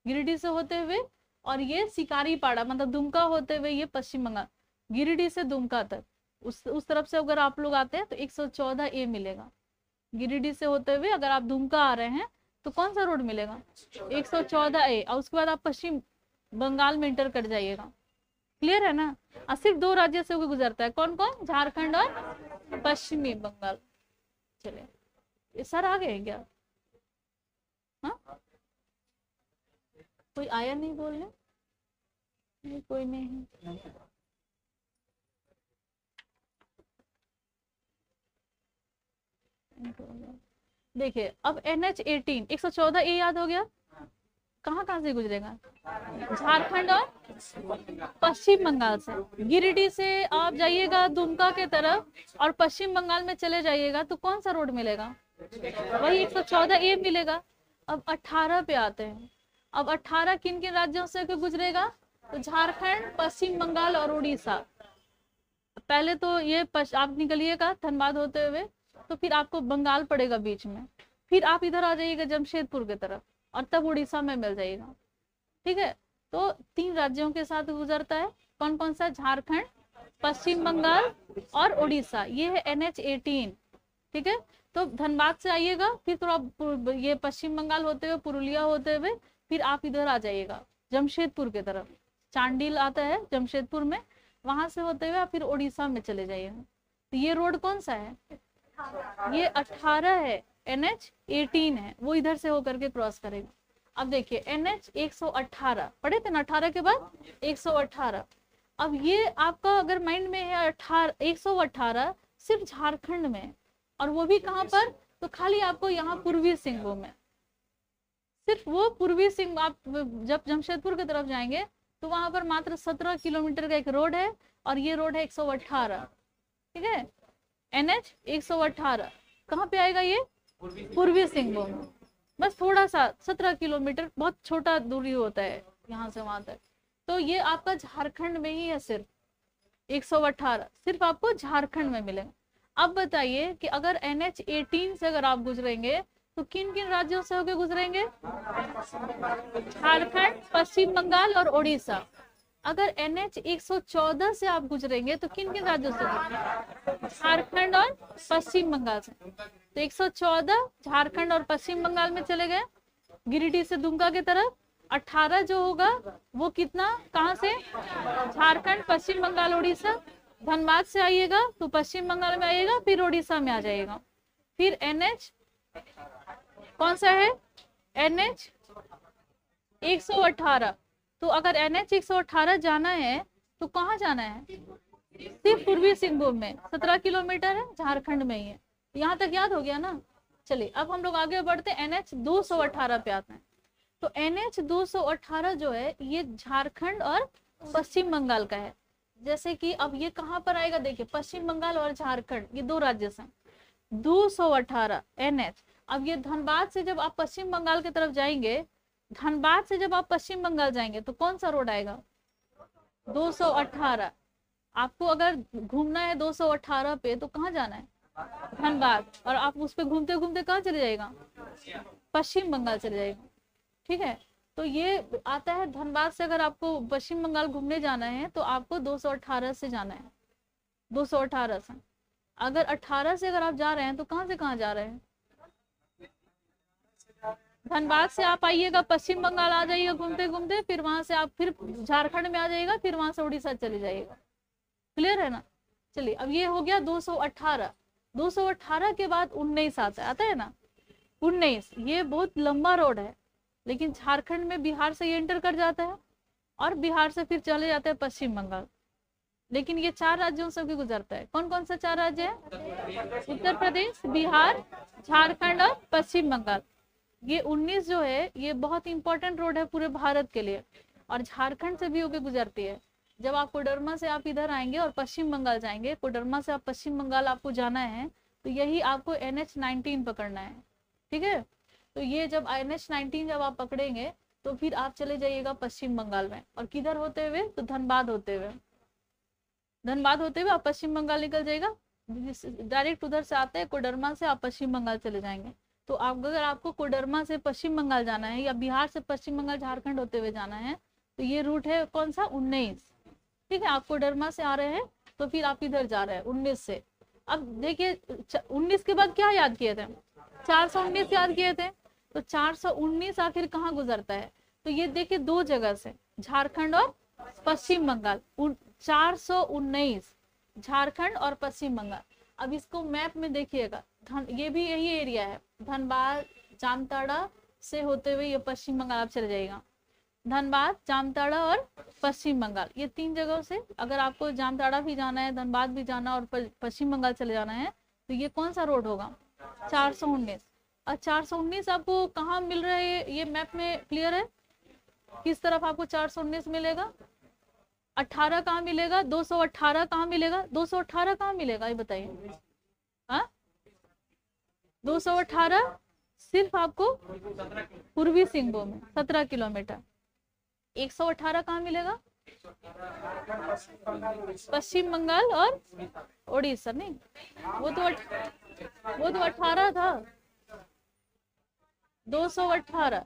गिरिडीह से होते हुए, और ये शिकारीपाड़ा मतलब दुमका होते हुए ये पश्चिम बंगाल, गिरिडीह से दुमका तक उस तरफ से अगर आप लोग आते हैं तो 114 ए मिलेगा। गिरिडीह से होते हुए अगर आप दुमका आ रहे हैं तो कौन सा रोड मिलेगा, 114 ए, और उसके बाद आप पश्चिम बंगाल में इंटर कर जाइएगा। क्लियर है ना, और सिर्फ दो राज्य से गुजरता है, कौन कौन, झारखंड और पश्चिमी बंगाल। चलिए ये सर आ गए क्या, हाँ कोई आया नहीं बोलने, नहीं कोई नहीं, देखिए अब NH 18 114 ए याद हो गया, कहाँ कहाँ से गुजरेगा, झारखंड और पश्चिम बंगाल से। गिरिडीह से आप जाइएगा दुमका के तरफ और पश्चिम बंगाल में चले जाइएगा तो कौन सा रोड मिलेगा, वही 114 ए मिलेगा। अब 18 पे आते हैं, अब 18 किन किन राज्यों से गुजरेगा, तो झारखंड, पश्चिम बंगाल और उड़ीसा। पहले तो ये आप निकलिएगा धनबाद होते हुए तो फिर आपको बंगाल पड़ेगा बीच में, फिर आप इधर आ जाइएगा जमशेदपुर की तरफ और तब उड़ीसा में मिल जाएगा, ठीक है। तो 3 राज्यों के साथ गुजरता है, कौन कौन सा, झारखंड, पश्चिम बंगाल और उड़ीसा, ये है NH 18, ठीक है। तो धनबाद से आइएगा, फिर थोड़ा ये पश्चिम बंगाल होते हुए पुरुलिया होते हुए फिर आप इधर आ जाइएगा जमशेदपुर की तरफ, चांडिल आता है जमशेदपुर में, वहां से होते हुए फिर उड़ीसा में चले जाइएगा। तो ये रोड कौन सा है, ये 18 है, NH 18 है, वो इधर से होकर के क्रॉस करेगा। अब देखिए NH 118 पढ़े थे ना, 18 के बाद 118। अब ये आपका अगर माइंड में है 118 सिर्फ झारखंड में, और वो भी कहाँ पर, तो खाली आपको यहाँ पूर्वी सिंहभूम में, सिर्फ वो पूर्वी सिंह, आप जब जमशेदपुर की तरफ जाएंगे तो वहां पर मात्र 17 किलोमीटर का एक रोड है, और ये रोड है 118, ठीक है। NH 118 कहाँ पे आएगा, ये पूर्वी सिंहभूम, बस थोड़ा सा 17 किलोमीटर, बहुत छोटा दूरी होता है यहाँ से वहां तक। तो ये आपका झारखंड में ही है, सिर्फ 118 सिर्फ आपको झारखंड में मिलेगा। अब बताइए कि अगर NH 18 से अगर आप गुजरेंगे तो किन किन राज्यों से होकर गुजरेंगे, झारखंड, पश्चिम बंगाल और उड़ीसा। अगर NH 114 से आप गुजरेंगे तो किन किन राज्यों से, झारखंड और पश्चिम बंगाल से। तो 114 झारखंड और पश्चिम बंगाल में चले गए, गिरिडीह से दुमका की तरफ। 18 जो होगा वो कितना, कहाँ से, झारखंड, पश्चिम बंगाल, उड़ीसा। धनबाद से आइएगा तो पश्चिम बंगाल में आइएगा, फिर उड़ीसा में आ जाइएगा। फिर NH कौन सा है, NH 118। तो अगर NH 118 जाना है तो कहाँ जाना है, सिर्फ पूर्वी सिंहभूम में, 17 किलोमीटर है, झारखंड में ही है। यहाँ तक याद हो गया ना। चलिए अब हम लोग आगे बढ़ते हैं, NH 218 पे आते हैं। तो NH 218 जो है ये झारखंड और पश्चिम बंगाल का है। जैसे कि अब ये कहाँ पर आएगा, देखिए पश्चिम बंगाल और झारखंड ये दो राज्य हैं। 218 NH। अब ये धनबाद से जब आप पश्चिम बंगाल की तरफ जाएंगे, धनबाद से जब आप पश्चिम बंगाल जाएंगे तो कौन सा रोड आएगा, 218। आपको अगर घूमना है 218 पे तो कहाँ जाना है, धनबाद, और आप उस पे घूमते घूमते कहाँ चले जाएगा, पश्चिम बंगाल चले जाएगा। ठीक है, तो ये आता है धनबाद से अगर आपको पश्चिम बंगाल घूमने जाना है तो आपको 218 से जाना है, 218 से। अगर 18 से अगर आप जा रहे हैं तो कहाँ से कहाँ जा रहे हैं, धनबाद से आप आइएगा पश्चिम बंगाल आ जाइएगा घूमते घूमते, फिर वहां से आप फिर झारखंड में आ जाइएगा, फिर वहां से उड़ीसा चले जाइएगा। क्लियर है ना। चलिए अब ये हो गया 218। 218 के बाद 19 आता है ना, 19 ये बहुत लंबा रोड है, लेकिन झारखंड में बिहार से ये एंटर कर जाता है और बिहार से फिर चले जाते हैं पश्चिम बंगाल। लेकिन ये 4 राज्यों से भी गुजरता है। कौन कौन सा 4 राज्य है, उत्तर प्रदेश, बिहार, झारखंड और पश्चिम बंगाल। ये 19 जो है ये बहुत इंपॉर्टेंट रोड है पूरे भारत के लिए, और झारखंड से भी होके गुजरती है। जब आप कोडरमा से आप इधर आएंगे और पश्चिम बंगाल जाएंगे, कोडरमा से आप पश्चिम बंगाल आपको जाना है तो यही आपको NH-19 पकड़ना है। ठीक है, तो ये जब NH-19 जब आप पकड़ेंगे तो फिर आप चले जाइएगा पश्चिम बंगाल में, और किधर होते हुए, तो धनबाद होते हुए, धनबाद होते हुए आप पश्चिम बंगाल निकल जाएगा। डायरेक्ट उधर से आते हैं कोडरमा से आप पश्चिम बंगाल चले जाएंगे। तो आप अगर आपको कोडरमा से पश्चिम बंगाल जाना है या बिहार से पश्चिम बंगाल झारखंड होते हुए जाना है तो ये रूट है कौन सा, 19। ठीक है, आप कोडरमा से आ रहे हैं तो फिर आप इधर जा रहे हैं 19 से। अब देखिए 19 के बाद क्या याद किए थे, 419 याद किए थे। तो 419 आखिर कहाँ गुजरता है, तो ये देखिए 2 जगह से, झारखंड और पश्चिम बंगाल। 419 झारखंड और पश्चिम बंगाल। अब इसको मैप में देखिएगा, ये भी यही एरिया है, धनबाद जामताड़ा से होते हुए ये पश्चिम बंगाल आप चले जाएगा। धनबाद, जामताड़ा और पश्चिम बंगाल, ये 3 जगहों से अगर आपको जामताड़ा भी जाना है, धनबाद भी जाना और पश्चिम बंगाल चले जाना है तो ये कौन सा रोड होगा, 419। और 419 आपको कहाँ मिल रहा है, ये मैप में क्लियर है किस तरफ आपको 419 मिलेगा। 18 कहाँ मिलेगा, 218 कहाँ मिलेगा, 218 कहाँ मिलेगा ये बताइए। हाँ, 218 सिर्फ आपको पूर्वी सिंहभूम में 17 किलोमीटर। 118 कहाँ मिलेगा, पश्चिम बंगाल और उड़ीसा। नहीं, वो तो 18 था। 218,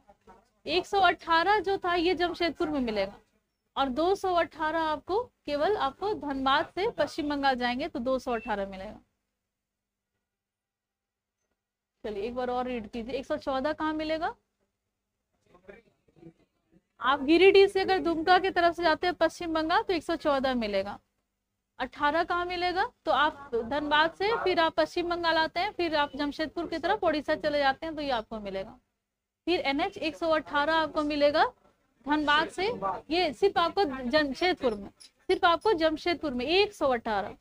118 जो था ये जमशेदपुर में मिलेगा, और 218 आपको केवल आपको धनबाद से पश्चिम बंगाल जाएंगे तो 218 मिलेगा। चलिए एक बार और रीड कीजिए। 114 कहाँ मिलेगा, आप गिरिडीह से अगर दुमका की तरफ से जाते हैं पश्चिम बंगाल तो 114 मिलेगा। 18 कहाँ मिलेगा, तो आप धनबाद से फिर आप पश्चिम बंगाल आते हैं, फिर आप जमशेदपुर की तरफ उड़ीसा चले जाते हैं तो ये आपको मिलेगा। फिर NH 118 आपको मिलेगा धनबाद से, ये सिर्फ आपको जमशेदपुर में, सिर्फ आपको जमशेदपुर में 118,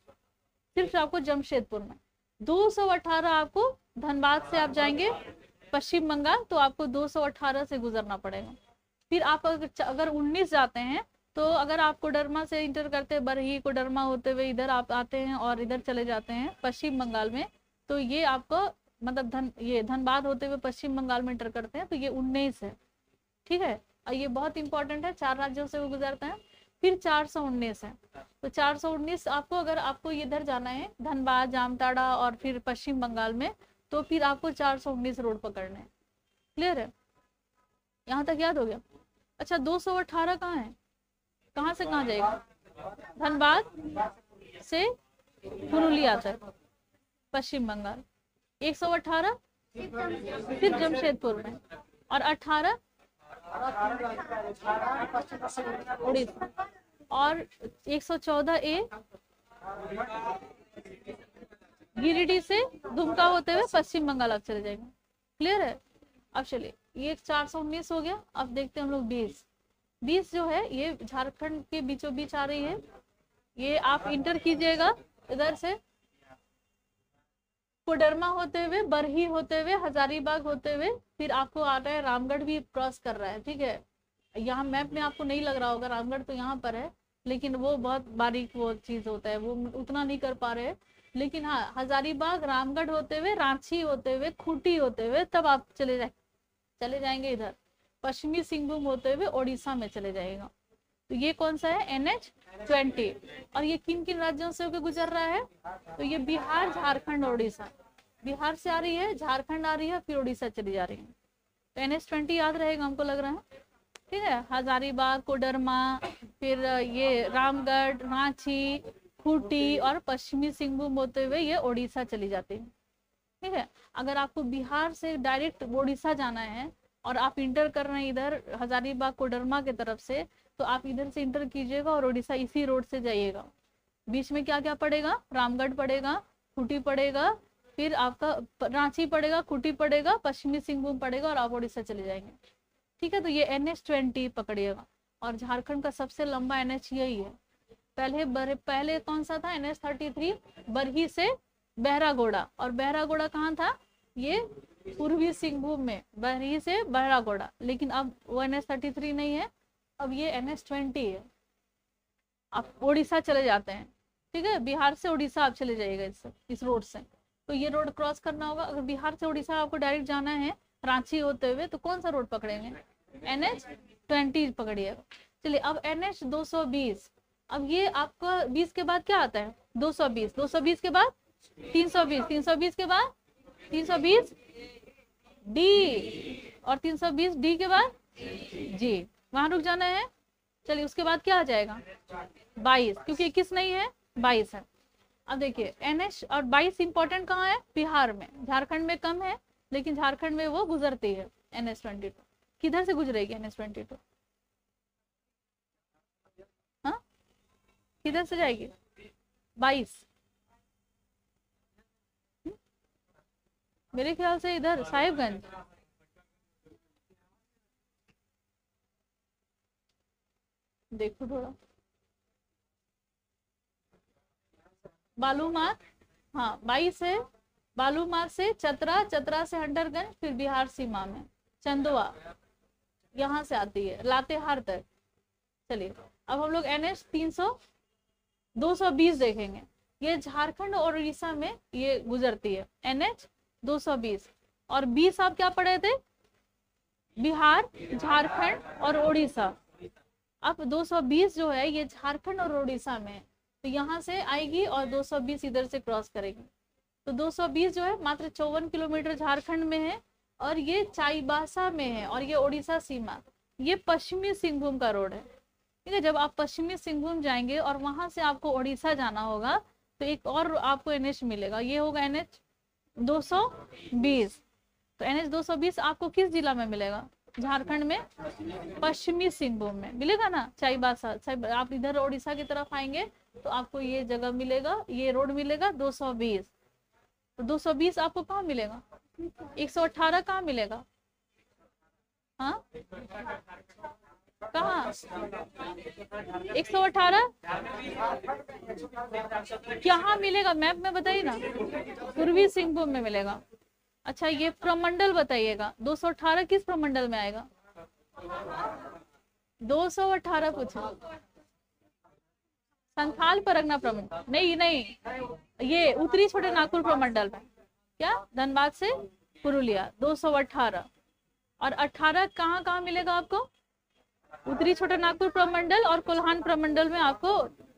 सिर्फ आपको जमशेदपुर में। 218 आपको धनबाद से आप जाएंगे पश्चिम बंगाल तो आपको 218 से गुजरना पड़ेगा। फिर आप अगर 19 जाते हैं तो अगर आप कोडरमा से इंटर करते हैं, बरही कोडरमा होते हुए इधर आप आते हैं और इधर चले जाते हैं पश्चिम बंगाल में, तो ये आपको मतलब ये धनबाद होते हुए पश्चिम बंगाल में इंटर करते हैं तो ये 19 है। ठीक है, और ये बहुत इंपॉर्टेंट है, 4 राज्यों से वो गुजरते हैं। फिर 419 है, तो 419 आपको अगर आपको इधर जाना है धनबाद, जामताड़ा और फिर पश्चिम बंगाल में, तो फिर आपको 419 रोड पकड़ना है। क्लियर है, यहाँ तक याद हो गया। अच्छा 218 कहाँ है, कहाँ से कहाँ जाएगा, धनबाद से पुरुलिया तक पश्चिम बंगाल। 118 सिर्फ जमशेदपुर में, और 18 उड़ीसा, और 114A गिरिडीह से दुमका होते हुए पश्चिम बंगाल आप चले जाएंगे। क्लियर है। अब चलिए ये 419 हो गया। अब देखते हैं हम लोग 20 जो है ये झारखंड के बीचों बीच आ रही है। ये आप इंटर कीजिएगा इधर से कोडरमा होते हुए, बरही होते हुए, हजारीबाग होते हुए, फिर आपको आ रहा है रामगढ़ भी क्रॉस कर रहा है। ठीक है, यहाँ मैप में आपको नहीं लग रहा होगा रामगढ़ तो यहाँ पर है, लेकिन वो बहुत बारीक वो चीज होता है, वो उतना नहीं कर पा रहे। लेकिन हाँ, हजारीबाग, रामगढ़ होते हुए, रांची होते हुए, खूंटी होते हुए तब आप चले जाएंगे इधर, पश्चिमी सिंहभूम होते हुए उड़ीसा में चले जाएगा। तो ये कौन सा है, NH20। और ये किन किन राज्यों से होकर गुजर रहा है, तो ये बिहार, झारखंड, उड़ीसा। बिहार से आ रही है, झारखंड आ रही है, फिर उड़ीसा चली जा रही है। तो NH20 याद रहेगा हमको लग रहा है, ठीक है। हजारीबाग, कोडरमा, फिर ये रामगढ़, रांची, खूंटी और पश्चिमी सिंहभूम होते हुए ये उड़ीसा चली जाती है, ठीक है। अगर आपको बिहार से डायरेक्ट उड़ीसा जाना है और आप इंटर कर रहे हैं इधर हजारीबाग, कोडरमा के तरफ से, तो आप इधर से इंटर कीजिएगा और उड़ीसा इसी रोड से जाइएगा। बीच में क्या क्या पड़ेगा, रामगढ़ पड़ेगा, खूंटी पड़ेगा, फिर आपका रांची पड़ेगा, खूंटी पड़ेगा, पश्चिमी सिंहभूम पड़ेगा और आप उड़ीसा चले जाएंगे, ठीक है। तो ये NH20 पकड़िएगा। और झारखंड का सबसे लंबा NH यही है। पहले कौन सा था, NH33, बरही से बहरागोड़ा। और बहरागोड़ा कहाँ था, ये पूर्वी सिंहभूम में, बरही से बहरागोड़ा। लेकिन अब वो NH33 नहीं है, अब ये NH20 है। आप उड़ीसा चले जाते हैं, ठीक है, बिहार से उड़ीसा आप चले जाइएगा इस रोड से। तो ये रोड क्रॉस करना होगा। अगर बिहार से उड़ीसा आपको डायरेक्ट जाना है रांची होते हुए, तो कौन सा रोड पकड़ेंगे, NH20 पकड़िएगा। चलिए अब NH220। अब ये आपका 20 के बाद क्या आता है, 220, 220 के बाद 320, 320 के बाद 320 डी, और 320 डी के बाद जी, वहां रुक जाना है। चलिए उसके बाद क्या आ जाएगा, 22, क्योंकि 21 नहीं है, 22 है। अब देखिए NH और 22 इंपॉर्टेंट कहाँ है, बिहार में। झारखंड में कम है, लेकिन झारखंड में वो गुजरती है NH22। किधर से गुजरेगी NH22, हाँ, किधर से जाएगी, 22, मेरे ख्याल से इधर साहिबगंज, देखो थोड़ा, बालूमाथ, हाँ 22 है, बालूमाथ से चतरा, चतरा से हंटरगंज, फिर बिहार सीमा में चंदवा, यहाँ से आती है लातेहार तक। चलिए अब हम लोग NH 220 देखेंगे। ये झारखंड और उड़ीसा में ये गुजरती है, NH 220। और 20 आप क्या पढ़े थे, बिहार, झारखंड और उड़ीसा। अब 220 जो है ये झारखंड और उड़ीसा में, तो यहाँ से आएगी और 220 इधर से क्रॉस करेगी। तो 220 जो है मात्र 54 किलोमीटर झारखंड में है, और ये चाईबासा में है, और ये उड़ीसा सीमा। ये पश्चिमी सिंहभूम का रोड है, ठीक है। जब आप पश्चिमी सिंहभूम जाएंगे और वहां से आपको उड़ीसा जाना होगा, तो एक और आपको NH मिलेगा, ये होगा NH 220। तो NH 220 आपको किस जिला में मिलेगा, झारखंड में पश्चिमी सिंहभूम में मिलेगा ना, चाईबासा। आप इधर उड़ीसा की तरफ आएंगे तो आपको ये जगह मिलेगा, ये रोड मिलेगा 220। तो 220 आपको कहाँ मिलेगा, 118 कहाँ मिलेगा, हाँ कहाँ, 118 कहाँ मिलेगा, मैप में बताइए ना, पूर्वी सिंहभूम में मिलेगा। अच्छा ये प्रमंडल बताइएगा, 218 किस प्रमंडल में आएगा, 218 पूछा, संथाल परगना प्रमंडल, नहीं, ये उत्तरी छोटे नागपुर प्रमंडल में, क्या धनबाद से पुरुलिया, 218। और 18 कहाँ कहाँ मिलेगा आपको, उत्तरी छोटा नागपुर प्रमंडल और कोल्हान प्रमंडल में आपको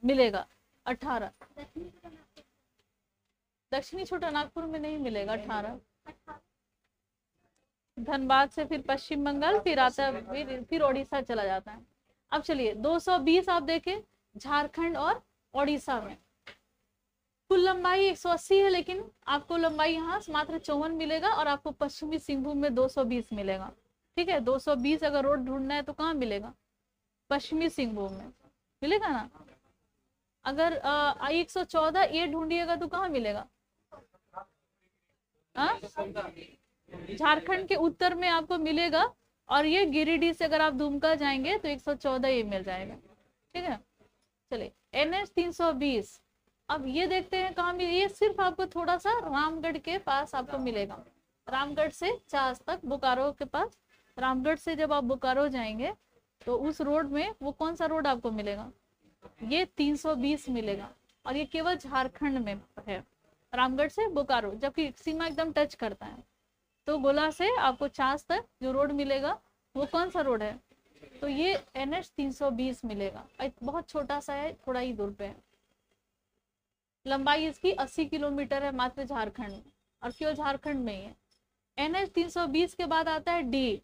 मिलेगा 18। दक्षिणी छोटा नागपुर में नहीं मिलेगा 18। धनबाद से फिर पश्चिम बंगाल, फिर आता है, फिर उड़ीसा चला जाता है। अब चलिए 220 आप देखें झारखंड और उड़ीसा में, कुल लंबाई 180 है, लेकिन आपको लंबाई यहाँ मात्र 54 मिलेगा, और आपको पश्चिमी सिंहभूम में 220 मिलेगा, ठीक है। 220 अगर रोड ढूंढना है तो कहाँ मिलेगा, पश्चिमी सिंहभूम में मिलेगा ना। अगर 114 ये ढूंढिएगा तो कहाँ मिलेगा, झारखंड के उत्तर में आपको मिलेगा, और ये गिरिडीह से अगर आप दुमका जाएंगे तो 114 ये मिल जाएगा, ठीक है। चलिए NH 320। अब ये देखते हैं कहाँ मिले, ये सिर्फ आपको थोड़ा सा रामगढ़ के पास आपको मिलेगा, रामगढ़ से चास तक, बोकारो के पास। रामगढ़ से जब आप बोकारो जाएंगे तो उस रोड में वो कौन सा रोड आपको मिलेगा, ये 320 मिलेगा, और ये केवल झारखंड में है, रामगढ़ से बोकारो, जबकि सीमा एकदम टच करता है। तो गोला से आपको चास तक जो रोड मिलेगा वो कौन सा रोड है, तो ये NH 320 मिलेगा। बहुत छोटा सा है, थोड़ा ही दूर पे है। लंबाई इसकी 80 किलोमीटर है मात्र झारखंड में, और केवल झारखंड में ही है। NH 320 के बाद आता है D।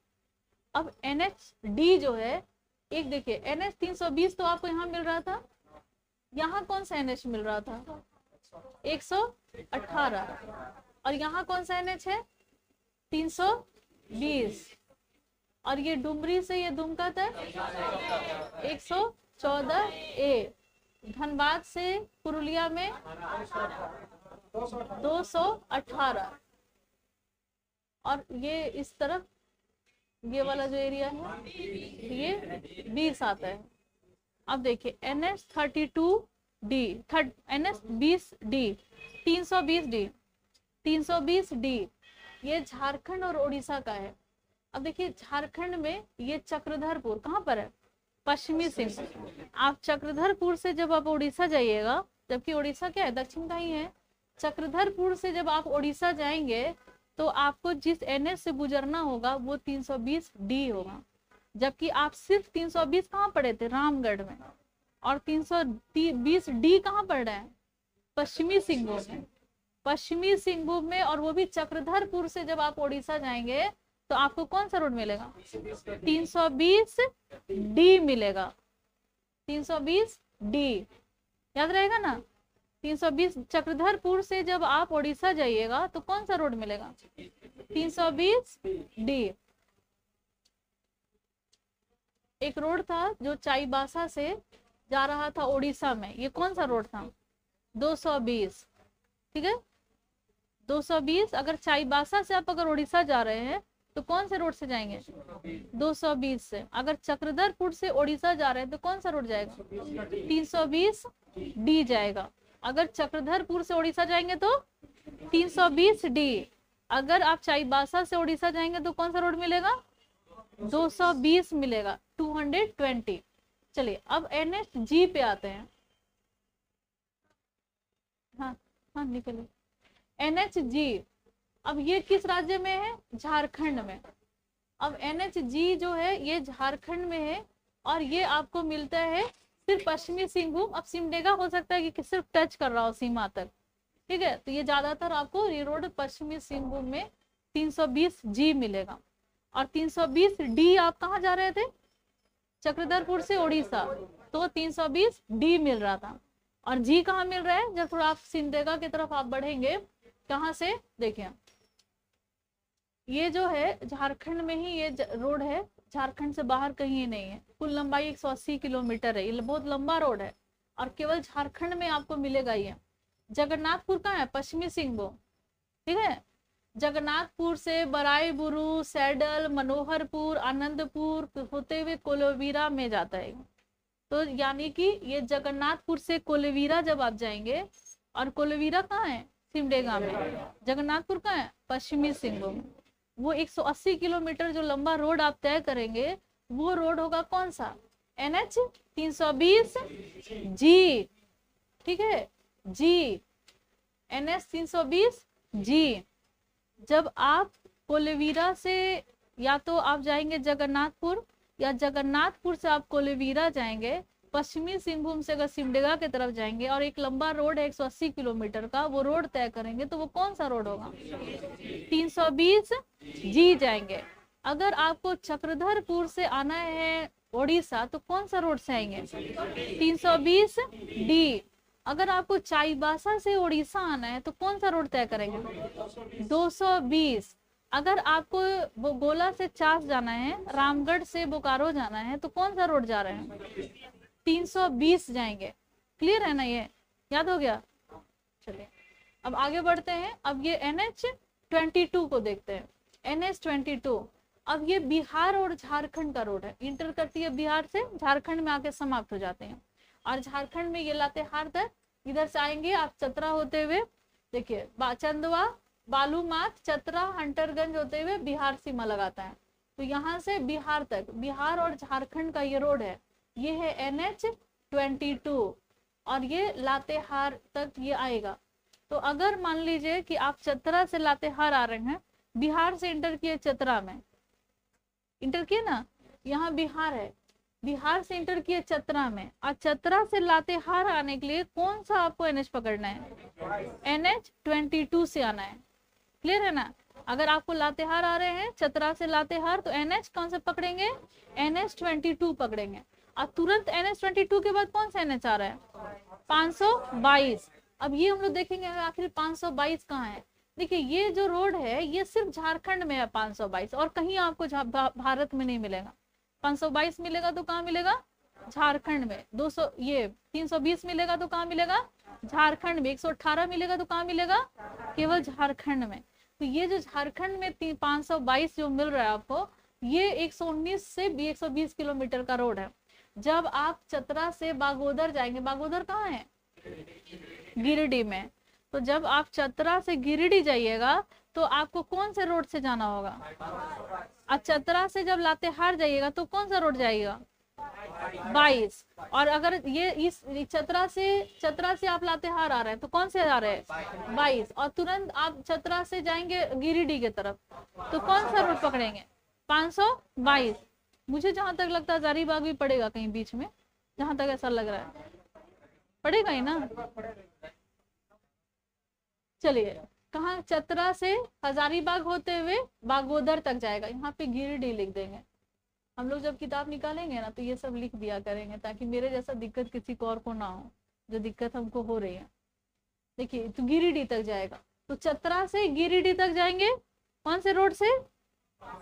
अब NH D जो है, एक देखिए NH 320 तो आपको यहाँ मिल रहा था, यहाँ कौन सा NH मिल रहा था 118, और यहाँ कौन सा NH है 320, और ये डुमरी से ये दुमका तक 114A, धनबाद से पुरुलिया में 218, और ये इस तरफ ये वाला जो एरिया है ये 20 आता है। अब देखिए NH 32D, NH 20D, 320D, 320D, ये झारखंड और उड़ीसा का है। अब देखिए झारखंड में ये चक्रधरपुर कहाँ पर है, पश्चिमी सिंहभूम। आप चक्रधरपुर से जब आप उड़ीसा जाइएगा, जबकि उड़ीसा क्या है दक्षिण का ही है, चक्रधरपुर से जब आप उड़ीसा जाएंगे तो आपको जिस NH से गुजरना होगा वो 320D होगा, जबकि आप सिर्फ 320 कहाँ पढ़े थे रामगढ़ में, और 320D कहाँ पढ़ रहे हैं पश्चिमी सिंहभूम में, पश्चिमी सिंहभूम में, और वो भी चक्रधरपुर से जब आप उड़ीसा जाएंगे तो आपको कौन सा रोड मिलेगा 320D मिलेगा, 320D याद रहेगा ना। 320 चक्रधरपुर से जब आप उड़ीसा जाइएगा तो कौन सा रोड मिलेगा 320D। एक रोड था जो चाईबासा से जा रहा था उड़ीसा में, ये कौन सा रोड था 220, ठीक है 220। अगर चाईबासा से आप अगर उड़ीसा जा रहे हैं तो कौन से रोड से जाएंगे 220 से। अगर चक्रधरपुर से उड़ीसा जा रहे हैं तो कौन सा रोड जाएगा 320D जाएगा। अगर चक्रधरपुर से उड़ीसा जाएंगे तो 320D, अगर आप चाईबासा से उड़ीसा जाएंगे तो कौन सा रोड मिलेगा 220 मिलेगा, 220। चलिए अब NHG पे आते हैं। हाँ हाँ निकलिए। NHG अब ये किस राज्य में है झारखंड में। अब NHG जो है ये झारखंड में है, और ये आपको मिलता है सिर्फ पश्चिमी सिंहभूम। अब सिमडेगा हो सकता है कि सिर्फ टच कर रहा हो सीमा तक, ठीक है, तो ये ज्यादातर आपको ये रोड पश्चिमी सिंहभूम में 320G मिलेगा। और 320D आप कहाँ जा रहे थे चक्रधरपुर से उड़ीसा, तो 320D मिल रहा था। और G कहाँ मिल रहा है, जब थोड़ा आप सिमडेगा की तरफ आप बढ़ेंगे, कहाँ से देखिए ये जो है झारखंड में ही ये रोड है, झारखंड से बाहर कहीं नहीं है। कुल लंबाई 180 किलोमीटर है, ये बहुत लंबा रोड है, और केवल झारखंड में आपको मिलेगा ये। जगन्नाथपुर कहाँ है पश्चिमी सिंहभूम, ठीक है, जगन्नाथपुर से बराईबुरु, सैडल, मनोहरपुर, आनंदपुर होते हुए कोलोवीरा में जाता है। तो यानी कि ये जगन्नाथपुर से कोलोवीरा जब आप जाएंगे, और कोलोवीरा कहाँ है सिमडेगा में, जगन्नाथपुर कहाँ है पश्चिमी सिंहभूम। वो 180 किलोमीटर जो लंबा रोड आप तय करेंगे वो रोड होगा कौन सा NH 320G, ठीक है G, NH 320G। जब आप कोलेवीरा से या तो आप जाएंगे जगन्नाथपुर, या जगन्नाथपुर से आप कोलेवीरा जाएंगे, पश्चिमी सिंहभूम से अगर सिमडेगा की तरफ जाएंगे, और एक लंबा रोड है 180 किलोमीटर का, वो रोड तय करेंगे, तो वो कौन सा रोड होगा 320G जाएंगे। अगर आपको चक्रधरपुर से आना है उड़ीसा तो कौन सा रोड से आएंगे 320D। अगर आपको चाईबासा से उड़ीसा आना है तो कौन सा रोड तय करेंगे 220। अगर आपको गोला से चास जाना है, रामगढ़ से बोकारो जाना है, तो कौन सा रोड जा रहे हैं 320 जाएंगे। क्लियर है ना, ये याद हो गया। चलिए अब आगे बढ़ते हैं। अब ये NH 22 को देखते हैं। NH 22 अब ये बिहार और झारखंड का रोड है, इंटर करती है बिहार से, झारखंड में आके समाप्त हो जाते हैं, और झारखंड में ये लातेहार तक इधर से आएंगे आप चतरा होते हुए, देखिए चंदवा, बालूमाथ, चतरा, हंटरगंज होते हुए बिहार सीमा लगाता है। तो यहाँ से बिहार तक, बिहार और झारखंड का ये रोड है, ये है NH 22 और ये लातेहार तक ये आएगा। तो अगर मान लीजिए कि आप चतरा से लातेहार आ रहे हैं, बिहार से इंटर किए चतरा में, इंटर किए ना, यहाँ बिहार है, बिहार से इंटर किए चतरा में, और चतरा से लातेहार आने के लिए कौन सा आपको NH पकड़ना है? NH 22 से आना है। क्लियर है ना? अगर आपको लातेहार आ रहे हैं, चतरा से लातेहार, तो NH कौन सा पकड़ेंगे? NH 22 पकड़ेंगे। और तुरंत NH 22 के बाद कौन सा NH आ रहा है? 522। अब ये हम लोग देखेंगे आखिर 522 कहाँ है। देखिए ये जो रोड है ये सिर्फ झारखंड में है 522, और कहीं आपको भारत में नहीं मिलेगा। 522 मिलेगा तो कहाँ मिलेगा? झारखंड में। 200 ये 320 मिलेगा तो कहाँ मिलेगा? झारखंड में। 118 मिलेगा तो कहाँ मिलेगा? केवल झारखंड में। तो ये जो झारखंड में 522 जो मिल रहा है आपको, ये 119 से 120 किलोमीटर का रोड है। जब आप चतरा से बागोदर जाएंगे, बागोदर कहाँ है? गिरिडीह में। तो जब आप चतरा से गिरिडीह जाइएगा तो आपको कौन से रोड से जाना होगा? और चतरा से जब लातेहार जाइएगा तो कौन सा रोड जाइएगा? 22। और अगर ये इस चतरा से आप लातेहार आ रहे हैं तो कौन से आ रहे हैं? 22। और तुरंत आप चतरा से जाएंगे गिरिडीह की तरफ तो कौन सा रोड पकड़ेंगे? 522। मुझे जहां तक लगता है हजारीबाग भी पड़ेगा कहीं बीच में, जहां तक ऐसा लग रहा है पड़ेगा ही ना। चलिए, कहाँ? चतरा से हजारीबाग होते हुए बागोदर तक जाएगा। यहाँ पे गिरिडीह लिख देंगे। हम लोग जब किताब निकालेंगे ना तो ये सब लिख दिया करेंगे, ताकि मेरे जैसा दिक्कत किसी को और को ना हो, जो दिक्कत हमको हो रही है। देखिए तो गिरिडीह तक जाएगा। तो चतरा से गिरिडीह तक जाएंगे कौन से रोड से?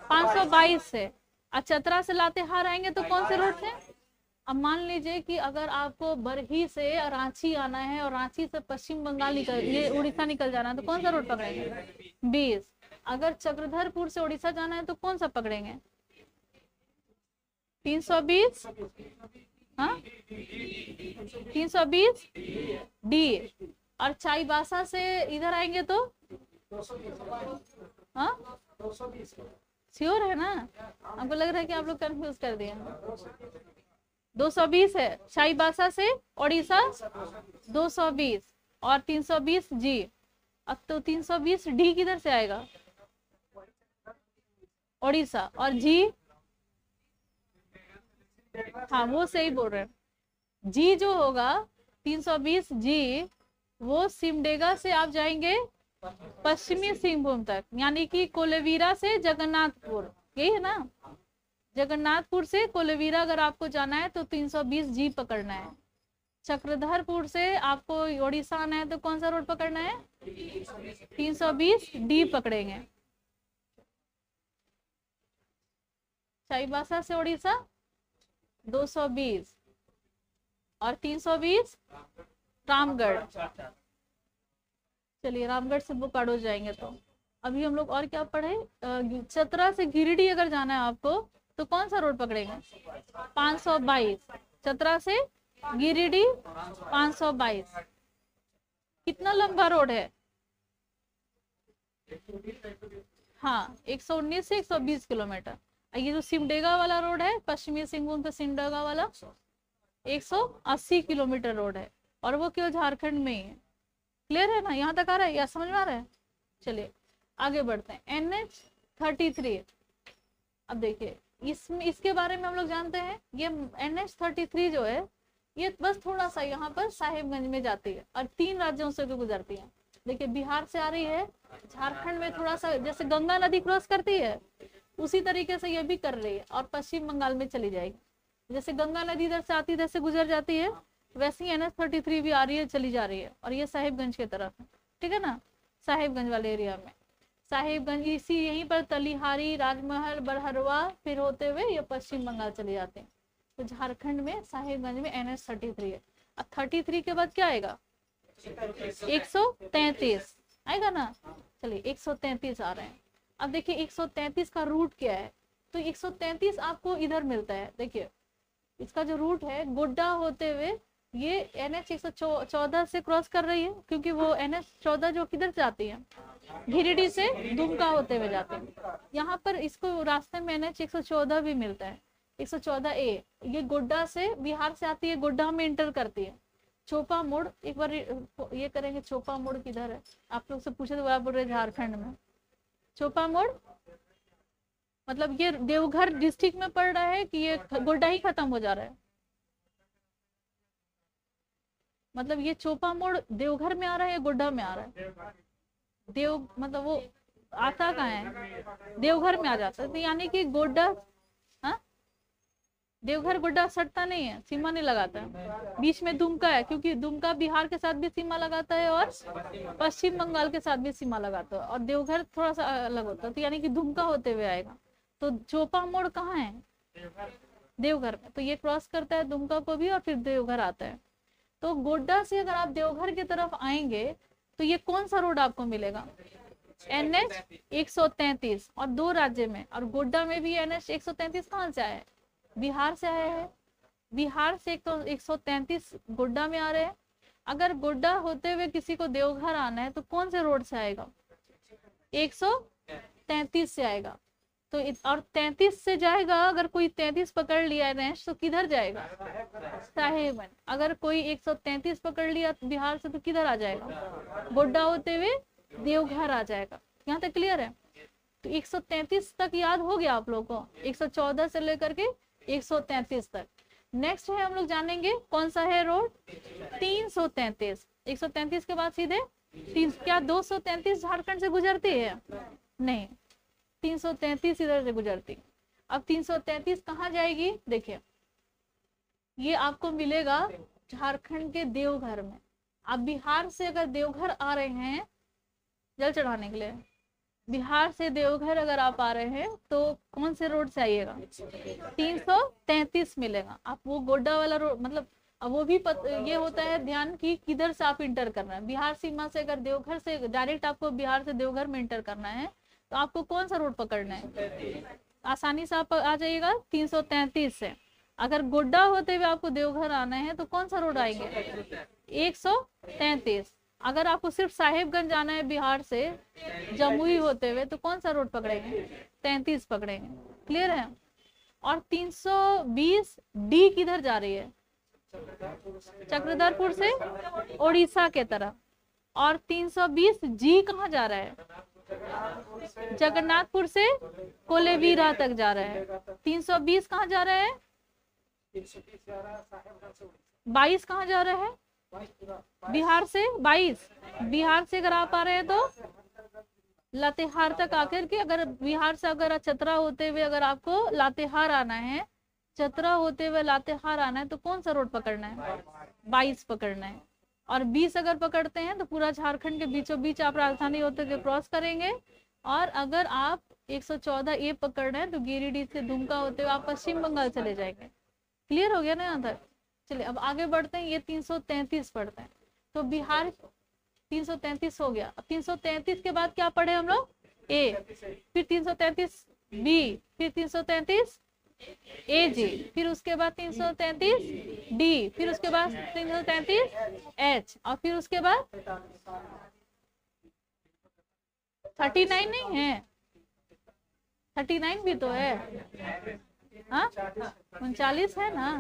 522 से। और चतरा से लातेहार आएंगे तो कौन से रोड से? अब मान लीजिए कि अगर आपको बरही से रांची आना है और रांची से पश्चिम बंगाल ये उड़ीसा निकल जाना है तो कौन सा रोड पकड़ेंगे? 20। अगर चक्रधरपुर से उड़ीसा जाना है तो कौन सा पकड़ेंगे? 320। हाँ 320 डी। और चाईबासा से इधर आएंगे तो हाँ श्योर है ना? हमको लग रहा है कि आप लोग कंफ्यूज कर दिए। 220 है चाईबासा से उड़ीसा, 220 और 320 जी। अब तो 320 डी किधर से आएगा? उड़ीसा। और जी, हाँ वो सही बोल रहे हैं। जी जो होगा 320 जी, वो सिमडेगा से आप जाएंगे पश्चिमी सिंहभूम तक, यानी कि कोलेवीरा से जगन्नाथपुर, यही है ना? जगन्नाथपुर से कोलेवीरा अगर आपको जाना है तो 320 जी पकड़ना है। चक्रधरपुर से आपको उड़ीसा आना है तो कौन सा रोड पकड़ना है? 320 डी पकड़ेंगे। चाईबासा से उड़ीसा 220 और 320 रामगढ़। चलिए रामगढ़ से बोकारो जाएंगे। तो अभी हम लोग और क्या पढ़े? चतरा से गिरिडीह अगर जाना है आपको तो कौन सा रोड पकड़ेंगे? 522। चतरा से गिरिडीह 522। कितना लंबा रोड है? हाँ 119 से 120 किलोमीटर। ये जो सिमडेगा वाला रोड है, पश्चिमी सिंहभूम से सिमडेगा वाला, 180 किलोमीटर रोड है, और वो केवल झारखंड में ही है। क्लियर है ना? यहाँ तक आ रहा है या समझ में आ रहा है? चलिए आगे बढ़ते हैं। NH 33। अब देखिए इसके बारे में हम लोग जानते हैं। ये NH 33 जो है ये बस थोड़ा सा यहाँ पर साहिबगंज में जाती है और 3 राज्यों से गुजरती है। देखिए बिहार से आ रही है, झारखंड में थोड़ा सा जैसे गंगा नदी क्रॉस करती है उसी तरीके से ये भी कर रही है, और पश्चिम बंगाल में चली जाएगी। जैसे गंगा नदी इधर से आती, इधर से गुजर जाती है, वैसे ही NH 33 भी आ रही है, चली जा रही है, और ये साहिबगंज की तरफ है। ठीक है ना? साहिबगंज वाले एरिया में, साहिबगंज इसी यहीं पर तलिहारी, राजमहल, बरहरवा, फिर होते हुए ये पश्चिम बंगाल चले जाते हैं। तो झारखंड में साहिबगंज में NH 33 है। अब 33 के बाद क्या आएगा? 133 आएगा ना? चलिए 133 आ रहे हैं। अब देखिए 133 का रूट क्या है? तो 133 आपको इधर मिलता है। देखिए इसका जो रूट है, गोड्डा होते हुए ये NH 114 से क्रॉस कर रही है, क्योंकि वो NH 14 जो किधर से आती है? गिरिडीह से दुमका होते हुए जाते हैं। यहाँ पर इसको रास्ते में NH 114 भी मिलता है। 114 ए, ये गोड्डा से, बिहार से आती है, गोड्डा में इंटर करती है। चोपा मोड़, एक बार ये करेंगे, चोपा मोड़ किधर है? आप लोग से पूछे तो आप बोल रहे झारखंड में। चोपा मोड़ मतलब ये देवघर डिस्ट्रिक्ट में पड़ रहा है कि ये गोड्डा ही खत्म हो जा रहा है? मतलब ये चोपा मोड़ देवघर में आ रहा है या गोड्डा में आ रहा है? देव मतलब वो आता कहाँ है? देवघर में आ जाता है। तो यानी कि गोड्डा, हाँ, देवघर गोड्डा सटता नहीं है, सीमा नहीं लगाता है। बीच में दुमका है, क्योंकि दुमका बिहार के साथ भी सीमा लगाता है और पश्चिम बंगाल के साथ भी सीमा लगाता है, और देवघर थोड़ा सा अलग होता है, तो यानी कि दुमका होते हुए आएगा। तो चोपा मोड़ कहाँ है? देवघर में। तो ये क्रॉस करता है दुमका को भी और फिर देवघर आता है। तो गोड्डा से अगर आप देवघर की तरफ आएंगे तो ये कौन सा रोड आपको मिलेगा? NH 133, और 2 राज्य में, और गोड्डा में भी NH 133 कहाँ से आया है? बिहार से आया है। बिहार से 133 गोड्डा में आ रहे हैं। अगर गोड्डा होते हुए किसी को देवघर आना है तो कौन से रोड से आएगा? 133 से आएगा। तो और 33 से जाएगा, अगर कोई 33 पकड़ लिया रेंज तो किधर जाएगा? साहेबगंज। अगर कोई 133 पकड़ लिया बिहार से तो किधर आ जाएगा? गोड्डा होते हुए देवघर आ जाएगा। यहाँ तक क्लियर है? तो 133 तक याद हो गया आप लोगों को, 114 से लेकर के 133 तक। नेक्स्ट है हम लोग जानेंगे कौन सा है रोड? 333। 133 के बाद सीधे क्या 233 झारखंड से गुजरती है? नहीं, 333 इधर से गुजरती। अब 333 कहाँ जाएगी? देखिए, ये आपको मिलेगा झारखंड के देवघर में। आप बिहार से अगर देवघर आ रहे हैं जल चढ़ाने के लिए, बिहार से देवघर अगर आप आ रहे हैं तो कौन से रोड से आइएगा? 333 मिलेगा। आप वो गोड्डा वाला रोड, मतलब अब वो भी ये होता है ध्यान की किधर से आप इंटर करना है। बिहार सीमा से अगर देवघर से डायरेक्ट आपको बिहार से देवघर में इंटर करना है तो आपको कौन सा रोड पकड़ना है? आसानी से आप आ जाइएगा 333 से। अगर गोड्डा होते हुए आपको देवघर आना है तो कौन सा रोड आएंगे? 133। अगर आपको सिर्फ साहेबगंज आना है बिहार से जमुई होते हुए तो कौन सा रोड पकड़ेंगे? 33 पकड़ेंगे। क्लियर है? और 320 डी किधर जा रही है? चक्रधरपुर से ओडिशा के तरफ। और 320 जी कहाँ जा रहा है? जगन्नाथपुर से कोलेवीरा तक जा रहा है। 320 कहाँ जा रहा है? 22 कहाँ जा रहा है? बिहार से 22। बिहार से अगर आप आ रहे हैं तो लातेहार तक आकर के, अगर बिहार से अगर चतरा होते हुए अगर आपको लातेहार आना है, चतरा होते हुए लातेहार आना है तो कौन सा रोड पकड़ना है? 22 पकड़ना है। और 20 अगर पकड़ते हैं तो पूरा झारखंड के बीचों बीच आप राजधानी होते हुए क्रॉस करेंगे। और अगर आप 114 ए पकड़ रहे हैं तो गिरिडीह से दुमका होते हुए आप पश्चिम बंगाल चले जाएंगे। क्लियर हो गया ना यहाँ तक? चलिए अब आगे बढ़ते हैं। ये 333 पढ़ते हैं। तो बिहार 333 हो गया। अब 333 के बाद क्या पढ़े हम लोग? ए, फिर 333 बी, फिर 333 ए जी, फिर उसके बाद 333 डी, फिर उसके बाद 333 एच, और फिर उसके बाद 39 नहीं है? 39 भी तो है। हाँ, 39 है ना?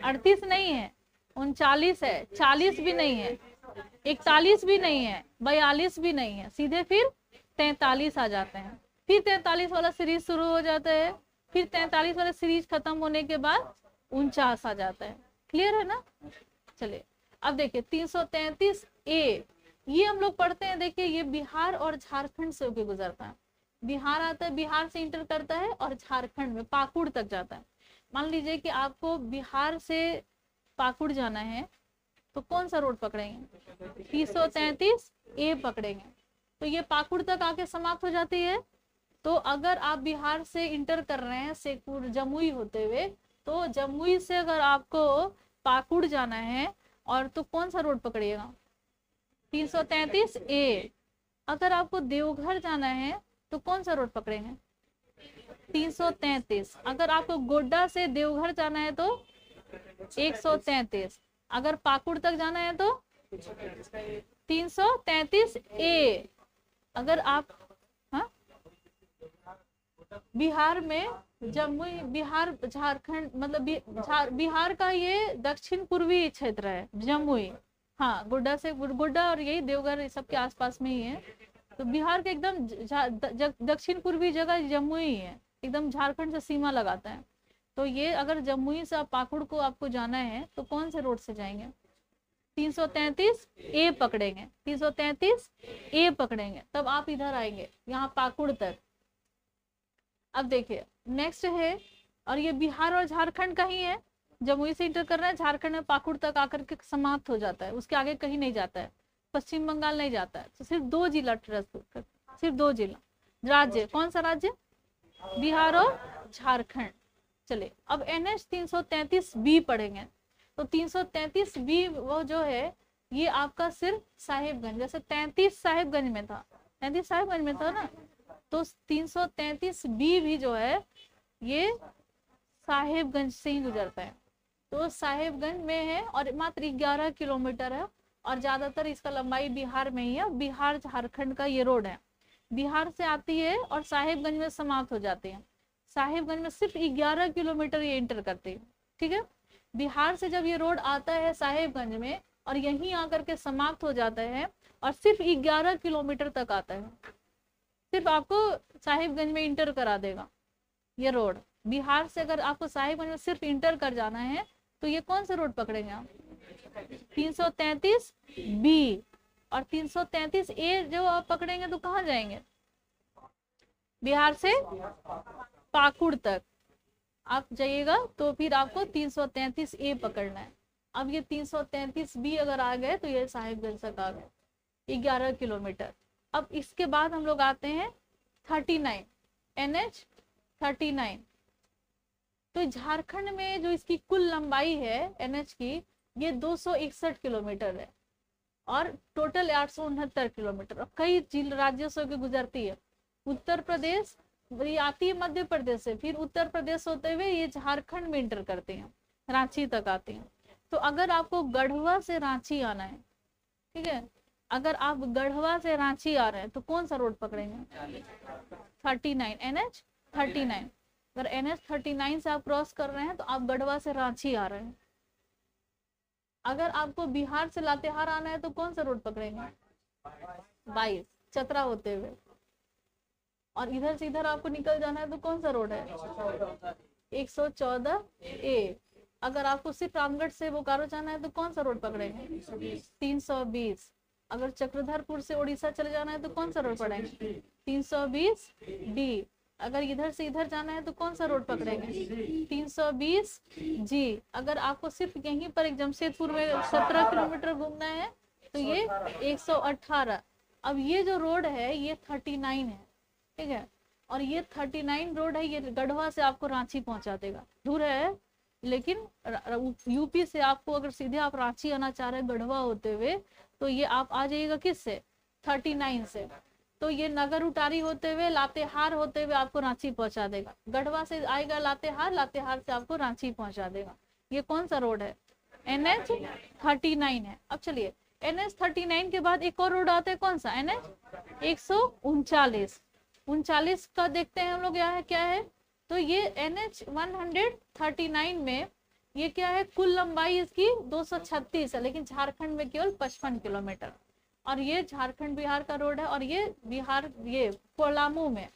38 नहीं है, 39 है। 40 भी नहीं है, 41 भी नहीं है, 42 भी नहीं है, सीधे फिर 43 आ जाते हैं। फिर 43 वाला सीरीज शुरू हो जाता है। फिर 43 वाला सीरीज खत्म होने के बाद 49 आ जाता है। क्लियर है ना? चलिए अब देखिए 333 ए, ये हम लोग पढ़ते हैं। देखिए ये बिहार और झारखंड से होकर गुजरता है। बिहार आता है, बिहार से इंटर करता है और झारखंड में पाकुड़ तक जाता है। मान लीजिए कि आपको बिहार से पाकुड़ जाना है तो कौन सा रोड पकड़ेंगे? 333 ए पकड़ेंगे। तो ये पाकुड़ तक आके समाप्त हो जाती है। तो अगर आप बिहार से इंटर कर रहे हैं शेखपुर जमुई होते हुए, तो जमुई से अगर आपको पाकुड़ जाना है और तो कौन सा रोड पकड़िएगा? 333 ए। अगर आपको देवघर जाना है तो कौन सा रोड पकड़ेंगे? 333। अगर आपको गोड्डा से देवघर जाना है तो 133। अगर पाकुड़ तक जाना है तो 333 ए। अगर आप, हाँ, बिहार में जमुई, बिहार झारखंड मतलब बिहार का ये दक्षिण पूर्वी क्षेत्र है जमुई। हाँ, गोड्डा से, गोड्डा और यही देवघर ये सब के आसपास में ही है। तो बिहार के एकदम दक्षिण पूर्वी जगह जमुई ही है, एकदम झारखंड से सीमा लगाता है। तो ये अगर जमुई से आप पाकुड़ को आपको जाना है तो कौन से रोड से जाएंगे? 333 ए पकड़ेंगे, 333 ए पकड़ेंगे, तब आप इधर आएंगे यहाँ पाकुड़ तक। अब देखिए नेक्स्ट है, और ये बिहार और झारखंड का ही है, जमुई से इंटर कर रहा है, झारखंड में पाकुड़ तक आकर के समाप्त हो जाता है, उसके आगे कहीं नहीं जाता है, पश्चिम बंगाल नहीं जाता है। तो सिर्फ 2 जिला सिर्फ 2 जिला। राज्य कौन सा राज्य? बिहार और झारखंड। चलिए अब NH 333B पढ़ेंगे। तो 333B वो जो है ये आपका सिर्फ साहिबगंज, जैसे 33 साहिबगंज में था, 33 साहिबगंज में था ना, तो 333B भी जो है ये साहिबगंज से ही गुजरता है। तो साहिबगंज में है और मात्र 11 किलोमीटर है, और ज्यादातर इसका लंबाई बिहार में ही है। बिहार झारखंड का ये रोड है, बिहार से आती है और साहिबगंज में समाप्त हो जाती है। साहिबगंज में सिर्फ 11 किलोमीटर ये इंटर करती है, ठीक है। बिहार से जब ये रोड आता है साहिबगंज में और यहीं आकर के समाप्त हो जाता है, और सिर्फ 11 किलोमीटर तक आता है, सिर्फ आपको साहिबगंज में इंटर करा देगा ये रोड। बिहार से अगर आपको साहिबगंज में सिर्फ इंटर कर जाना है तो ये कौन सा रोड पकड़ेंगे आप? 333B और 333A जो आप पकड़ेंगे तो कहाँ जाएंगे? बिहार से पाकुड़ तक आप जाइएगा तो फिर आपको 333A पकड़ना है। अब ये 333B अगर आ गए तो ये साहिबगंज तक आ गए, 11 किलोमीटर। अब इसके बाद हम लोग आते हैं 39, NH 39। तो झारखंड में जो इसकी कुल लंबाई है NH की, ये 261 किलोमीटर है, और टोटल 869 किलोमीटर। और कई राज्यों से होकर गुजरती है। उत्तर प्रदेश ये आती है मध्य प्रदेश से, फिर उत्तर प्रदेश होते हुए ये झारखंड में इंटर करते हैं, रांची तक आते हैं। तो अगर आपको गढ़वा से रांची आना है, ठीक है, अगर आप गढ़वा से रांची आ रहे हैं तो कौन सा रोड पकड़ेंगे? 39, NH 39। अगर NH 39 से आप क्रॉस कर रहे हैं तो आप गढ़वा से रांची आ रहे हैं। अगर आपको बिहार से लातेहार आना है तो कौन सा रोड पकड़ेंगे? 22, चतरा होते हुए। और इधर से इधर आपको निकल जाना है तो कौन सा रोड है? 114A। अगर आपको सिर्फ रामगढ़ से बोकारो जाना है तो कौन सा रोड पकड़ेंगे? 320। अगर चक्रधरपुर से उड़ीसा चले जाना है तो कौन सा रोड पकड़ेंगे? 320D। अगर इधर से इधर जाना है तो कौन सा रोड पकड़ेंगे? 320G। अगर आपको सिर्फ यहीं पर एक जमशेदपुर में 17 किलोमीटर घूमना है तो ये 118। अब ये जो रोड है ये 39 है, ठीक है, और ये 39 रोड है, ये गढ़वा से आपको रांची पहुंचा देगा। दूर है लेकिन यूपी से आपको अगर सीधे आप रांची आना चाह रहे हैं गढ़वा होते हुए तो ये आप आ जाइएगा किससे? 39 से। तो ये नगर उटारी होते हुए लातेहार होते हुए आपको रांची पहुंचा देगा। गढ़वा से आएगा लातेहार, लातेहार से आपको रांची पहुंचा देगा। ये कौन सा रोड है? NH 39 है। अब चलिए NH 39 के बाद एक और रोड आता है, कौन सा? NH 139। 39 का देखते हैं हम लोग क्या है। तो ये NH 139 में ये क्या है? कुल लंबाई इसकी 236 है, लेकिन झारखंड में केवल 55 किलोमीटर। और ये झारखंड बिहार का रोड है, और ये बिहार ये पलामू में।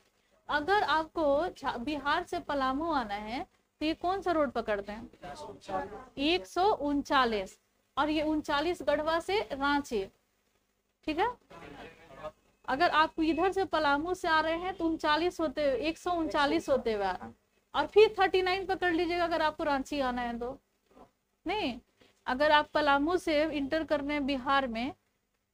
अगर आपको बिहार से पलामू आना है तो ये कौन सा रोड पकड़ते हैं? 139। और ये 39 गढ़वा से रांची, ठीक है। अगर आप इधर से पलामू से आ रहे हैं तो 39 होते हुए 139 होते हुए आ रहा, और फिर 39 पकड़ लीजिएगा अगर आपको रांची आना है तो। नहीं, अगर आप पलामू से इंटर करने हैं बिहार में,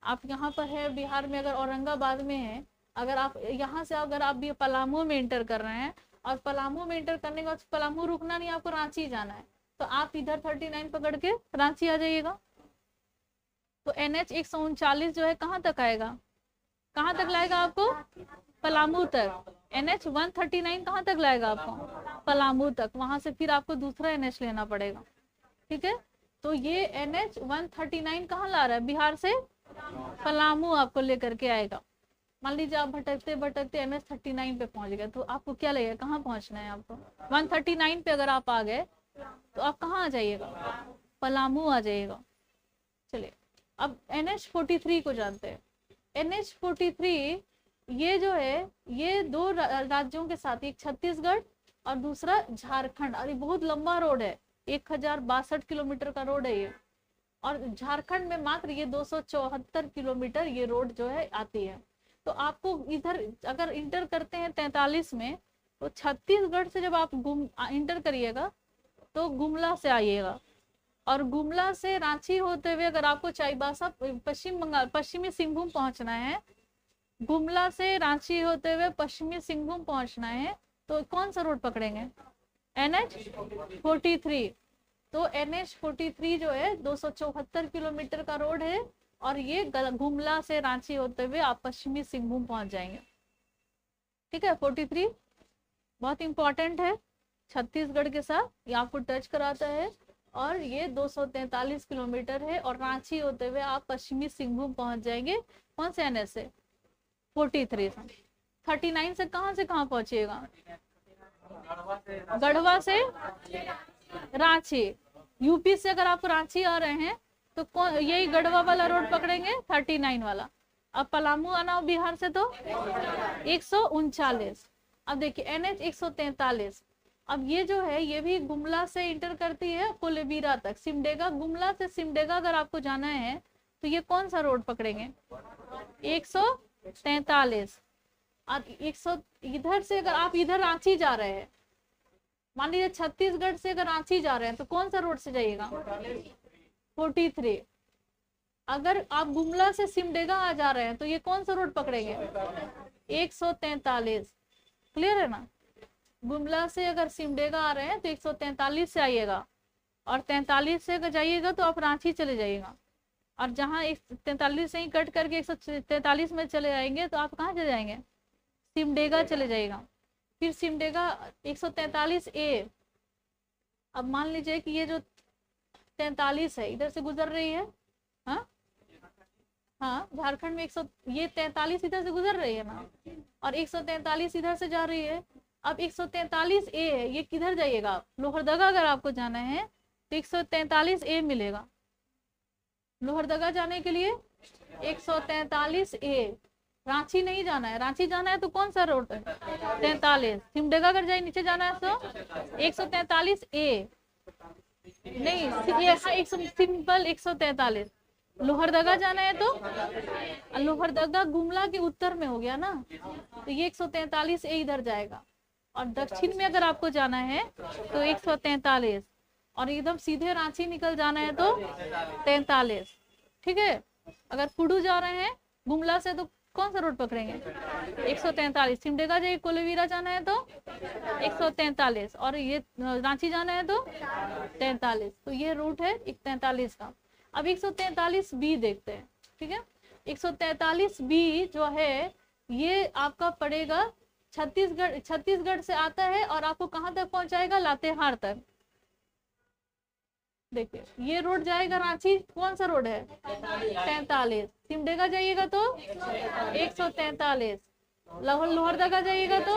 आप यहाँ पर है बिहार में, अगर औरंगाबाद में है, अगर आप यहाँ से अगर आप भी पलामू में इंटर कर रहे हैं और पलामू में इंटर करने के बाद पलामू रुकना नहीं, आपको रांची जाना है, तो आप इधर 39 पकड़ के रांची आ जाइएगा। तो NH 139 जो है कहाँ तक आएगा? कहाँ तक लाएगा आपको? पलामू तक। NH 139 कहाँ तक लाएगा आपको? पलामू तक। वहां से फिर आपको दूसरा NH लेना पड़ेगा, ठीक है। तो ये NH 139 कहाँ ला रहा है? बिहार से पलामू आपको लेकर के आएगा। मान लीजिए आप भटकते भटकते NH39 पे पहुंच गए, तो आपको क्या लगेगा कहाँ पहुंचना है आपको? 139 पे अगर आप आ गए तो आप कहाँ आ जाइएगा? पलामू आ जाइएगा। चलिए अब NH43 को जानते हैं। NH43 ये जो है ये दो राज्यों के साथ, एक छत्तीसगढ़ और दूसरा झारखंड, और ये बहुत लंबा रोड है, 1062 किलोमीटर का रोड है ये, और झारखंड में मात्र ये 274 किलोमीटर ये रोड जो है आती है। तो आपको इधर अगर इंटर करते हैं 43 में, तो छत्तीसगढ़ से जब आप इंटर करिएगा तो गुमला से आइएगा, और गुमला से रांची होते हुए अगर आपको चाईबासा पश्चिमी सिंहभूम पहुंचना है, गुमला से रांची होते हुए पश्चिमी सिंहभूम पहुंचना है, तो कौन सा रोड पकड़ेंगे? NH43। तो NH43 जो है 274 किलोमीटर का रोड है, और ये गुमला से रांची होते हुए आप पश्चिमी सिंहभूम पहुंच जाएंगे। ठीक है, 43 बहुत इंपॉर्टेंट है, छत्तीसगढ़ के साथ ये आपको टच कराता है, और ये 243 किलोमीटर है, और रांची होते हुए आप पश्चिमी सिंहभूम पहुंच जाएंगे। कौन से NH से? 43 से। 39 से कहाँ पहुंचिएगा? गढ़वा से रांची। यूपी से अगर आप रांची आ रहे हैं तो यही गढ़वा वाला रोड पकड़ेंगे, 39 वाला। अब पलामू आना हो बिहार से तो 139। अब देखिए NH 143, अब ये जो है ये भी गुमला से इंटर करती है कोलेबिरा तक, सिमडेगा। गुमला से सिमडेगा अगर आपको जाना है तो ये कौन सा रोड पकड़ेंगे? 143। अब 100 इधर से अगर आप इधर रांची जा रहे हैं, मान लीजिए छत्तीसगढ़ से अगर रांची जा रहे हैं, तो कौन सा रोड से जाइएगा? 43। अगर आप गुमला से सिमडेगा आ जा रहे हैं तो ये कौन सा रोड पकड़ेंगे? 143। क्लियर है ना? गुमला से अगर सिमडेगा आ रहे हैं तो 143 से आइएगा, और 43 से अगर जाइएगा तो आप रांची चले जाइएगा, और जहाँ 143 से ही कट करके 143 में चले जाएंगे तो आप कहाँ चले जाएंगे? सिमडेगा चले जाइएगा। फिर सिमडेगा 143A। अब मान लीजिए कि ये जो 43 है इधर से गुजर रही है, हाँ झारखंड में ये 43 इधर से गुजर रही है ना, और 143 इधर से जा रही है। अब 143A है, ये किधर जाइएगा आप? लोहरदगा अगर आपको जाना है तो 143A मिलेगा। लोहरदगा जाने के लिए 143A। रांची नहीं जाना है, रांची जाना है तो कौन सा रोड है? 43। सिमडेगा अगर जाए नीचे जाना है तो 143A नहीं, ये सिंपल 143। लोहरदगा जाना है तो लोहरदगा गुमला के उत्तर में हो गया ना, तो ये 143A इधर जाएगा। और दक्षिण में अगर आपको जाना है तो 143, और एकदम सीधे रांची निकल जाना है तो 43। ठीक है, अगर कुडू जा रहे हैं गुमला से तो कौन सा रोड पकड़ेंगे? 143। सिमडेगा जाइए कोलेबिरा जाना है तो 143, और ये रांची जाना है तो 43। तो ये रूट है 143 का। अब 143B देखते हैं। ठीक है, 143B जो है ये आपका पड़ेगा छत्तीसगढ़ से आता है, और आपको कहाँ तक पहुंचाएगा? लातेहार तक। देखिए ये रोड जाएगा रांची, कौन सा रोड है? 43। सिमडेगा जाइएगा तो 143, लोहरदगा जाइएगा तो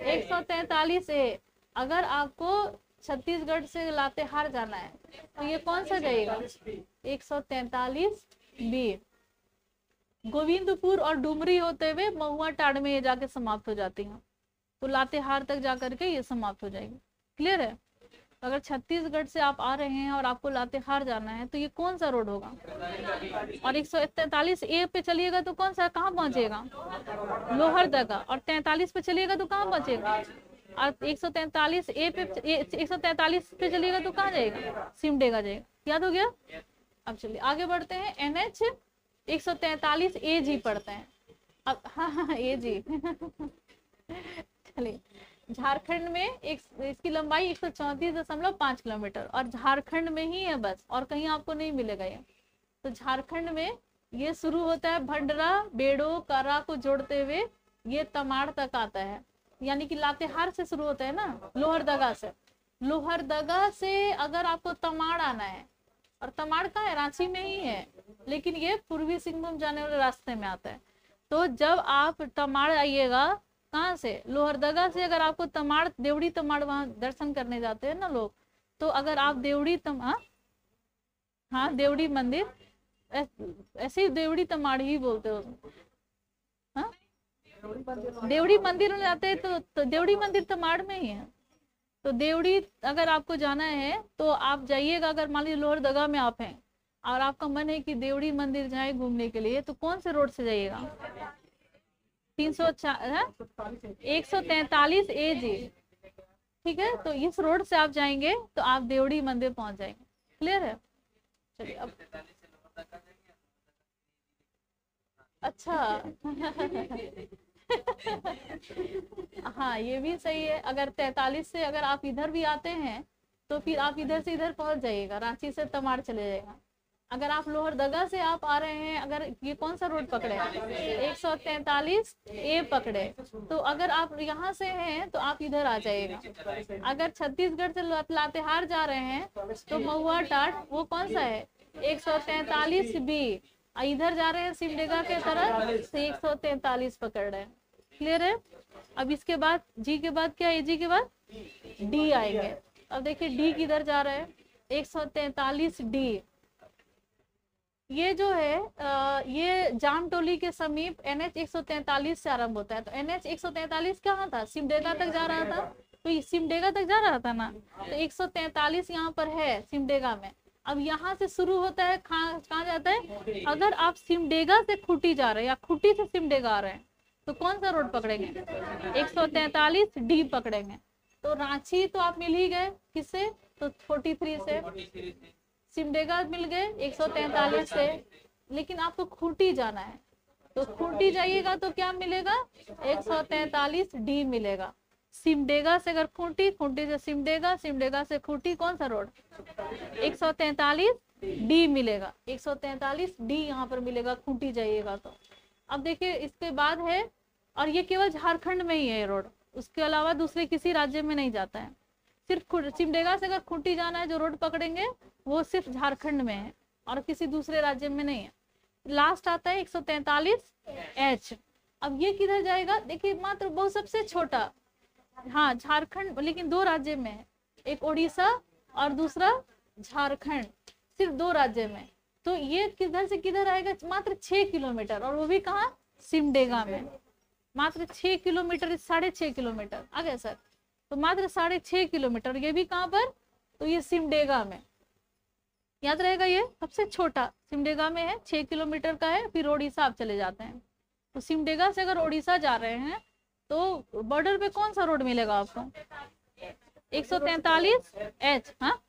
143A। अगर आपको छत्तीसगढ़ से लातेहार जाना है तो ये कौन सा जाइएगा? 143B। गोविंदपुर और डुमरी होते हुए महुआ टाड़ में ये जाके समाप्त हो जाती हैं, तो लातेहार तक जाकर के ये समाप्त हो जाएगी। क्लियर है? अगर छत्तीसगढ़ से आप आ रहे हैं और आपको लातेहार जाना है तो ये कौन सा रोड होगा? और 143A पे चलिएगा तो कौन सा, कहाँ पहुंचेगा? लोहरदगा। और 43 पे चलिएगा तो कहाँ पहुंचेगा? और 143A पे 143 पे चलिएगा तो कहाँ जाएगा? सिमडेगा जाएगा। याद हो गया? अब चलिए आगे बढ़ते हैं। NH 143AG पढ़ते हैं। अब हाँ AG चलिए, झारखंड में इसकी लंबाई 134.5 किलोमीटर, और झारखंड में ही है बस, और कहीं आपको नहीं मिलेगा ये। तो झारखंड में ये शुरू होता है भंडरा, बेड़ो, कारा को जोड़ते हुए ये तमाड़ तक आता है, यानी कि लातेहार से शुरू होता है ना, लोहरदगा से। लोहरदगा से अगर आपको तमाड़ आना है, और तमाड़ का है रांची में ही है, लेकिन ये पूर्वी सिंहभूम जाने वाले रास्ते में आता है, तो तो जब आप तमाड़ आइएगा, कहाँ से, लोहरदगा से अगर आपको तमाड़, देवड़ी तमाड़ वहां दर्शन करने जाते हैं ना लोग, तो अगर आप देवड़ी हाँ देवड़ी मंदिर, ऐसे ही देवड़ी तमाड़ ही बोलते हो। हाँ देवड़ी मंदिर में जाते हैं तो देवड़ी मंदिर तमाड़ में ही है। तो देवड़ी अगर आपको जाना है तो आप जाइएगा। अगर मान लीजिए लोहरदगा में आप हैं और आपका मन है कि देवड़ी मंदिर जाए घूमने के लिए, तो कौन से रोड से जाइएगा? 143 जी, ठीक है। तो इस रोड से आप जाएंगे तो आप देवड़ी मंदिर पहुंच जाएंगे। क्लियर है? चलिए अब अच्छा हाँ ये भी सही है। अगर 43 से अगर आप इधर भी आते हैं तो फिर आप इधर से इधर पहुंच जाइएगा, रांची से तमाड़ चले जाएगा। अगर आप लोहरदगा से आप आ रहे हैं, अगर ये कौन सा रोड पकड़े, 143A पकड़े, तो अगर आप यहाँ से हैं तो आप इधर आ जाइएगा। अगर छत्तीसगढ़ से लातेहार जा रहे हैं तो महुआ टाट, वो कौन सा है, 143B। इधर जा रहे हैं सिमडेगा के तरफ से 143 पकड़ रहे हैं। क्लियर है? अब इसके बाद जी के बाद क्या है, जी के बाद डी आएंगे। अब देखिए डी किधर जा रहे हैं, 143D। ये जो है ये जामटोली के समीप NH 143 से आरंभ होता है। तो NH 143 कहाँ था, सिमडेगा तक जा रहा था। तो सिमडेगा तक जा रहा था ना, तो 143 यहाँ पर है सिमडेगा में। अब यहाँ से शुरू होता है, कहाँ जाता है? अगर आप सिमडेगा से खूंटी जा रहे हैं या खूंटी से सिमडेगा आ रहे हैं तो कौन सा रोड पकड़ेंगे? 143D पकड़ेंगे। तो रांची तो आप मिल ही गए, किससे? तो 43 से। सिमडेगा मिल गए 143 से। लेकिन आपको खूंटी जाना है, तो खूंटी जाइएगा तो क्या मिलेगा? 143D मिलेगा। सिमडेगा से अगर खूंटी, खूंटी से सिमडेगा, सिमडेगा से खूंटी, कौन सा रोड? 143D मिलेगा। 143D यहाँ पर मिलेगा, खूंटी जाइएगा तो। अब देखिए इसके बाद है, और ये केवल झारखंड में ही है ये रोड, उसके अलावा दूसरे किसी राज्य में नहीं जाता है। सिर्फ सिमडेगा से अगर खूंटी जाना है, जो रोड पकड़ेंगे वो सिर्फ झारखंड में है और किसी दूसरे राज्य में नहीं है। लास्ट आता है 143H। अब ये किधर जाएगा? देखिए मात्र बहुत सबसे छोटा, हाँ झारखंड, लेकिन 2 राज्य में है, एक उड़ीसा और दूसरा झारखंड, सिर्फ 2 राज्य में। तो ये किधर से किधर आएगा? मात्र 6 किलोमीटर, और वो भी कहाँ? सिमडेगा में। मात्र 6 किलोमीटर, 6.5 किलोमीटर आ गया सर। तो मात्र 6.5 किलोमीटर, ये भी कहाँ पर? तो ये सिमडेगा में। याद रहेगा, ये सबसे छोटा सिमडेगा में है, 6 किलोमीटर का है। फिर उड़ीसा आप चले जाते हैं। तो सिमडेगा से अगर उड़ीसा जा रहे हैं तो बॉर्डर पे कौन सा रोड मिलेगा आपको? 143H। हाँ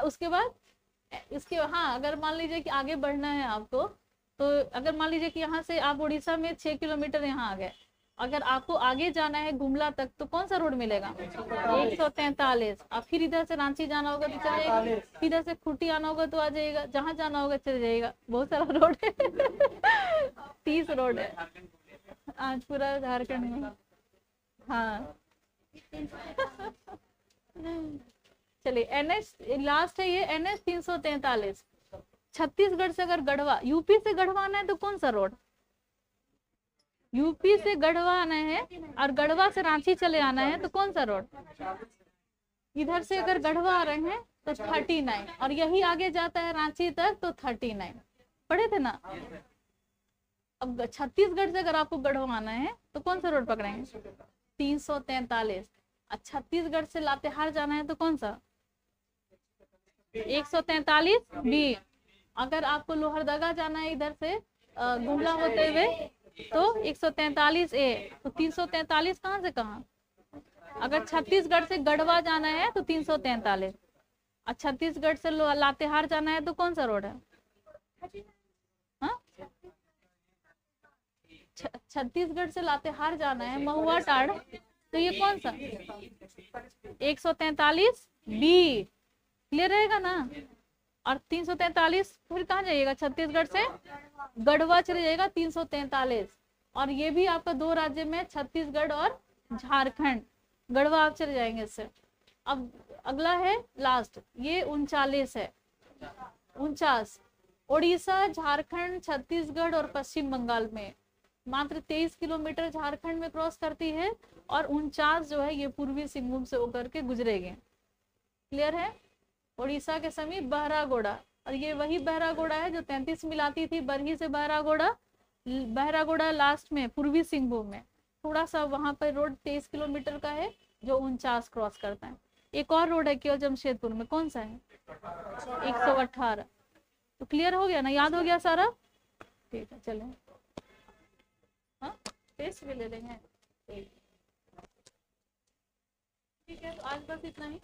उसके बाद इसके, हाँ अगर मान लीजिए कि आगे बढ़ना है आपको, तो अगर मान लीजिए कि यहाँ से आप उड़ीसा में 6 किलोमीटर यहाँ आ गए, अगर आपको आगे जाना है गुमला तक तो कौन सा रोड मिलेगा? 143। अब फिर इधर से रांची जाना होगा तो चले जाइएगा, फिर इधर से खूंटी आना होगा तो आ जाइएगा, जहाँ जाना होगा चले जाइएगा। बहुत सारा रोड है 30 रोड है आज पूरा झारखंड में। हाँ चलिए NH लास्ट है ये, NH 343। छत्तीसगढ़ से अगर गढ़वा, यूपी से गढ़वा आना है तो कौन सा रोड? यूपी से गढ़वा आना है और गढ़वा से रांची चले आना है तो कौन सा रोड? इधर से अगर गढ़वा आ रहे हैं तो 39, और यही आगे जाता है रांची तक तो 39। पढ़े थे ना? अब छत्तीसगढ़ से अगर आपको गढ़वा आना है तो कौन सा रोड पकड़ेंगे? 343। छत्तीसगढ़ से लातेहार जाना है तो कौन सा? 143B। अगर आपको लोहरदगा जाना है इधर से गुमला होते हुए तो 143A। तो 343 कहाँ से कहाँ? अगर छत्तीसगढ़ से गढ़वा जाना है तो 343, और छत्तीसगढ़ से लातेहार जाना है तो कौन सा रोड है? हाँ छत्तीसगढ़ से लातेहार जाना है महुआ टाड़, तो ये कौन सा? 143B। क्लियर रहेगा ना? और 343 फिर कहाँ जाइएगा? छत्तीसगढ़ से गढ़वा चले जाएगा 343। और ये भी आपका 2 राज्य में, छत्तीसगढ़ और झारखंड। गढ़वा आप चले जाएंगे इससे। अब अगला है लास्ट, ये 39 है, 49। उड़ीसा, झारखंड, छत्तीसगढ़ और पश्चिम बंगाल में मात्र 23 किलोमीटर झारखंड में क्रॉस करती है और 49 जो है ये पूर्वी सिंहभूम से होकर के गुजरेंगे। क्लियर है? उड़ीसा के समीप बहरागोड़ा, और ये वही बहरागोड़ा है जो 33 मिलाती थी बरही से बहरागोड़ा। बहरागोड़ा लास्ट में पूर्वी सिंहभूम में, थोड़ा सा वहां पर रोड 23 किलोमीटर का है जो 49 क्रॉस करता है। एक और रोड है केवल जमशेदपुर में, कौन सा है? 118। तो क्लियर हो गया ना, याद हो गया सारा? ठीक है, चले हाँ टेस्ट भी ले लेंगे। ठीक है, तो आज बस इतना ही।